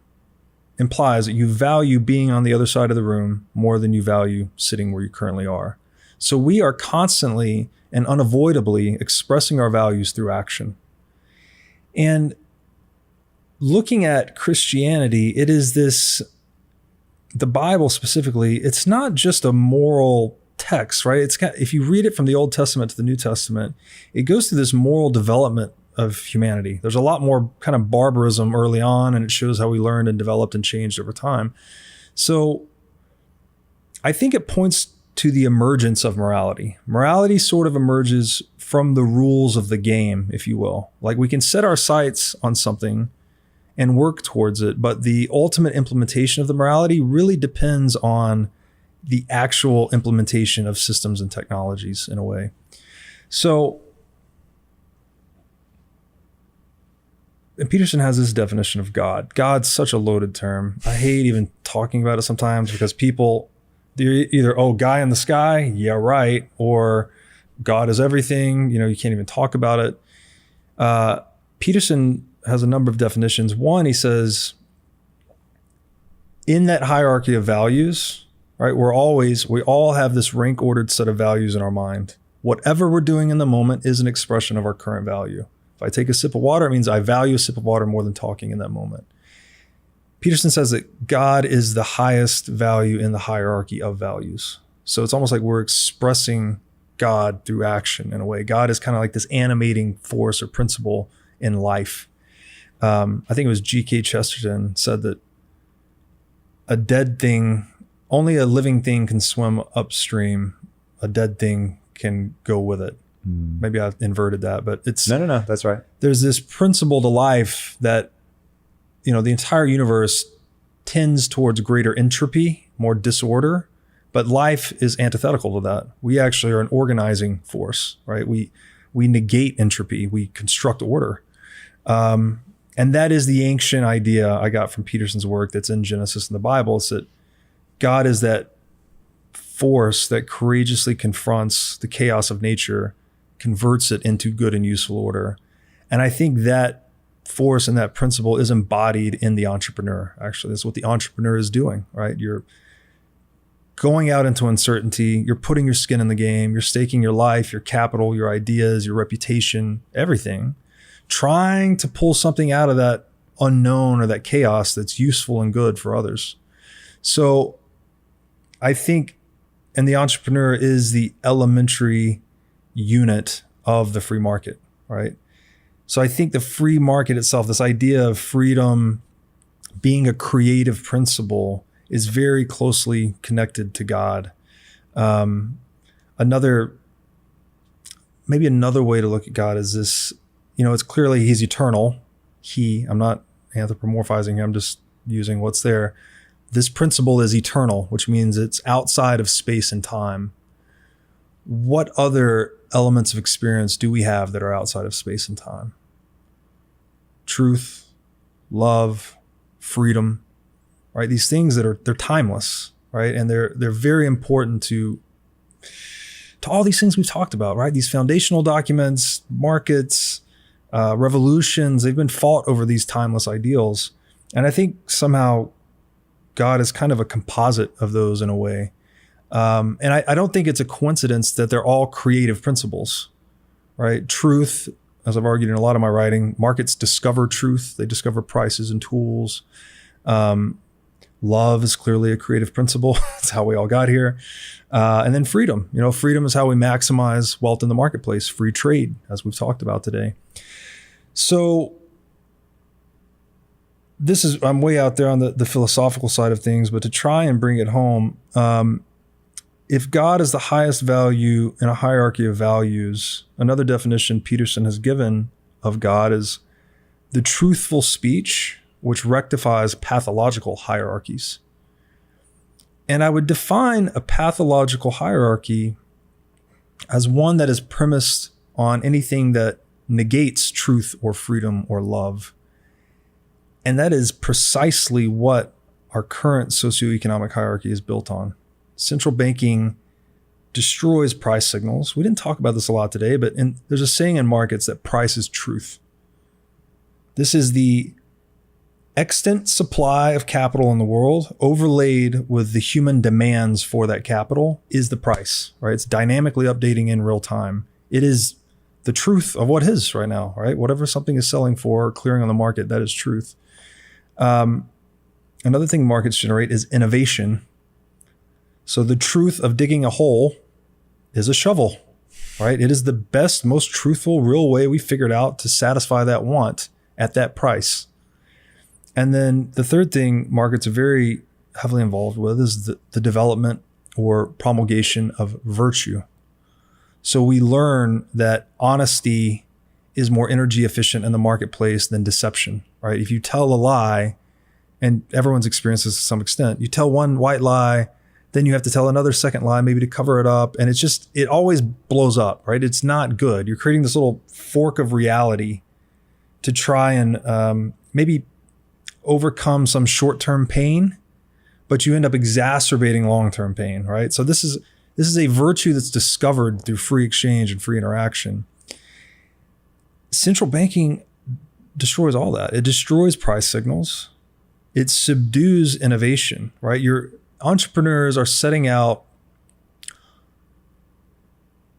implies that you value being on the other side of the room more than you value sitting where you currently are. So we are constantly and unavoidably expressing our values through action. And looking at Christianity, it is this, the Bible specifically, it's not just a moral text, right? It's got, if you read it from the Old Testament to the New Testament, it goes through this moral development of humanity. There's a lot more kind of barbarism early on, and it shows how we learned and developed and changed over time. So I think it points to the emergence of morality. Morality sort of emerges from the rules of the game, if you will. Like we can set our sights on something and work towards it, but the ultimate implementation of the morality really depends on the actual implementation of systems and technologies in a way. So, and Peterson has this definition of God. God's such a loaded term. I hate even talking about it sometimes because people, they're either, oh, guy in the sky, yeah, right, or God is everything, you can't even talk about it. Peterson has a number of definitions. One, he says, in that hierarchy of values, right, we all have this rank ordered set of values in our mind. Whatever we're doing in the moment is an expression of our current value. If I take a sip of water, it means I value a sip of water more than talking in that moment. Peterson says that God is the highest value in the hierarchy of values. So it's almost like we're expressing God through action in a way. God is kind of like this animating force or principle in life. I think it was G.K. Chesterton said that a dead thing, only a living thing can swim upstream. A dead thing can go with it. Maybe I inverted that, but it's no, that's right. There's this principle to life that, the entire universe tends towards greater entropy, more disorder, but life is antithetical to that. We actually are an organizing force, right? We negate entropy, we construct order. And that is the ancient idea I got from Peterson's work that's in Genesis in the Bible. It's that God is that force that courageously confronts the chaos of nature, converts it into good and useful order. And I think that force and that principle is embodied in the entrepreneur. Actually, that's what the entrepreneur is doing, right? You're going out into uncertainty. You're putting your skin in the game. You're staking your life, your capital, your ideas, your reputation, everything, trying to pull something out of that unknown or that chaos that's useful and good for others. So I think, and the entrepreneur is the elementary unit of the free market, right? So I think the free market itself, this idea of freedom being a creative principle, is very closely connected to God. Another way to look at God is this, it's clearly he's eternal. I'm not anthropomorphizing him, I'm just using what's there. This principle is eternal, which means it's outside of space and time. What other elements of experience do we have that are outside of space and time? Truth, love, freedom, right? These things they're timeless, right? And they're very important to all these things we've talked about, right? These foundational documents, markets, revolutions, they've been fought over these timeless ideals. And I think somehow God is kind of a composite of those in a way. And I don't think it's a coincidence that they're all creative principles, right? Truth, as I've argued in a lot of my writing, markets discover truth. They discover prices and tools. Love is clearly a creative principle. That's how we all got here. And then freedom. Freedom is how we maximize wealth in the marketplace. Free trade, as we've talked about today. So I'm way out there on the philosophical side of things, but to try and bring it home, if God is the highest value in a hierarchy of values, another definition Peterson has given of God is the truthful speech which rectifies pathological hierarchies. And I would define a pathological hierarchy as one that is premised on anything that negates truth or freedom or love. And that is precisely what our current socioeconomic hierarchy is built on. Central banking destroys price signals. We didn't talk about this a lot today, but there's a saying in markets that price is truth. This is the extant supply of capital in the world overlaid with the human demands for that capital is the price, right? It's dynamically updating in real time. It is the truth of what is right now, right? Whatever something is selling for or clearing on the market, that is truth. Another thing markets generate is innovation. So the truth of digging a hole is a shovel, right? It is the best, most truthful, real way we figured out to satisfy that want at that price. And then the third thing markets are very heavily involved with is the development or promulgation of virtue. So we learn that honesty is more energy efficient in the marketplace than deception, right? If you tell a lie, and everyone's experienced this to some extent, you tell one white lie, then you have to tell another second lie, maybe to cover it up. And it always blows up, right? It's not good. You're creating this little fork of reality to try and maybe overcome some short-term pain, but you end up exacerbating long-term pain, right? So this is a virtue that's discovered through free exchange and free interaction. Central banking destroys all that. It destroys price signals. It subdues innovation, right? Your entrepreneurs are setting out.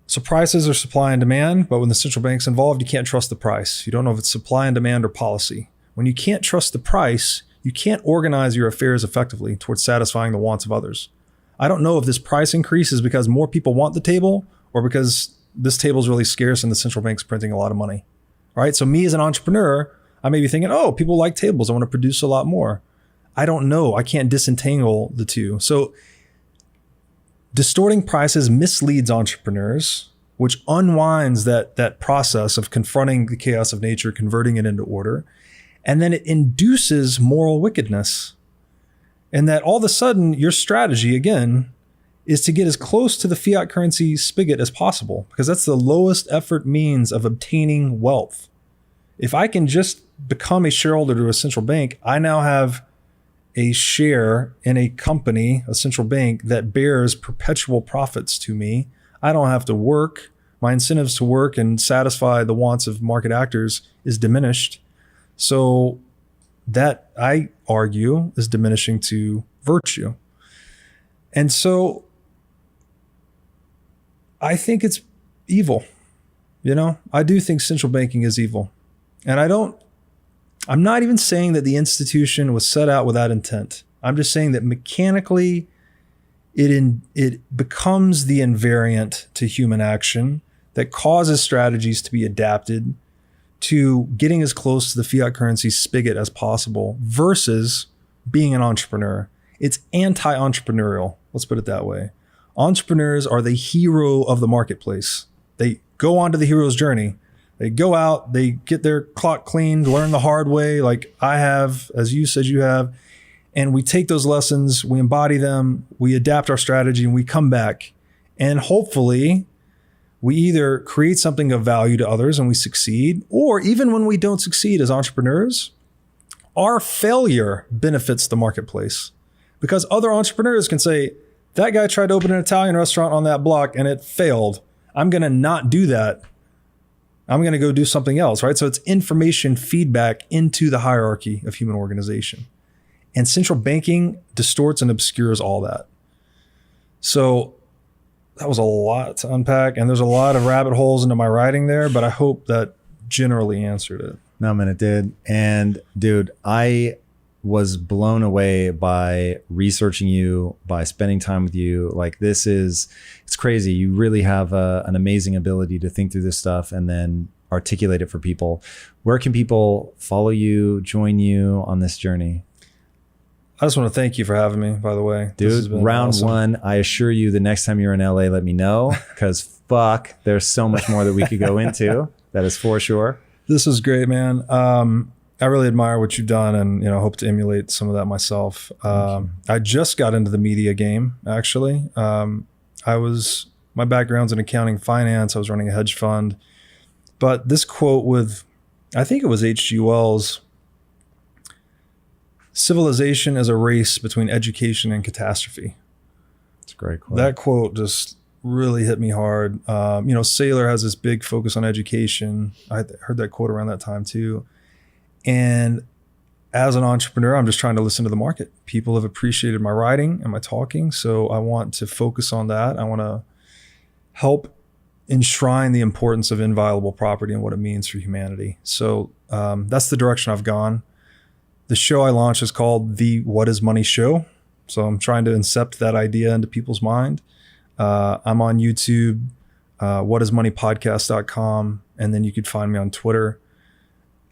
So prices are supply and demand, but when the central bank's involved, you can't trust the price. You don't know if it's supply and demand or policy. When you can't trust the price, you can't organize your affairs effectively towards satisfying the wants of others. I don't know if this price increase is because more people want the table or because this table is really scarce and the central bank's printing a lot of money. All right. So me as an entrepreneur, I may be thinking, oh, people like tables. I want to produce a lot more. I don't know. I can't disentangle the two. So distorting prices misleads entrepreneurs, which unwinds that process of confronting the chaos of nature, converting it into order. And then it induces moral wickedness. And that all of a sudden, your strategy, again, is to get as close to the fiat currency spigot as possible, because that's the lowest effort means of obtaining wealth. If I can just become a shareholder to a central bank, I now have a share in a company, a central bank, that bears perpetual profits to me. I don't have to work. My incentives to work and satisfy the wants of market actors is diminished. So that, I argue, is diminishing to virtue. And so I think it's evil. I do think central banking is evil. And I'm not even saying that the institution was set out with that intent. I'm just saying that mechanically it becomes the invariant to human action that causes strategies to be adapted to getting as close to the fiat currency spigot as possible versus being an entrepreneur. It's anti-entrepreneurial. Let's put it that way. Entrepreneurs are the hero of the marketplace. They go onto the hero's journey. They go out, they get their clock cleaned, learn the hard way, like I have, as you said you have. And we take those lessons, we embody them, we adapt our strategy, and we come back. And hopefully we either create something of value to others and we succeed, or even when we don't succeed as entrepreneurs, our failure benefits the marketplace. Because other entrepreneurs can say, that guy tried to open an Italian restaurant on that block and it failed. I'm going to not do that. I'm going to go do something else, right? So it's information feedback into the hierarchy of human organization. And central banking distorts and obscures all that. So that was a lot to unpack, and there's a lot of rabbit holes into my writing there, but I hope that generally answered it. No, man, it did. And dude, I was blown away by researching you, by spending time with you. Like it's crazy. You really have an amazing ability to think through this stuff and then articulate it for people. Where can people follow you, join you on this journey? I just want to thank you for having me, by the way. Dude, round awesome. One, I assure you the next time you're in LA, let me know, because fuck, there's so much more that we could go into. That is for sure. This is great, man. I really admire what you've done and, hope to emulate some of that myself. I just got into the media game, actually. My background's in accounting, finance. I was running a hedge fund. But this quote with, I think it was H.G. Wells, civilization is a race between education and catastrophe. It's a great quote. That quote just really hit me hard. Saylor has this big focus on education. I heard that quote around that time too. And as an entrepreneur, I'm just trying to listen to the market. People have appreciated my writing and my talking. So I want to focus on that. I want to help enshrine the importance of inviolable property and what it means for humanity. So that's the direction I've gone. The show I launched is called the What is Money Show. So I'm trying to incept that idea into people's mind. I'm on YouTube, whatismoneypodcast.com. And then you could find me on Twitter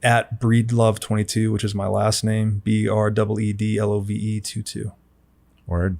at Breedlove22, which is my last name, BREEDLOVE 22. Word.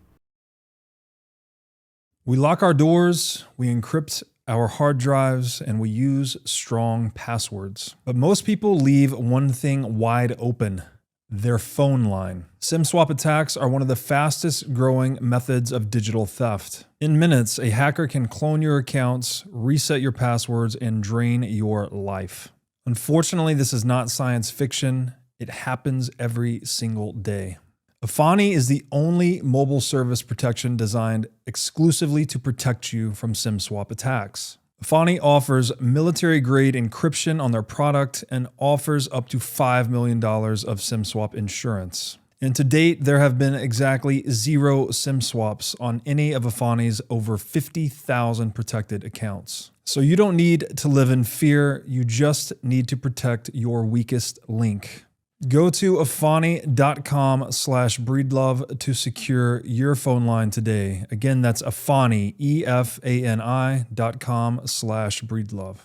We lock our doors, we encrypt our hard drives, and we use strong passwords. But most people leave one thing wide open: their phone line. SIM swap attacks are one of the fastest growing methods of digital theft. In minutes, a hacker can clone your accounts, reset your passwords, and drain your life. Unfortunately, this is not science fiction. It happens every single day. Efani is the only mobile service protection designed exclusively to protect you from SIM swap attacks. Efani offers military-grade encryption on their product and offers up to $5 million of SIM swap insurance. And to date, there have been exactly 0 SIM swaps on any of Efani's over 50,000 protected accounts. So you don't need to live in fear, you just need to protect your weakest link. Go to efani.com/breedlove to secure your phone line today. Again, that's Efani, EFANI.com/breedlove.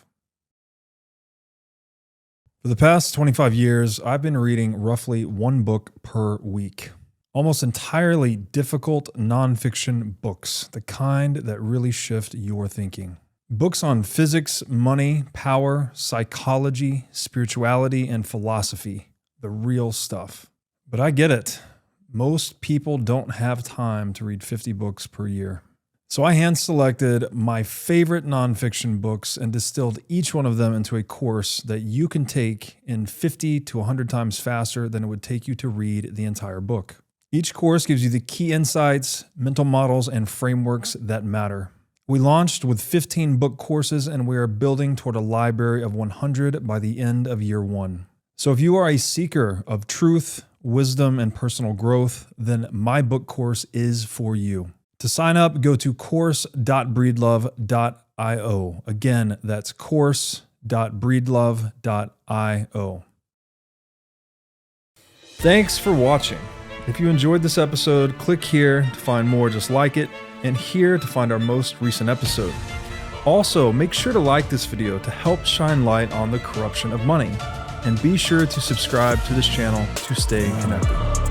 For the past 25 years, I've been reading roughly 1 book per week. Almost entirely difficult nonfiction books, the kind that really shift your thinking. Books on physics, money, power, psychology, spirituality, and philosophy. The real stuff. But I get it. Most people don't have time to read 50 books per year. So I hand-selected my favorite nonfiction books and distilled each one of them into a course that you can take in 50 to 100 times faster than it would take you to read the entire book. Each course gives you the key insights, mental models, and frameworks that matter. We launched with 15 book courses, and we are building toward a library of 100 by the end of year 1. So if you are a seeker of truth, wisdom, and personal growth, then my book course is for you. To sign up, go to course.breedlove.io. Again, that's course.breedlove.io. Thanks for watching. If you enjoyed this episode, click here to find more just like it, and here to find our most recent episode. Also, make sure to like this video to help shine light on the corruption of money. And be sure to subscribe to this channel to stay connected.